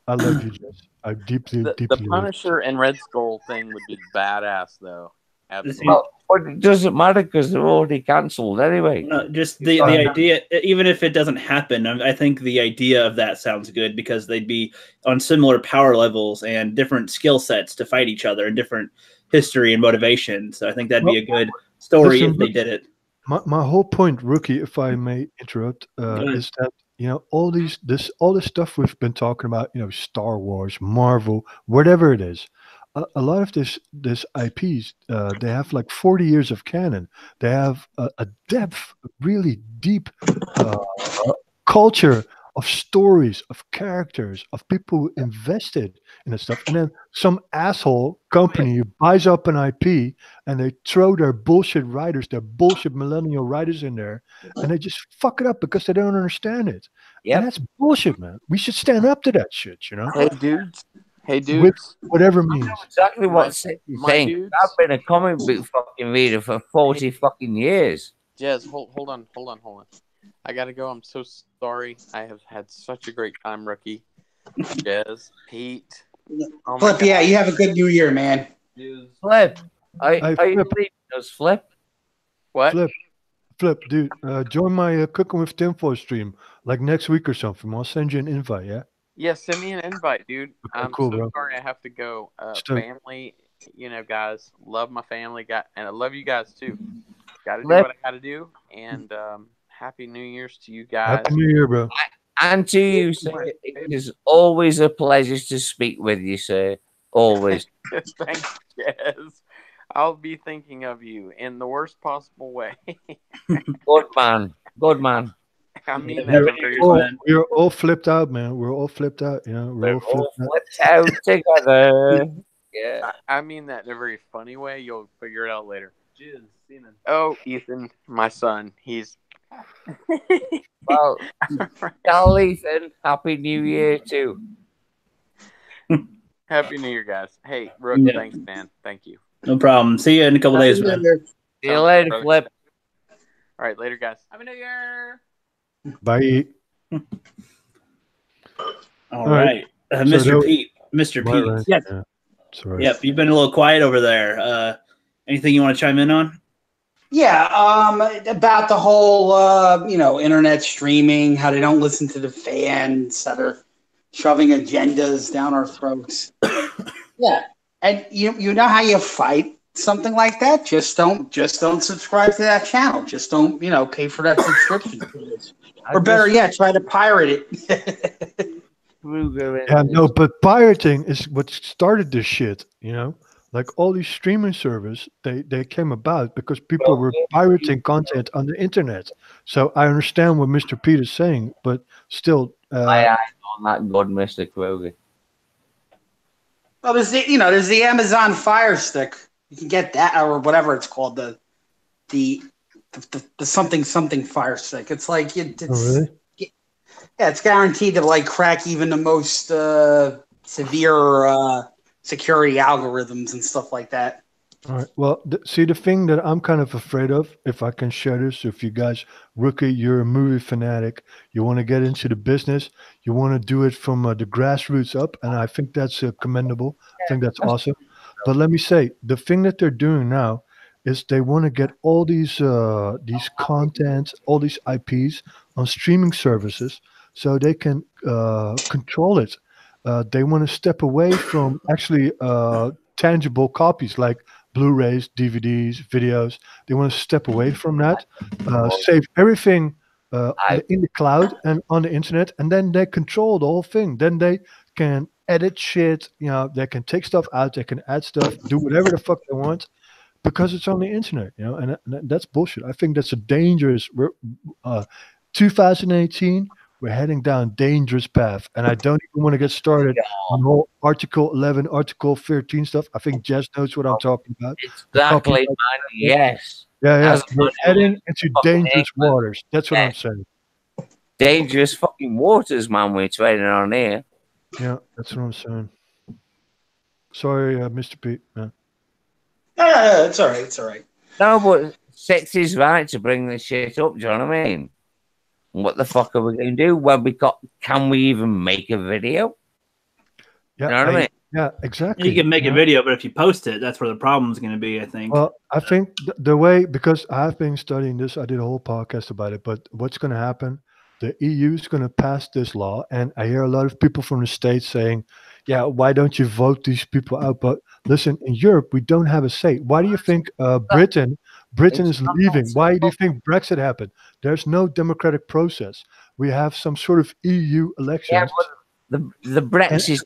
I love you, Jess. I deeply The Punisher and Red Skull thing would be badass, though. Absolutely. Well, it doesn't matter because they're already cancelled anyway. No, just the idea, even if it doesn't happen, I think the idea of that sounds good because they'd be on similar power levels and different skill sets to fight each other and different history and motivation. So I think that'd be a good story if they did it. My whole point, Rookie, if I may interrupt, is that all this stuff we've been talking about, Star Wars, Marvel, whatever it is. A lot of this IPs, they have like 40 years of canon. They have a depth, really deep culture of stories, of characters, of people who invested in this stuff. And then some asshole company buys up an IP and they throw their bullshit writers, their bullshit millennial writers in there, and they just fuck it up because they don't understand it. Yeah, that's bullshit, man. We should stand up to that shit, Hey, dudes. With whatever means. Exactly what Seth is saying. I've been a comic book fucking reader for 40 fucking years. Jez, hold on. I gotta go. I'm so sorry. I have had such a great time, Rookie. Jez, Pete. Oh Flip, yeah, you have a good New Year, man. Flip. Are you leaving us, Flip? What? Flip, dude. Join my Cooking with Tinfoil stream like next week or something. I'll send you an invite, yeah? Yeah, send me an invite, dude. I'm cool, so bro. sorry I have to go. Family, guys, love my family, and I love you guys too. Got to do what I got to do, and Happy New Year's to you guys. Happy New Year, bro. And to you, sir. It is always a pleasure to speak with you, sir. Always. Thanks, Jez. I'll be thinking of you in the worst possible way. Good man. Good man. I mean, we're all flipped out, man. We're all flipped out. We're all flipped out together. Yeah. I mean that in a very funny way. You'll figure it out later. Oh, Ethan, my son. He's. Well, tell Ethan Happy New Year too. Happy New Year, guys. Hey, Rook, Yeah. thanks, man. Thank you. No problem. See you in a couple days, man. See you later, brother. Flip. All right, later, guys. Happy New Year. Bye. All right. right. So Mr. that- Pete. Mr. Pete. Right. Yes. Yeah. Sorry. Yep, you've been a little quiet over there. Anything you want to chime in on? Yeah, about the whole, internet streaming, how they don't listen to the fans that are shoving agendas down our throats. Yeah, and you know how you fight something like that? Just don't subscribe to that channel. Just don't, pay for that subscription. Or better yet, try to pirate it. Yeah, no, but pirating is what started this shit, Like all these streaming services, they came about because people were pirating content on the internet. So I understand what Mr. Pete is saying, but still, My eyes on that good, Mr. Kruger. Well, there's the Amazon Fire Stick. You can get that or whatever it's called, the something Fire Stick. It's like it's really? yeah, it's guaranteed to like crack even the most severe security algorithms and stuff like that. All right. Well, see, the thing that I'm kind of afraid of, if I can share this, if you guys, Rookie, you're a movie fanatic, you want to get into the business, you want to do it from the grassroots up, and I think that's commendable. I think that's awesome. But let me say, the thing that they're doing now is they want to get all these content, all these IPs on streaming services, so they can control it. They want to step away from actually tangible copies like Blu-rays, DVDs, videos. They want to step away from that, save everything in the cloud and on the internet, and then they control the whole thing. Then they can edit shit. They can take stuff out. They can add stuff, do whatever the fuck they want, because it's on the internet. And that's bullshit. I think that's a dangerous. 2018. We're heading down a dangerous path, and I don't even want to get started on the whole Article 11, Article 13 stuff. I think Jess knows what I'm talking about. Exactly, man. Yes. Yeah. We're heading into dangerous waters. That's what I'm saying. Dangerous fucking waters, man. We're trading on here. Yeah, that's what I'm saying. Sorry, Mr. Pete. No, it's all right. It's all right. No, but Six is right to bring this shit up. Do you know what I mean? What the fuck are we going to do? Well, can we even make a video? Yeah, you know what I mean? Yeah, exactly. You can make a video, but if you post it, that's where the problem's going to be, I think. Well, I think the way, because I've been studying this, I did a whole podcast about it, but what's going to happen, the EU is going to pass this law, and I hear a lot of people from the States saying, yeah, why don't you vote these people out? But listen, in Europe, we don't have a say. Why do you think Britain is leaving? Why do you think Brexit happened? There's no democratic process. We have some sort of EU elections. Yeah, the Brexit it's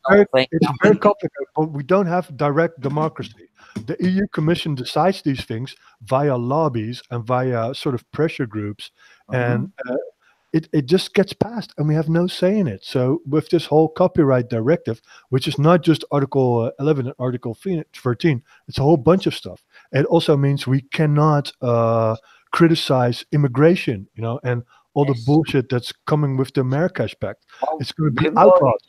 very complicated, but we don't have direct democracy. The EU Commission decides these things via lobbies and via sort of pressure groups, and it just gets passed, and we have no say in it. So with this whole copyright directive, which is not just Article 11 and Article 13, it's a whole bunch of stuff. It also means we cannot criticize immigration, and all the bullshit that's coming with the Marrakesh Pact. It's going to be outlawed.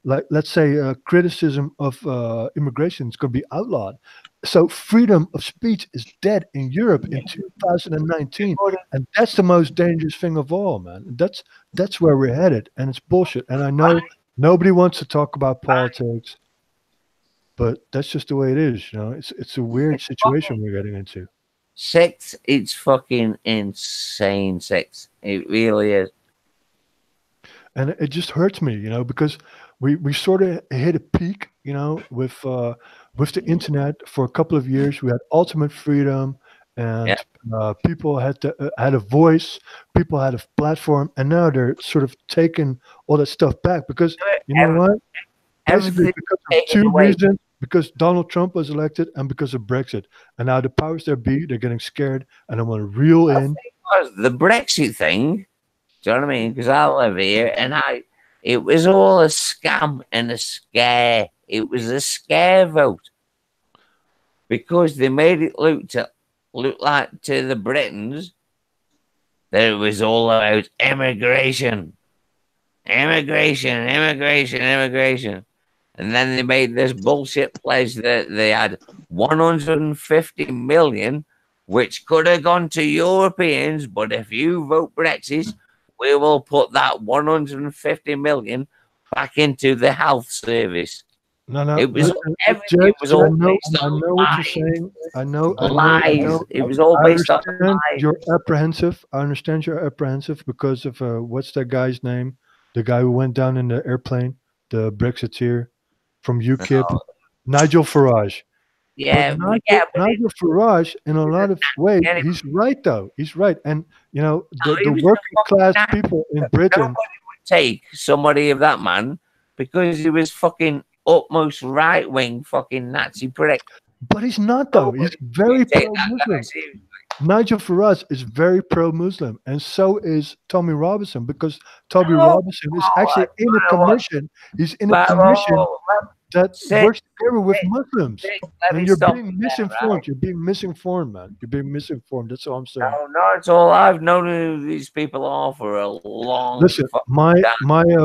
Like, let's say criticism of immigration is going to be outlawed. So freedom of speech is dead in Europe in 2019, and that's the most dangerous thing of all, man. That's where we're headed, and it's bullshit. And I know nobody wants to talk about politics, but that's just the way it is. It's a weird situation we're getting into. Six, it's fucking insane. Six, it really is. And it just hurts me, because we sort of hit a peak, with the internet for a couple of years. We had ultimate freedom, and people had a voice, people had a platform, and now they're sort of taking all that stuff back because you know what? Basically, because of two reasons: because Donald Trump was elected, and because of Brexit. And now the powers that be, they're getting scared, and they want to reel in the Brexit thing. Do you know what I mean? Because I live here, and it was all a scam and a scare. It was a scare vote because they made it look like to the Britons that it was all about immigration. And then they made this bullshit pledge that they had 150 million, which could have gone to Europeans. But if you vote Brexit, we will put that 150 million back into the health service. No. It was listen, everything Judge, was all I based know on what you're lies. saying. I know. Lies. It was all I based on understand lies. you're apprehensive. I understand you're apprehensive because of what's that guy's name? The guy who went down in the airplane, the Brexiteer from UKIP, Nigel Farage. Yeah, But but Nigel Farage, in a lot of ways, anyway. he's right though. He's right, and you know No, he the was working class fucking people in Britain. Nobody would take somebody of that man because he was fucking utmost right wing fucking Nazi prick. But he's not though. He's very pro-Muslim. Nigel Farage is very pro-Muslim, and so is Tommy Robinson, because Tommy Robinson is actually in a commission. He's in a commission that works together with Muslims. And you're being misinformed. You're being misinformed, man. You're being misinformed. That's all I'm saying. No, it's all I've known who these people are for a long. Listen, my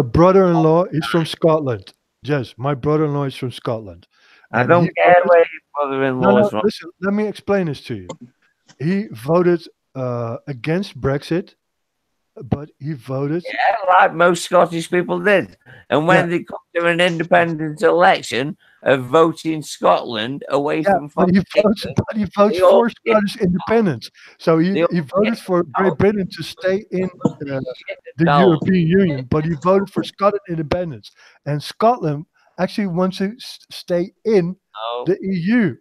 brother-in-law is from Scotland. Yes, my brother-in-law is from Scotland. I don't care where your brother-in-law is from. Listen, let me explain this to you. He voted against Brexit, but he voted. Yeah, like most Scottish people did. And when they come to an independent election of voting Scotland away from but he votes for Scottish independence. So he voted for Great Britain to stay in the European Union, but he voted for Scotland independence. And Scotland actually wants to stay in the EU.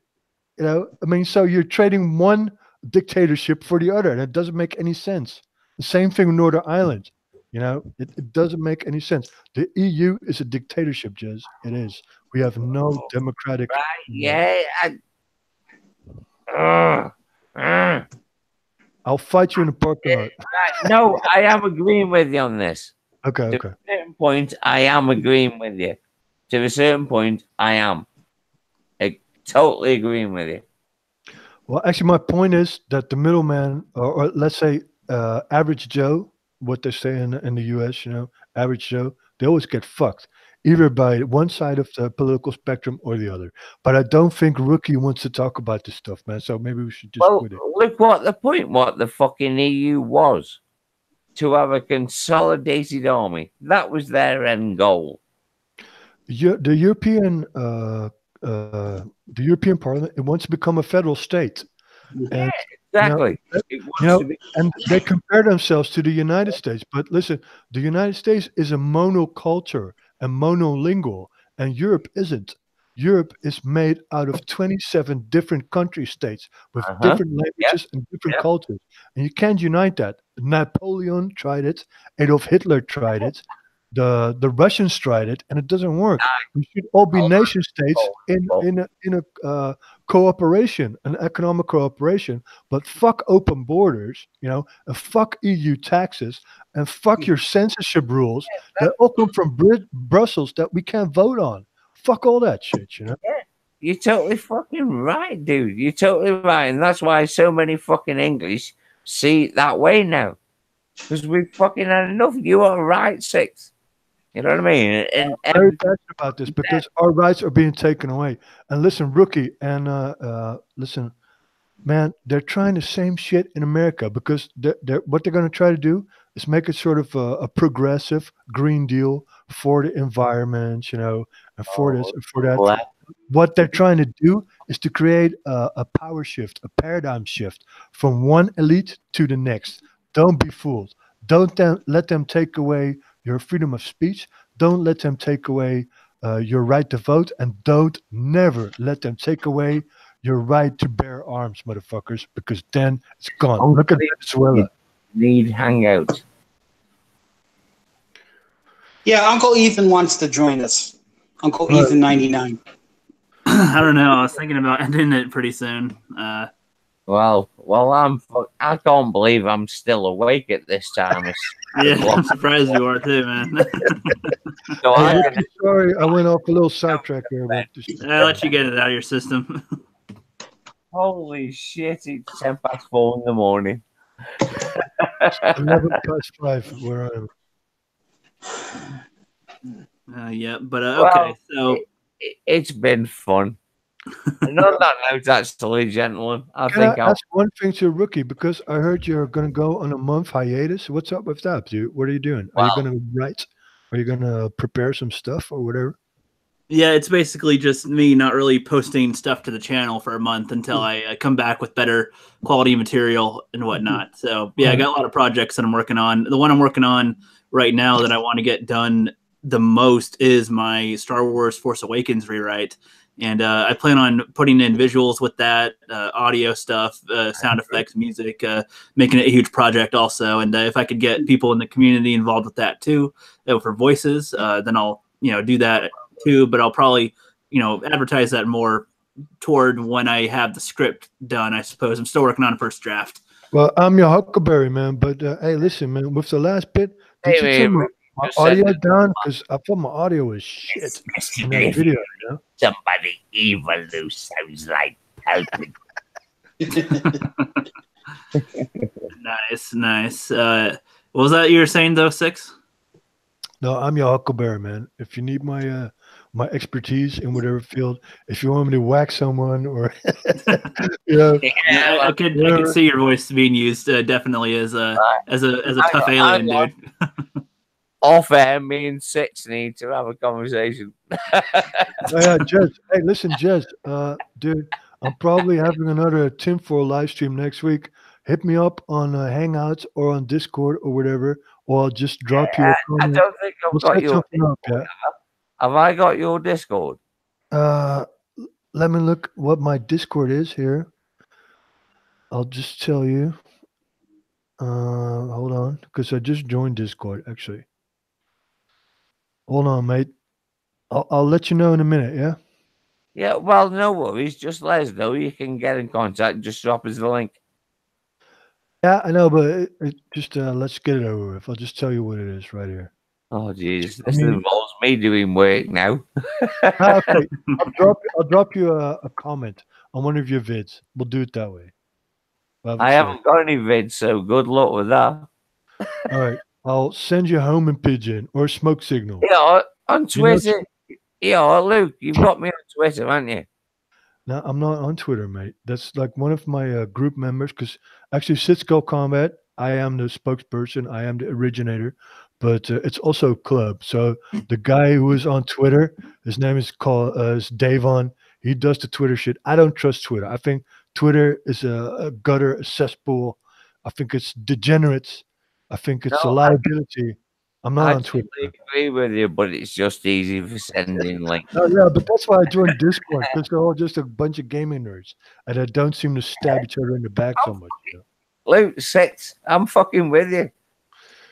You know, I mean, so you're trading one dictatorship for the other, and it doesn't make any sense. The same thing with Northern Ireland. You know, it doesn't make any sense. The EU is a dictatorship, Jez. It is. We have no democratic. Right, I'll fight you in the parking lot. No, I am agreeing with you on this. Okay. To a certain point, I am agreeing with you. To a certain point, I am. Totally agreeing with you. Well, actually, my point is that the middleman, or let's say average Joe, what they say in the U.S., you know, average Joe, they always get fucked, either by one side of the political spectrum or the other. But I don't think Rookie wants to talk about this stuff, man. So maybe we should just quit it. Look what the fucking EU was. To have a consolidated army. That was their end goal. The European Parliament, it wants to become a federal state. And, exactly. And they compare themselves to the United States. But listen, the United States is a monoculture and monolingual, and Europe isn't. Europe is made out of 27 different country states with different languages and different cultures. And you can't unite that. Napoleon tried it. Adolf Hitler tried it. The Russians tried it, and it doesn't work. We should all be nation states in a cooperation, an economic cooperation. But fuck open borders, you know, and fuck EU taxes, and fuck your censorship rules that all come from Brussels that we can't vote on. Fuck all that shit, you know. Yeah, you're totally fucking right, dude. You're totally right, and that's why so many fucking English see it that way now, because we fucking had enough. You are right, Six. You know what I mean? And I'm very passionate about this because our rights are being taken away. And listen, Rookie, and listen, man, they're trying the same shit in America because what they're going to try to do is make it sort of a progressive Green Deal for the environment, you know, and for this and for that. What they're trying to do is to create a power shift, a paradigm shift from one elite to the next. Don't be fooled. Don't let them take away your freedom of speech. Don't let them take away your right to vote, and don't never let them take away your right to bear arms, motherfuckers, because then it's gone. Look at Venezuela. Need hangout. Yeah, Uncle Ethan wants to join us. Uncle Ethan 99. I don't know. I was thinking about ending it pretty soon. Well, I can't believe I'm still awake at this time. Yeah, I'm surprised you are too, man. So sorry, I went off a little sidetrack there. I let you get it out of your system. Holy shit, it's 4:10 in the morning. 11:05 where I am. Yeah, but okay, so It's been fun. And on that note, actually, gentlemen, I Can I think I'll. ask one thing to Rookie? Because I heard you're going to go on a month hiatus. What's up with that, dude? What are you doing? Are you Well- going to write? Are you going to prepare some stuff or whatever? Yeah, it's basically just me not really posting stuff to the channel for a month until I come back with better quality material and whatnot. So yeah, I got a lot of projects that I'm working on. The one I'm working on right now that I want to get done the most is my Star Wars Force Awakens rewrite. And I plan on putting in visuals with that, audio stuff, sound effects, music, making it a huge project also. And if I could get people in the community involved with that too, for voices, then I'll do that too. But I'll probably advertise that more toward when I have the script done. I suppose I'm still working on a first draft. Well, I'm your Huckleberry, man. But hey, listen, man. With the last bit, did you Hey, turn my just audio send it. down? Because I thought my audio was shit in that video. You know? Somebody evil who sounds like Pelton. Nice. What was that you were saying though, Six? No, I'm your Huckleberry, man. If you need my my expertise in whatever field, if you want me to whack someone or I could see your voice being used definitely as a tough alien, dude. Off air, me and Six need to have a conversation. Jez. Hey, listen, Jez. Dude, I'm probably having another tinfoil live stream next week. Hit me up on Hangouts or on Discord or whatever, or I'll just drop you a I comment. don't think I've We'll got set your something up, yeah. Have I got your Discord? Let me look what my Discord is here. I'll just tell you. Hold on, because I just joined Discord actually. Hold on, mate. I'll let you know in a minute, yeah? Yeah, well, no worries. Just let us know. You can get in contact. Just drop us the link. Yeah, I know, but just let's get it over with. I'll just tell you what it is right here. Oh, jeez. This involves me doing work now. Okay. I'll drop you a comment on one of your vids. We'll do it that way. I haven't got any vids, so good luck with that. All right. I'll send you home in pigeon or smoke signal. Yeah, on Twitter. Yeah, Luke, you've got me on Twitter, haven't you? No, I'm not on Twitter, mate. That's like one of my group members. Because actually, Sitsko Combat, I am the spokesperson. I am the originator, but it's also a club. So the guy who is on Twitter, his name is called is Davon. He does the Twitter shit. I don't trust Twitter. I think Twitter is a gutter, a cesspool. I think it's degenerates. I think it's a liability. I'm not on Twitter. I agree with you, but it's just easy for sending links. Oh, yeah, but that's why I joined Discord, because they're all just a bunch of gaming nerds, and they don't seem to stab each other in the back so much. You know? Luke, Six, I'm fucking with you.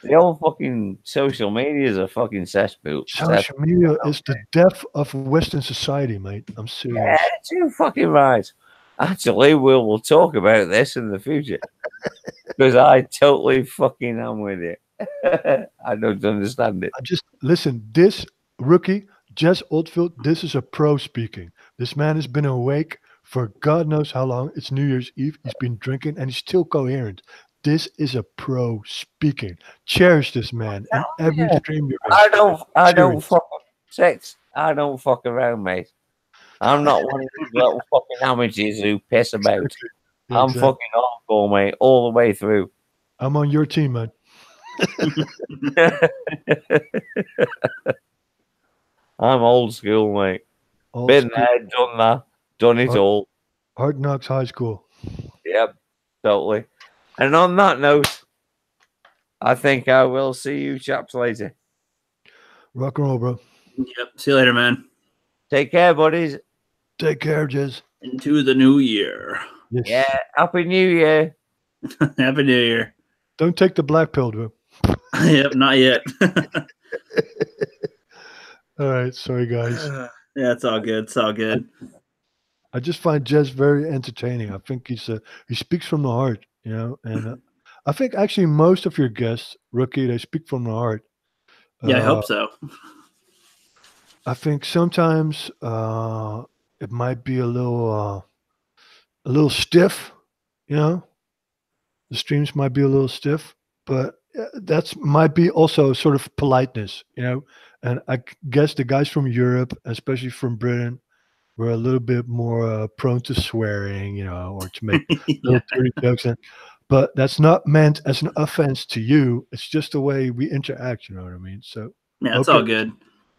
The whole fucking social media is a fucking cesspool. Social media is the death of Western society, mate. I'm serious. Yeah, you're fucking right. Actually, we'll talk about this in the future. Because I totally fucking am with you. I don't understand it. Listen, this rookie, Jess Oldfield, this is a pro speaking. This man has been awake for God knows how long. It's New Year's Eve. He's been drinking and he's still coherent. This is a pro speaking. Cherish this man in every stream you're in. I don't fuck around, mate. I'm not one of these little fucking amateurs who piss about. Exactly. I'm fucking hardcore, mate, all the way through. I'm on your team, man. I'm old school, mate. Been there, done that, done it all. Hard Knocks High School. Yep, totally. And on that note, I think I will see you chaps later. Rock and roll, bro. Yep. See you later, man. Take care, buddies. Take care, Jez. Into the new year. Yes. Yeah, Happy New Year. Happy New Year. Don't take the black pill, bro. Yep, not yet. All right, sorry, guys. Yeah, it's all good. It's all good. I just find Jez very entertaining. I think he speaks from the heart, you know, and I think actually most of your guests, Rookie, they speak from the heart. Yeah, I hope so. I think sometimes it might be a little stiff, you know. The streams might be a little stiff, but that's might be also sort of politeness, and I guess the guys from Europe, especially from Britain, were a little bit more prone to swearing, or to make little dirty jokes. But that's not meant as an offense to you. It's just the way we interact. You know what I mean? So yeah, it's all good.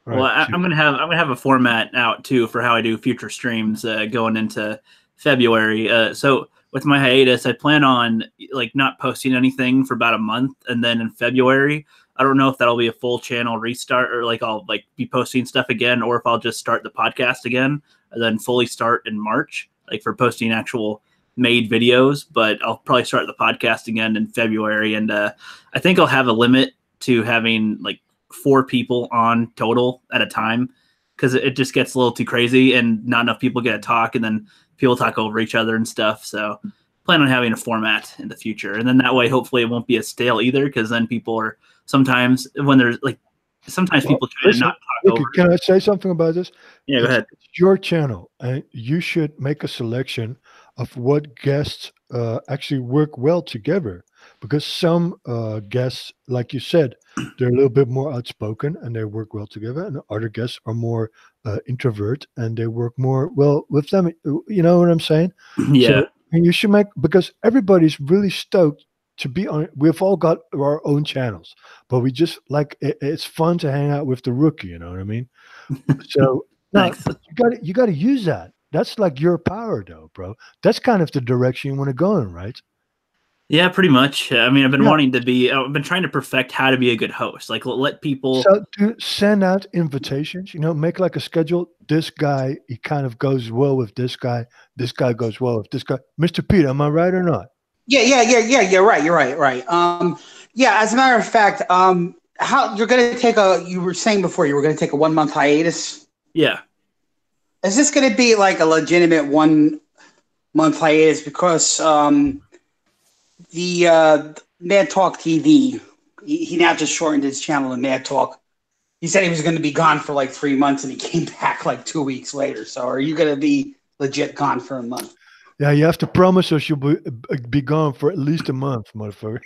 Well, right, I'm gonna have a format out too for how I do future streams going into February. So with my hiatus, I plan on like not posting anything for about a month, and then in February, I don't know if that'll be a full channel restart or like I'll like be posting stuff again, or if I'll just start the podcast again and then fully start in March, like for posting actual made videos. But I'll probably start the podcast again in February, and I think I'll have a limit to having like 4 people on total at a time, because it just gets a little too crazy and not enough people get to talk, and then people talk over each other and stuff. So plan on having a format in the future, and then that way hopefully it won't be as stale either, because then people are sometimes when there's like people try to not talk over. Can I say something about this? Yeah, go ahead. It's your channel, and you should make a selection of what guests actually work well together, because some guests, like you said, they're a little bit more outspoken and they work well together, and other guests are more introvert and they work more well with them. You know what I'm saying? Yeah. So, and you should make, because everybody's really stoked to be on. We've all got our own channels, but we just like it's fun to hang out with the rookie. You know what I mean? So you got to use that. That's like your power, though, bro. That's kind of the direction you want to go in, right? Yeah, pretty much. I mean, I've been I've been trying to perfect how to be a good host. Like, let people. So send out invitations, make like a schedule. This guy, he kind of goes well with this guy. This guy goes well with this guy. Mr. Pete, am I right or not? Yeah. You're right. Yeah, as a matter of fact, how you're going to take you were saying before you were going to take a 1 month hiatus. Yeah. Is this going to be like a legitimate 1 month hiatus? Because the Mad Talk TV, he now just shortened his channel to Mad Talk. He said he was going to be gone for like 3 months, and he came back like 2 weeks later. So are you going to be legit gone for a month? Yeah, you have to promise us you'll be gone for at least a month, motherfucker.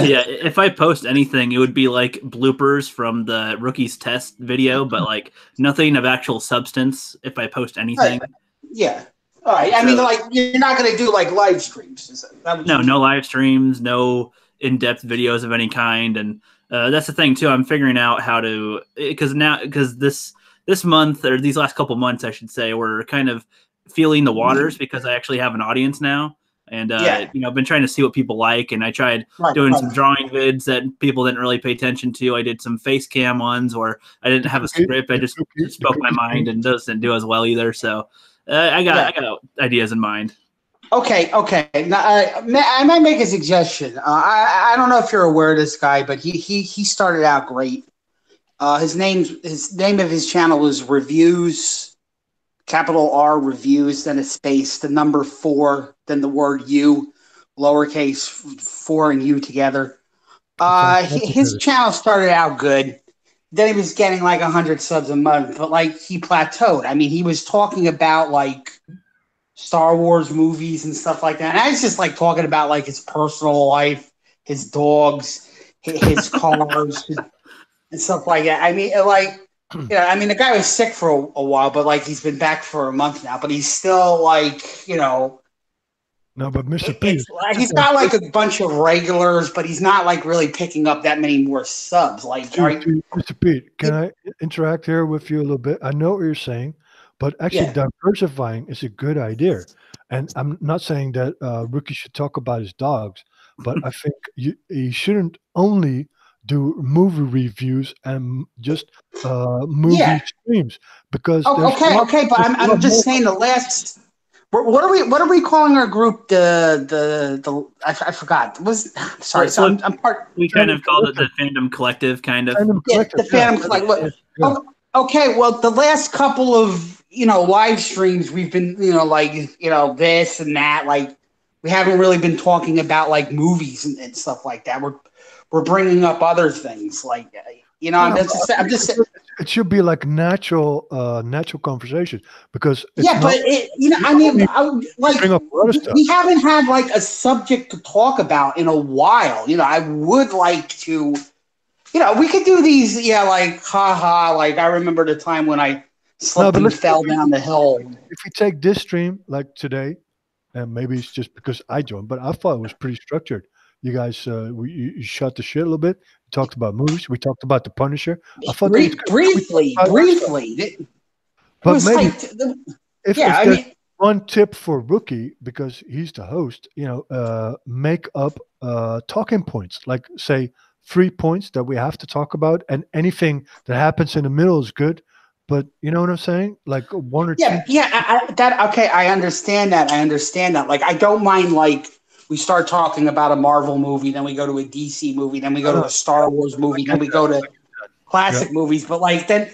Yeah, if I post anything, it would be like bloopers from the rookies test video, but like nothing of actual substance if I post anything. Right. Yeah. All right. I mean, like, you're not going to do like live streams. No live streams, no in-depth videos of any kind. And that's the thing too. I'm figuring out how to, because this month, or these last couple months, I should say, we're kind of feeling the waters, because I actually have an audience now. And, I've been trying to see what people like, and I tried doing some drawing vids that people didn't really pay attention to. I did some face cam ones where I didn't have a script. I just spoke my mind, and those didn't do as well either. So I got ideas in mind. Okay. Now, I might make a suggestion. I don't know if you're aware of this guy, but he started out great. His name of his channel is Reviews, capital R Reviews, then a space, the number 4, then the word U, lowercase 4 and U together. His channel started out good. Then he was getting like 100 subs a month, but like he plateaued. I mean, he was talking about like Star Wars movies and stuff like that. And I was just like talking about like his personal life, his dogs, his cars, and stuff like that. I mean, like, the guy was sick for a while, but like he's been back for a month now, but he's still like, No, but Mr. Pete, he's got like a bunch of regulars, but he's not like really picking up that many more subs. Like, Mr. Pete, can I interact here with you a little bit? I know what you're saying, but actually diversifying is a good idea. And I'm not saying that Rookie should talk about his dogs, but I think he shouldn't only do movie reviews and just movie streams, because okay, but I'm just saying the last. What are we calling our group? I forgot. Sorry. So I'm part. We kind of called it the Fandom Collective, kind of. The Fandom Collective. Okay. Well, the last couple of live streams, we've been this and that. Like, we haven't really been talking about like movies and stuff like that. We're bringing up other things like You know, I'm just it should be like natural conversation because it's yeah, but I mean, we haven't had like a subject to talk about in a while. You know, I would like to, we could do these, like haha, like I remember the time when I slipped and fell down the hill. If we take this stream like today, and maybe it's just because I joined, but I thought it was pretty structured. You guys, you shot the shit a little bit. We talked about movies. We talked about The Punisher. I thought briefly. But maybe if there's one tip for Rookie, because he's the host, make up talking points. Like say 3 points that we have to talk about, and anything that happens in the middle is good. But you know what I'm saying? Like one or two. I understand that. Like I don't mind like. We start talking about a Marvel movie, then we go to a DC movie, then we go to a Star Wars movie, then we go to classic movies. But like then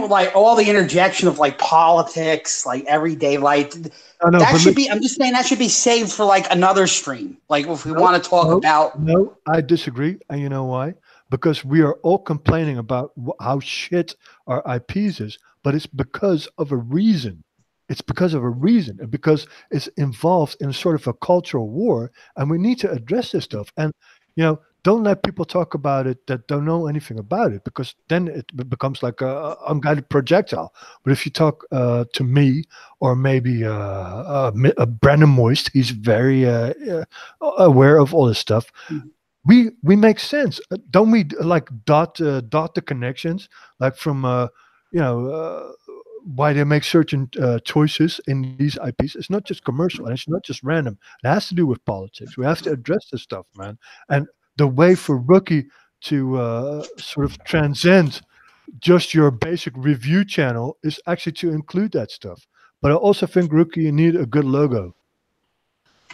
like all the interjection of like politics, like everyday life, I'm just saying that should be saved for like another stream. Like if we want to talk about. No, I disagree, and you know why? Because we are all complaining about how shit our IPs is, but it's because of a reason. It's because of a reason, and because it's involved in sort of a cultural war, and we need to address this stuff. And don't let people talk about it that don't know anything about it, because then it becomes like a unguided projectile. But if you talk to me or maybe Brandon Moist, he's very aware of all this stuff. We make sense, don't we? Like dot the connections, like from why they make certain choices in these IPs. It's not just commercial, and it's not just random. It has to do with politics. We have to address this stuff, man. And the way for Rookie to sort of transcend just your basic review channel is actually to include that stuff. But I also think, Rookie, you need a good logo.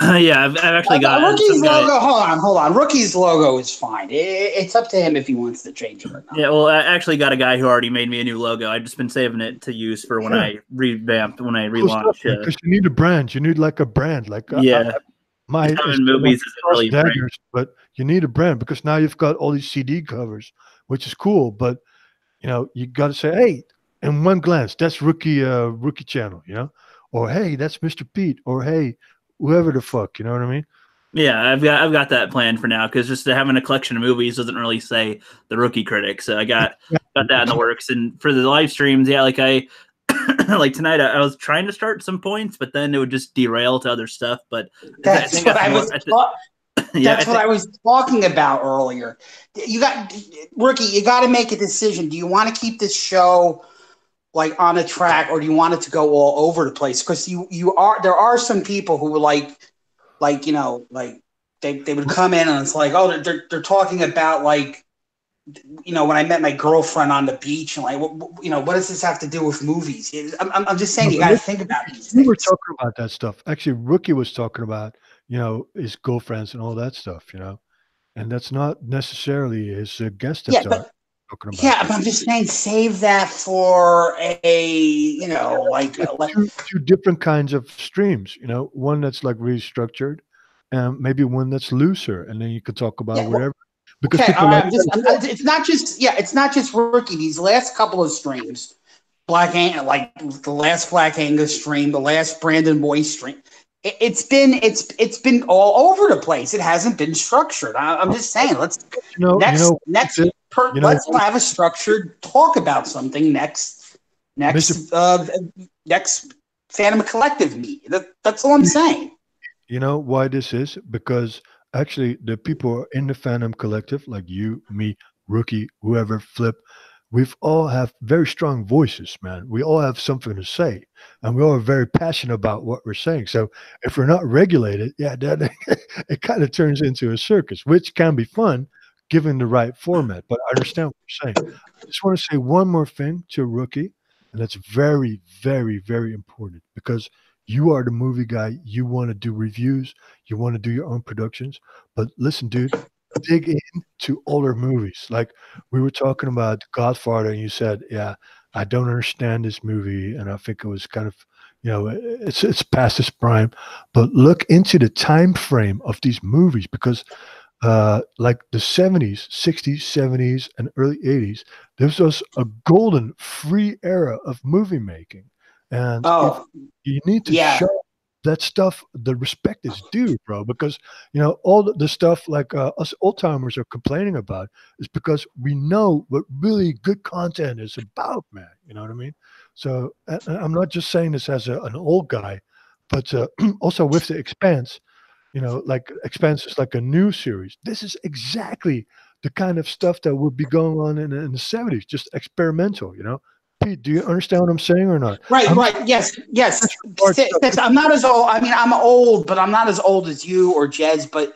Yeah, I've actually got Rookie's logo. Hold on. Rookie's logo is fine. It's up to him if he wants to change it or not. Yeah, well, I actually got a guy who already made me a new logo. I've just been saving it to use for when I relaunch. Because you need a brand. You need like a brand. Like my movies isn't really daggers, but you need a brand because now you've got all these CD covers, which is cool. But you got to say, hey, in one glance, that's Rookie channel, or hey, that's Mr. Pete, or hey, whoever the fuck, you know what I mean? Yeah, I've got that planned for now, because just having a collection of movies doesn't really say the Rookie Critic. So I got that in the works. And for the live streams, like I like tonight, I was trying to start some points, but then it would just derail to other stuff. But that's what I was talking about earlier. Rookie, you got to make a decision. Do you want to keep this show like on a track, or do you want it to go all over the place? Because there are some people who like they would come in and it's like, oh, they're talking about like, when I met my girlfriend on the beach and like, what does this have to do with movies? I'm just saying you got to think about these things. We were talking about that stuff. Actually, Rookie was talking about his girlfriends and all that stuff, and that's not necessarily his guest star. About but I'm just saying, save that for a, two different kinds of streams. One that's like really structured, and maybe one that's looser, and then you could talk about whatever. Because it's not just Rookie. These last couple of streams, like the last Black Angus stream, the last Brandon Moist stream. It's been all over the place. It hasn't been structured. I'm just saying. Let's let's have a structured talk about something next Phantom Collective meet. That's all I'm saying. You know why this is? Because actually the people in the Phantom Collective, like you, me, Rookie, whoever, Flip, we've all have very strong voices, man. We all have something to say, and we all are very passionate about what we're saying. So if we're not regulated, then it kind of turns into a circus, which can be fun given the right format. But I understand what you're saying. I just want to say one more thing to Rookie, and that's very, very, very important, because you are the movie guy. You want to do reviews. You want to do your own productions. But listen, dude, dig into older movies. Like we were talking about The Godfather, and you said, yeah, I don't understand this movie, and I think it was kind of, it's past its prime. But look into the time frame of these movies, because like the 70s, 60s, 70s, and early 80s, this was a golden free era of movie making. And if Oh, you need to yeah. show that stuff the respect is due, bro, because all the stuff like us old timers are complaining about is because we know what really good content is about, man. You know what I mean? So I'm not just saying this as an old guy, but also with the Expanse. Like Expanse is like a new series. This is exactly the kind of stuff that would be going on in the 70s, just experimental. Pete, do you understand what I'm saying or not? Right, I'm right. Yes, yes. disregard stuff. I'm not as old. I mean, I'm old, but I'm not as old as you or Jez. But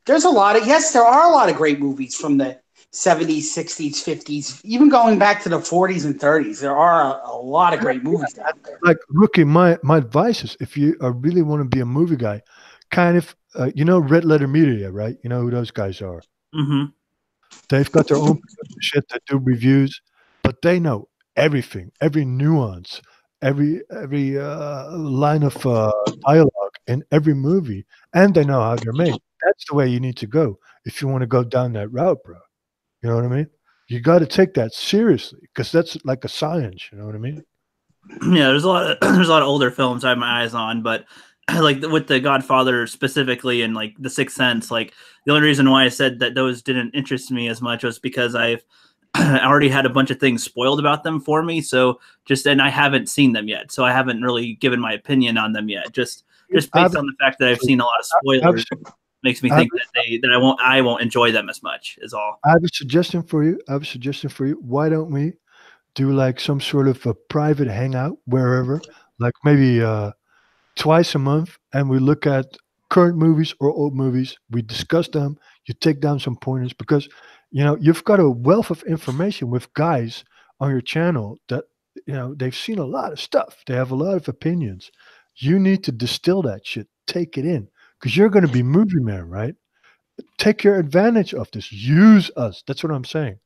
there's a lot of, yes, there are a lot of great movies from the 70s, 60s, 50s, even going back to the 40s and 30s. There are a lot of great movies out there. Like, Rookie, my advice is if you really want to be a movie guy, kind of, Red Letter Media, right? You know who those guys are. Mm-hmm. They've got their own shit that do reviews, but they know everything, every nuance, every line of dialogue in every movie, and they know how they're made. That's the way you need to go if you want to go down that route, bro. You know what I mean? You got to take that seriously because that's like a science. You know what I mean? Yeah, there's a lot of there's a lot of older films I have my eyes on, but like with The Godfather specifically and like The Sixth Sense, like the only reason why I said that those didn't interest me as much was because I've already had a bunch of things spoiled about them for me. So and I haven't seen them yet, so I haven't really given my opinion on them yet. Just based on the fact that I've seen a lot of spoilers makes me think that I won't enjoy them as much. Is all. I have a suggestion for you. Why don't we do like some sort of a private hangout wherever, like maybe twice a month, and we look at current movies or old movies. We discuss them. You take down some pointers because you've got a wealth of information with guys on your channel that they've seen a lot of stuff. They have a lot of opinions. You need to distill that shit. Take it in because you're going to be movie man, right? Take your advantage of this. Use us. That's what I'm saying.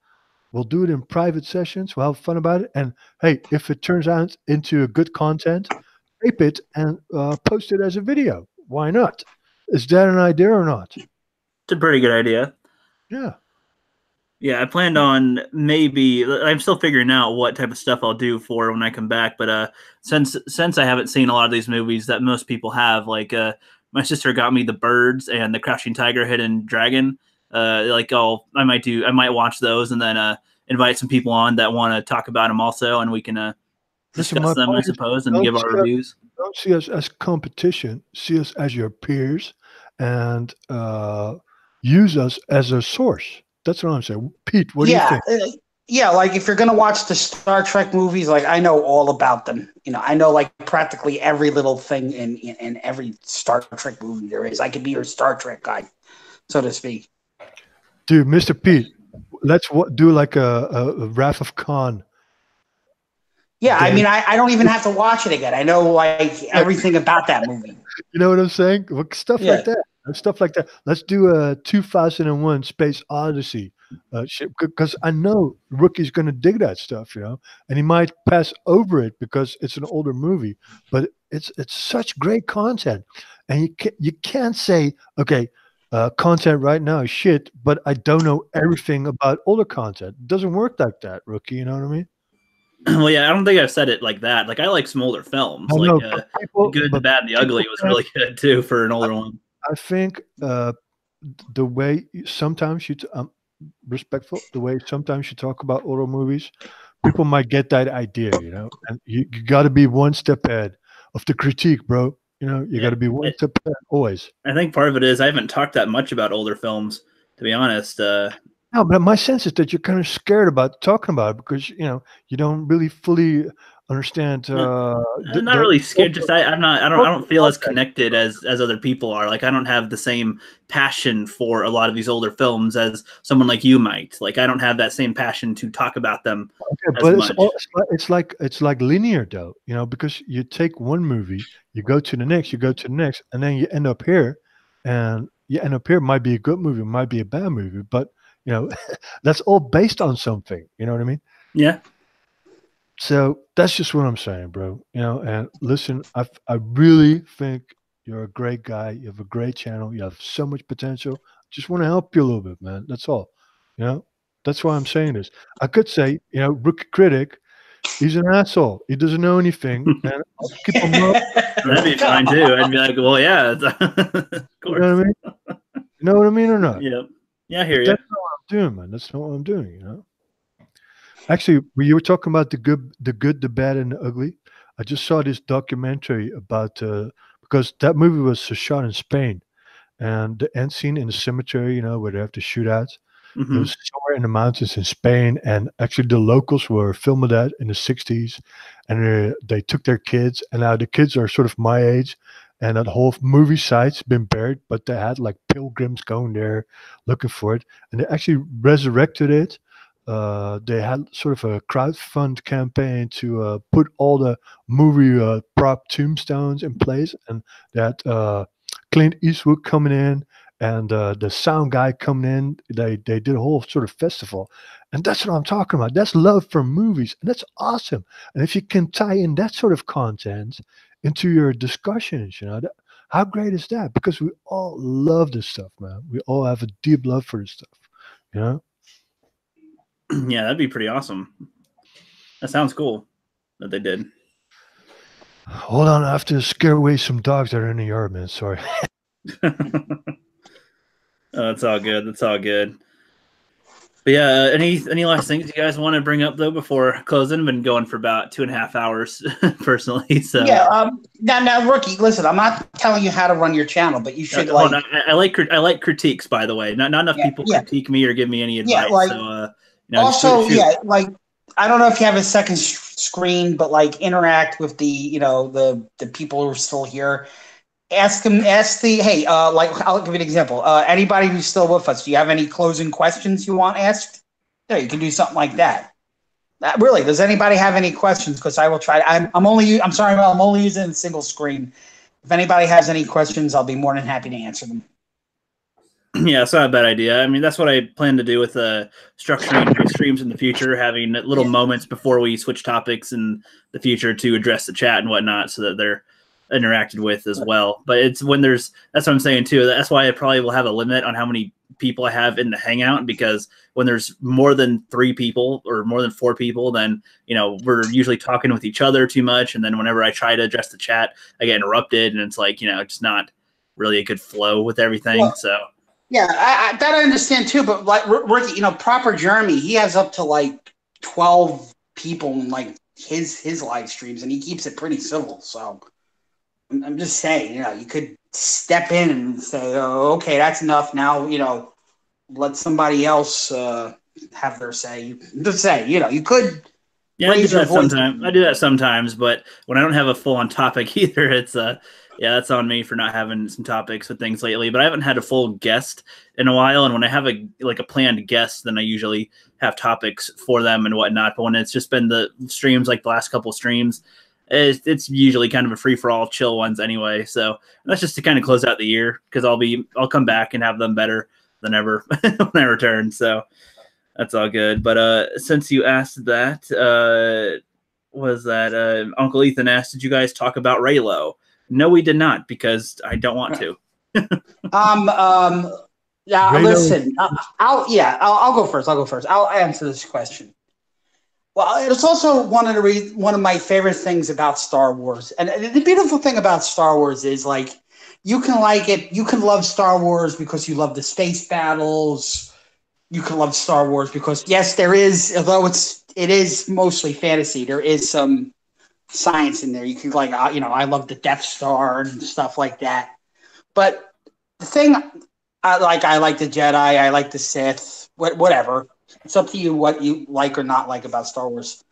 We'll do it in private sessions. We'll have fun about it. And hey, if it turns out into a good content, tape it and post it as a video. Why not? Is that an idea or not? It's a pretty good idea. Yeah. Yeah, I planned on maybe. I'm still figuring out what type of stuff I'll do for when I come back. But since I haven't seen a lot of these movies that most people have, like my sister got me The Birds and The Crouching Tiger, Hidden Dragon. I might watch those and then invite some people on that want to talk about them also, and we can discuss them, I suppose, and give our reviews. Don't see us as competition. See us as your peers, and use us as a source. That's what I'm saying. Pete, what do you think? Yeah, like if you're gonna watch the Star Trek movies, like I know all about them. I know like practically every little thing in every Star Trek movie there is. I could be your Star Trek guy, so to speak. Dude, Mr. Pete, let's do like a Wrath of Khan. Yeah, I mean, I don't even have to watch it again. I know like everything about that movie. You know what I'm saying? Stuff like that. Stuff like that. Let's do a 2001 Space Odyssey because I know Rookie's going to dig that stuff, and he might pass over it because it's an older movie, but it's such great content, and you can't say, okay, content right now is shit, but I don't know everything about older content. It doesn't work like that, Rookie. You know what I mean? Well, yeah, I don't think I've said it like that. Like I like some older films, like The Good, the Bad, and the Ugly was really good too for an older one. I think the way sometimes respectful, the way sometimes you talk about older movies, people might get that idea, and you got to be one step ahead of the critique, bro. You got to be one step ahead always. I think part of it is I haven't talked that much about older films, to be honest. No, but my sense is that you're kind of scared about talking about it because you don't really fully understand. I'm not really scared. Just I don't feel as connected as other people are. Like I don't have the same passion for a lot of these older films as someone like you might. Like I don't have that same passion to talk about them. Okay, but it's like linear though, because you take one movie, you go to the next, and then you end up here, and might be a good movie, might be a bad movie, but that's all based on something. You know what I mean? Yeah. So that's just what I'm saying, bro. And listen, I really think you're a great guy. You have a great channel. You have so much potential. just want to help you a little bit, man. That's all. You know, that's why I'm saying this. I could say, you know, Rookie Critic, he's an asshole. He doesn't know anything, and I'll keep him up. That'd be fine too. I'd be like, well, yeah, of course. You know what I mean? You know what I mean or not? Yep. Yeah, I hear But you. that's not what I'm doing, man. That's not what I'm doing. You know. Actually, when you were talking about the good, the bad, and the ugly, I just saw this documentary about because that movie was shot in Spain, and the end scene in the cemetery, you know, where they have to shoot at. It Mhm. was somewhere in the mountains in Spain, and actually the locals were filming that in the 60s, and they took their kids, and now the kids are sort of my age, and that whole movie site's been buried, but they had like pilgrims going there looking for it, and they actually resurrected it. They had sort of a crowdfund campaign to put all the movie prop tombstones in place, and that Clint Eastwood coming in and the sound guy coming in. They did a whole sort of festival, and that's what I'm talking about. That's love for movies, and that's awesome. And if you can tie in that sort of content into your discussions, you know, how great is that? Because we all love this stuff, man. We all have a deep love for this stuff, you know. Yeah, that'd be pretty awesome. That sounds cool that they did. Hold on, I have to scare away some dogs that are in the yard, man. Sorry. That's all good. That's all good. But yeah, any last things you guys want to bring up though before closing? I've been going for about 2.5 hours personally. So yeah, now, Rookie, listen, I'm not telling you how to run your channel, but you should hold on. I like critiques, by the way. Not enough people critique me or give me any advice. Yeah, like, so also, yeah, like I don't know if you have a second screen, but like interact with the, you know, the people who are still here. Ask hey, like I'll give you an example. Anybody who's still with us, do you have any closing questions you want asked? Yeah, you can do something like that. Really, does anybody have any questions? Because I will try. I'm sorry, I'm only using a single screen. If anybody has any questions, I'll be more than happy to answer them. Yeah, it's not a bad idea. I mean, that's what I plan to do with structuring my streams in the future, having little moments before we switch topics in the future to address the chat and whatnot so that they're interacted with as well. But it's when that's what I'm saying too. That's why I probably will have a limit on how many people I have in the Hangout, because when there's more than 3 people or more than 4 people, then, you know, we're usually talking with each other too much. And then whenever I try to address the chat, I get interrupted and it's like, you know, just not really a good flow with everything. Well, so. Yeah, that I understand too, but like Ricky, you know, Proper Jeremy, he has up to like 12 people in like his live streams, and he keeps it pretty civil. So I'm just saying, you know, you could step in and say, "Oh, okay, that's enough." Now, you know, let somebody else have their say. Just say, you know, you could. Yeah, I do that sometimes. I do that sometimes, but when I don't have a full-on topic either, it's yeah, that's on me for not having some topics with things lately. But I haven't had a full guest in a while, and when I have a planned guest, then I usually have topics for them and whatnot. But when it's just been the streams, like the last couple streams, it's usually kind of a free-for-all, chill ones anyway. So that's just to kind of close out the year, because I'll come back and have them better than ever when I return. So that's all good. But since you asked that, Uncle Ethan asked, did you guys talk about Raylo? No, we did not, because I don't want to. Yeah, listen. I'll go first. I'll answer this question. Well, it's also one of my favorite things about Star Wars, and the beautiful thing about Star Wars is, like, you can like it. You can love Star Wars because you love the space battles. You can love Star Wars because, yes, there is, although it is mostly fantasy, there is some science in there. You can, like, you know, I love the Death Star and stuff like that. But the thing I like the Jedi, I like the Sith, whatever. It's up to you what you like or not like about Star Wars.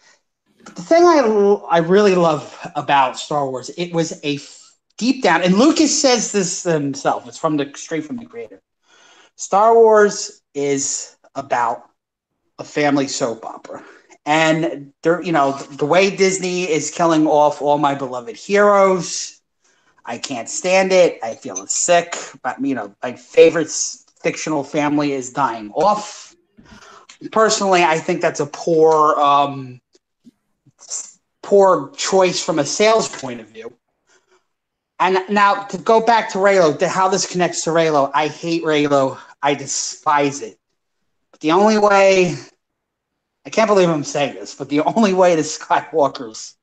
But the thing I really love about Star Wars, it was a deep down, and Lucas says this himself. It's straight from the creator. Star Wars is about a family soap opera. And you know, the way Disney is killing off all my beloved heroes, I can't stand it. I feel sick. But, you know, my favorite fictional family is dying off. Personally, I think that's a poor choice from a sales point of view. And now to go back to Raylo, how this connects to Raylo, I hate Raylo. I despise it. But the only way, I can't believe I'm saying this, but the only way the Skywalkers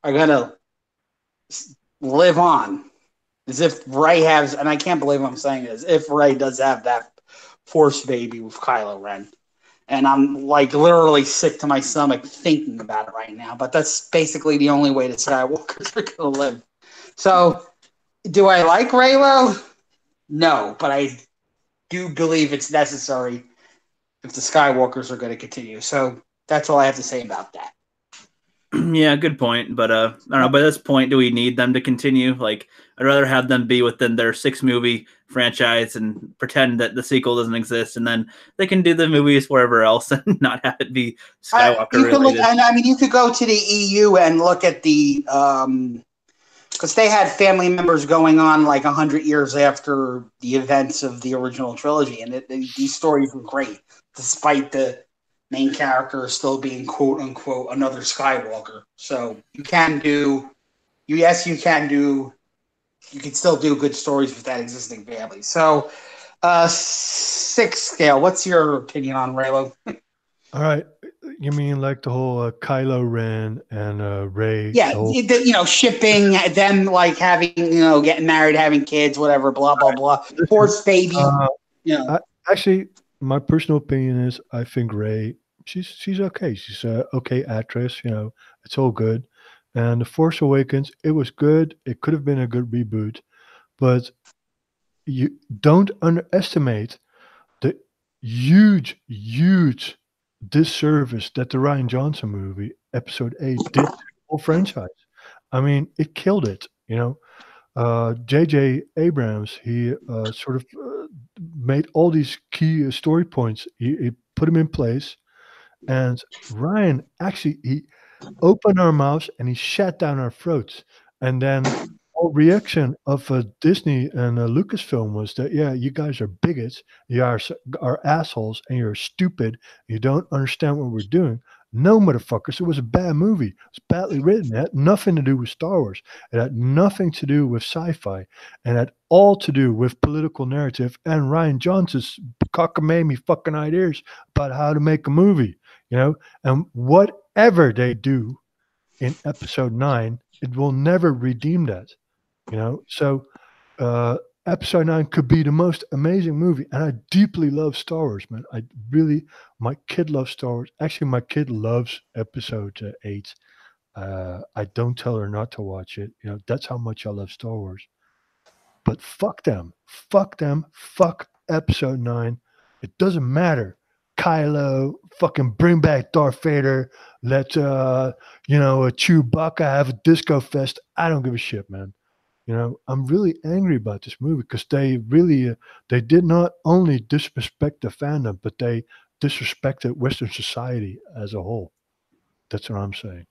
are going to live on is if Rey has, and I can't believe I'm saying this, if Rey does have that Force baby with Kylo Ren. And I'm like literally sick to my stomach thinking about it right now. But that's basically the only way the Skywalkers are going to live. So, do I like Reylo? No, but I do believe it's necessary if the Skywalkers are going to continue. So that's all I have to say about that. Yeah, good point. But I don't know. By this point, do we need them to continue? Like, I'd rather have them be within their 6-movie franchise and pretend that the sequel doesn't exist, and then they can do the movies wherever else and not have it be Skywalker related. You could go to the EU and look at the because they had family members going on like 100 years after the events of the original trilogy, and these stories were great, despite the main character still being quote unquote another Skywalker. So you can still do good stories with that existing family. So 6 scale, what's your opinion on Reylo? All right. You mean like the whole Kylo Ren and Rey? Yeah, shipping them, like having, getting married, having kids, whatever, blah, blah, blah. Force baby. Actually, my personal opinion is I think Rey, she's okay. She's an okay actress. It's all good. And The Force Awakens, it was good. It could have been a good reboot. But you don't underestimate the huge disservice that the Rian Johnson movie, Episode 8, did to the whole franchise. I mean, it killed it. J.J. Abrams, he sort of made all these key story points. He put them in place. And Ryan, actually, he opened our mouths and he shat down our throats. And then all reaction of Disney and Lucasfilm was that, yeah, you guys are bigots, you are assholes, and you're stupid, you don't understand what we're doing. No, motherfuckers, it was a bad movie. It was badly written. It had nothing to do with Star Wars. It had nothing to do with sci-fi. And it had all to do with political narrative and Rian Johnson's cockamamie fucking ideas about how to make a movie, And whatever they do in Episode 9, it will never redeem that. So Episode 9 could be the most amazing movie, and I deeply love Star Wars, man. My kid loves Star Wars. Actually, my kid loves Episode 8. I don't tell her not to watch it. That's how much I love Star Wars. But fuck them, fuck Episode 9. It doesn't matter. Kylo, fucking bring back Darth Vader. Let a Chewbacca have a disco fest. I don't give a shit, man. I'm really angry about this movie because they really, they did not only disrespect the fandom, but they disrespected Western society as a whole. That's what I'm saying.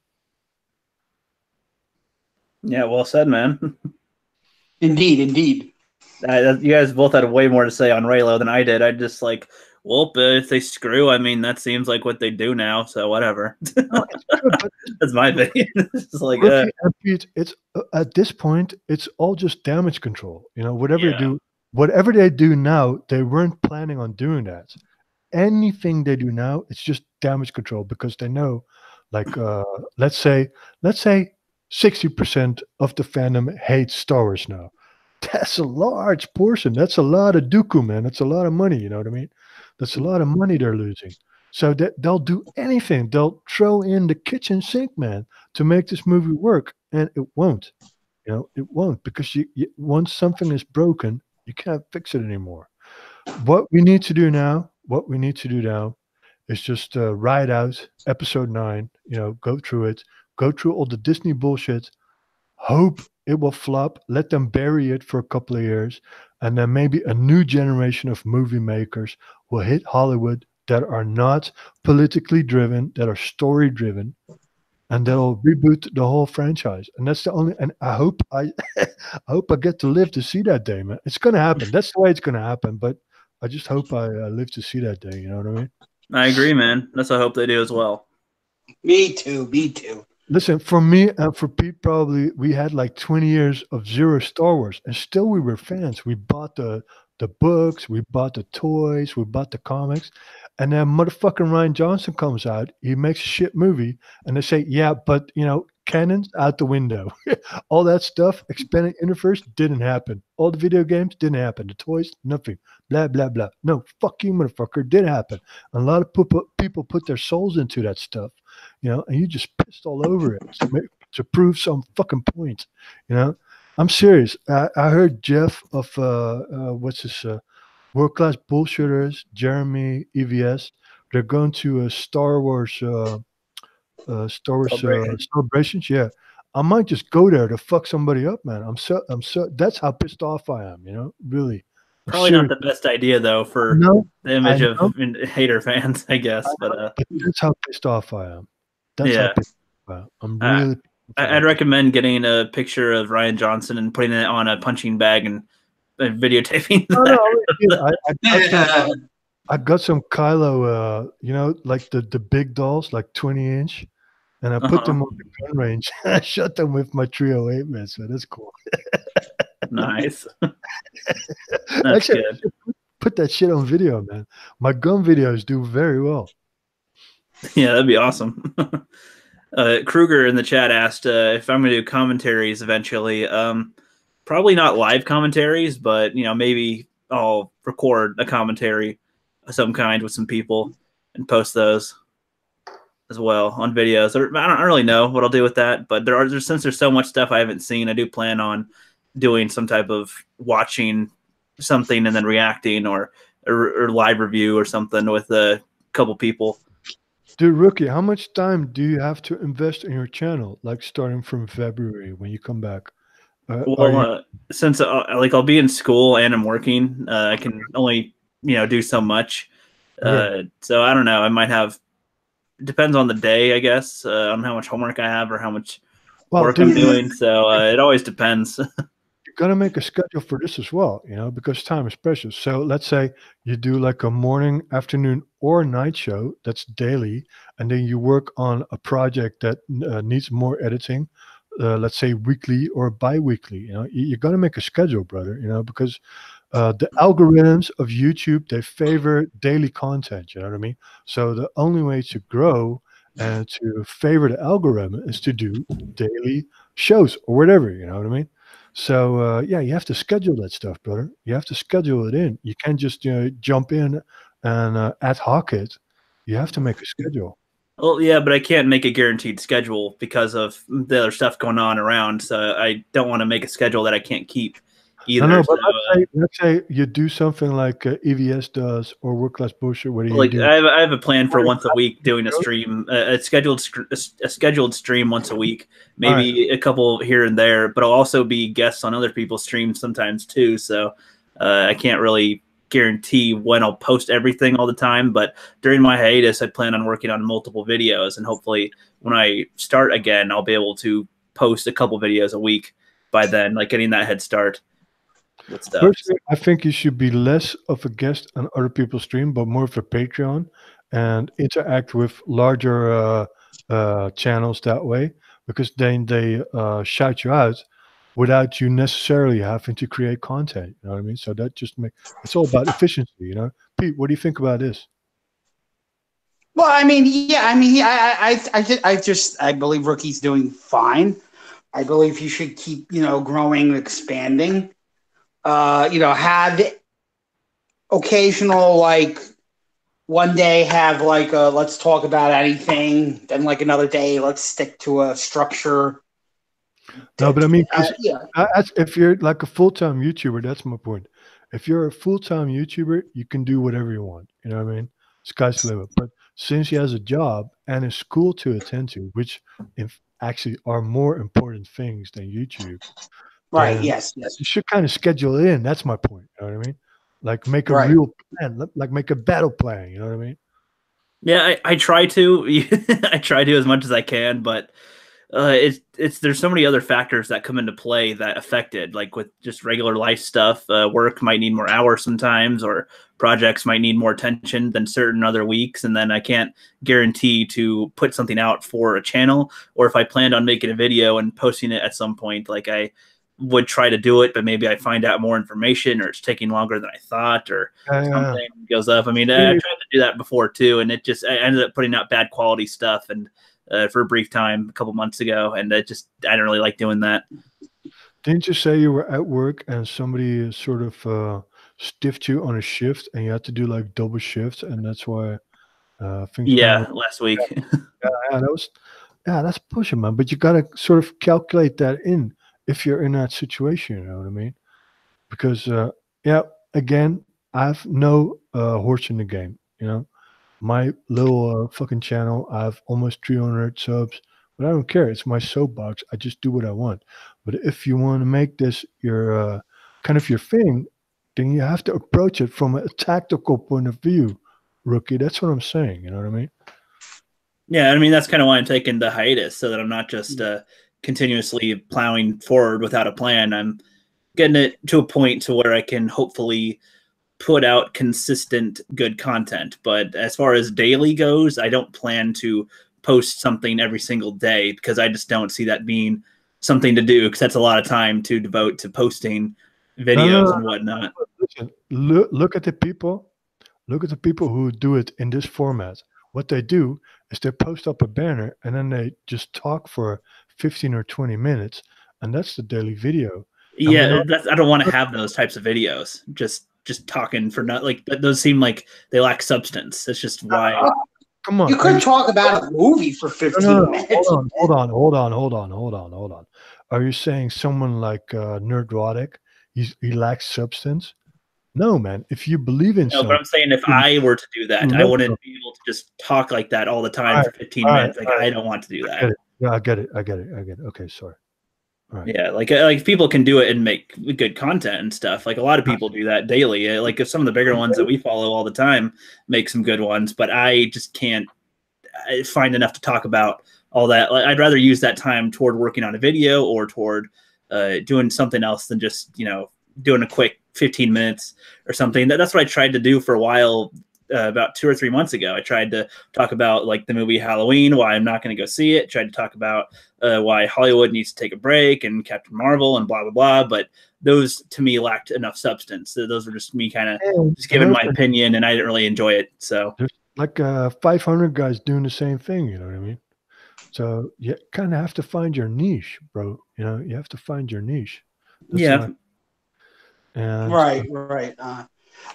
Yeah, well said, man. Indeed. You guys both had way more to say on Reylo than I did. I just if they screw, I mean, that seems like what they do now, so whatever. No, it's good, that's my opinion. It's at this point, it's all just damage control. Whatever they do now, they weren't planning on doing that. Anything they do now, it's just damage control because they know, let's say 60% of the fandom hates Star Wars now. That's a large portion. That's a lot of dooku, man. That's a lot of money. You know what I mean? That's a lot of money they're losing. So they'll do anything. They'll throw in the kitchen sink, man, to make this movie work. And it won't. It won't because once something is broken, you can't fix it anymore. What we need to do now is just ride out Episode 9, go through it, go through all the Disney bullshit, hope it will flop, let them bury it for a couple of years, and then maybe a new generation of movie makers will hit Hollywood that are not politically driven, that are story driven, and they'll reboot the whole franchise. And that's the only, and I hope I get to live to see that day, man. It's going to happen. That's the way it's going to happen. But I just hope I live to see that day. You know what I mean? I agree, man. That's what I hope they do as well. Me too. Listen, for me and for Pete, probably we had like 20 years of zero Star Wars, and still we were fans. We bought the the books, we bought the toys, we bought the comics, and then motherfucking Ryan Johnson comes out, he makes a shit movie, and they say, yeah, but you know, canon's out the window. All that stuff, expanded universe didn't happen. All the video games didn't happen. The toys, nothing. Blah blah blah. No, fuck you, motherfucker, it did happen. And a lot of people put their souls into that stuff, you know, and you just pissed all over it to prove some fucking point, you know. I'm serious. I heard Geoff of what's his World Class Bullshitters, Jeremy EVS. They're going to a Star Wars celebrations. Yeah, I might just go there to fuck somebody up, man. I'm so. That's how pissed off I am. You know, really. Probably not the best idea though for the image of hater fans, I guess. But that's how pissed off I am. That's how pissed off I am. I'm really. I'd recommend getting a picture of Ryan Johnson and putting it on a punching bag and videotaping. I got some Kylo, you know, like the big dolls, like 20-inch, and I put them on the gun range. I shot them with my 308, man. So that's cool. Nice. That's good. Put that shit on video, man. My gun videos do very well. Yeah, that'd be awesome. Kruger in the chat asked if I'm going to do commentaries eventually. Probably not live commentaries, but you know, maybe I'll record a commentary of some kind with some people and post those as well on videos. I don't really know what I'll do with that, but since there's so much stuff I haven't seen, I do plan on doing some type of watching something and then reacting or live review or something with a couple people. Dude, Rookie, how much time do you have to invest in your channel, like starting from February when you come back? Since like I'll be in school and I'm working, I can only do so much. So I don't know. I might have. Depends on the day, I guess, on how much homework I have or how much work I'm doing. So it always depends. You got to make a schedule for this as well, you know, because time is precious. So let's say you do like a morning, afternoon, or night show that's daily, and then you work on a project that needs more editing, let's say weekly or bi-weekly. You know, you got to make a schedule, brother, you know, because the algorithms of YouTube, they favor daily content, you know what I mean? So the only way to grow and to favor the algorithm is to do daily shows or whatever, you know what I mean? So yeah, you have to schedule that stuff, brother. You have to schedule it in. You can't just jump in and ad hoc it. You have to make a schedule. Well, yeah, but I can't make a guaranteed schedule because of the other stuff going on around. So I don't want to make a schedule that I can't keep either. No, but let's say you do something like EVS does or World Class Bullshit. What do you do? I have a plan for once a week doing a stream, a scheduled stream once a week, maybe a couple here and there. But I'll also be guests on other people's streams sometimes too. So I can't really guarantee when I'll post everything all the time. But during my hiatus, I plan on working on multiple videos, and hopefully when I start again, I'll be able to post a couple videos a week by then, like getting that head start. Personally, I think you should be less of a guest on other people's stream, but more of a Patreon and interact with larger channels that way, because then they shout you out without you necessarily having to create content. You know what I mean? So that just it's all about efficiency, you know? Pete, what do you think about this? Well, I believe Rookie's doing fine. I believe he should keep, growing, expanding. Have occasional, like, one day have like a let's talk about anything, then like another day let's stick to a structure. No, but I mean, if you're like a full-time YouTuber, that's my point. If you're a full-time YouTuber, you can do whatever you want. You know what I mean? Sky's the limit. But since he has a job and a school to attend to, which actually are more important things than YouTube. Right. Yes. You should kind of schedule it in. That's my point. You know what I mean? Like make a real plan. Like make a battle plan. You know what I mean? Yeah, I try to. I try to as much as I can, but there's so many other factors that come into play that affect it. Like with just regular life stuff, work might need more hours sometimes, or projects might need more attention than certain other weeks. And then I can't guarantee to put something out for a channel, or if I planned on making a video and posting it at some point, like would try to do it, but maybe I find out more information, or it's taking longer than I thought, or something goes up. I mean, I tried to do that before too, and I ended up putting out bad quality stuff, and for a brief time a couple months ago, and I didn't really like doing that. Didn't you say you were at work and somebody sort of stiffed you on a shift, and you had to do like double shifts, and that's why things? Yeah, last week. That's pushing, man. But you gotta sort of calculate that in if you're in that situation. You know what I mean? Because again, I have no horse in the game. You know, my little fucking channel, I have almost 300 subs, but I don't care. It's my soapbox. I just do what I want. But if you want to make this your kind of your thing, then you have to approach it from a tactical point of view, Rookie. That's what I'm saying. You know what I mean? Yeah, I mean, that's kind of why I'm taking the hiatus, so that I'm not just continuously plowing forward without a plan. I'm getting it to a point to where I can hopefully put out consistent, good content. But as far as daily goes, I don't plan to post something every single day, because I just don't see that being something to do, because that's a lot of time to devote to posting videos and whatnot. Listen, look at the people. Look at the people who do it in this format. What they do is they post up a banner, and then they just talk for 15 or 20 minutes, and that's the daily video. Yeah, I don't want to have those types of videos. Just talking for not like those seem like they lack substance. That's just why. Come on, you could talk about a movie for 15 minutes. Hold on. Are you saying someone like Nerdrotic, he lacks substance? No, man. If you believe in something, but I'm saying if I were to do that, I wouldn't be able to just talk like that all the time for 15 minutes. Like, I don't want to do that. I get it. Okay, sorry. All right. Yeah, like people can do it and make good content and stuff. Like, a lot of people do that daily. Like, if some of the bigger ones that we follow all the time make some good ones, but I just can't find enough to talk about all that. Like, I'd rather use that time toward working on a video or toward doing something else than just, doing a quick 15 minutes or something. That's what I tried to do for a while. About 2 or 3 months ago, I tried to talk about like the movie Halloween, why I'm not going to go see it. Tried to talk about why Hollywood needs to take a break, and Captain Marvel, and blah, blah, blah. But those to me lacked enough substance. So those were just me kind of just giving my opinion, and I didn't really enjoy it. So there's like 500 guys doing the same thing. You know what I mean? So you kind of have to find your niche, bro. You have to find your niche. That's right.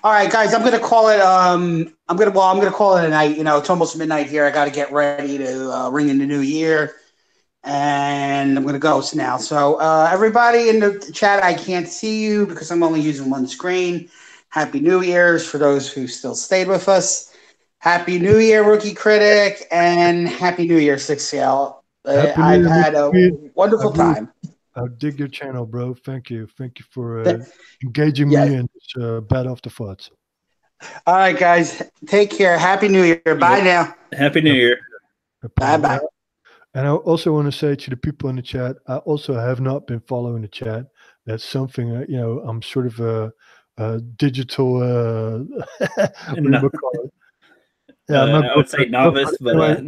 All right, guys, I'm gonna call it. I'm gonna call it a night. It's almost midnight here. I got to get ready to ring in the new year, and I'm gonna go now. So everybody in the chat, I can't see you because I'm only using one screen. Happy New Year's for those who still stayed with us. Happy New Year, Rookie Critic, and Happy New Year, 6CL. I've had a wonderful time. I dig your channel, bro. Thank you for engaging me in this bad off the foots. All right, guys. Take care. Happy New Year. Bye now. Happy New Year. Bye. And I also want to say to the people in the chat, I also have not been following the chat. That's something, I'm sort of a digital, what do you call it? Yeah, I would say novice, but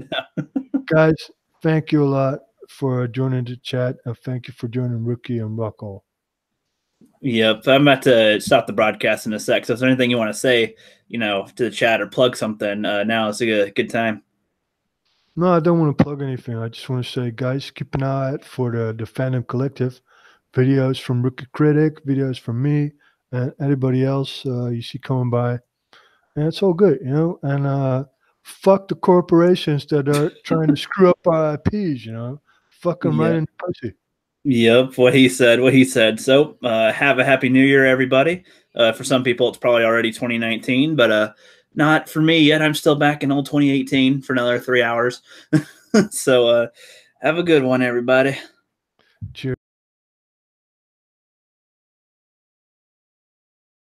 guys, thank you a lot for joining the chat, and thank you for joining Rookie and Rockall. Yep, I'm about to stop the broadcast in a sec. So if there's anything you want to say, to the chat or plug something, now is a good time. No, I don't want to plug anything. I just want to say, guys, keep an eye out for the Fandom Collective videos from Rookie Critic, videos from me, and anybody else you see coming by. And it's all good, and fuck the corporations that are trying to screw up our IPs, Fuck them right in the pussy. Yep, what he said. So have a happy new year, everybody. For some people, it's probably already 2019, but not for me yet. I'm still back in old 2018 for another 3 hours. So have a good one, everybody. Cheers.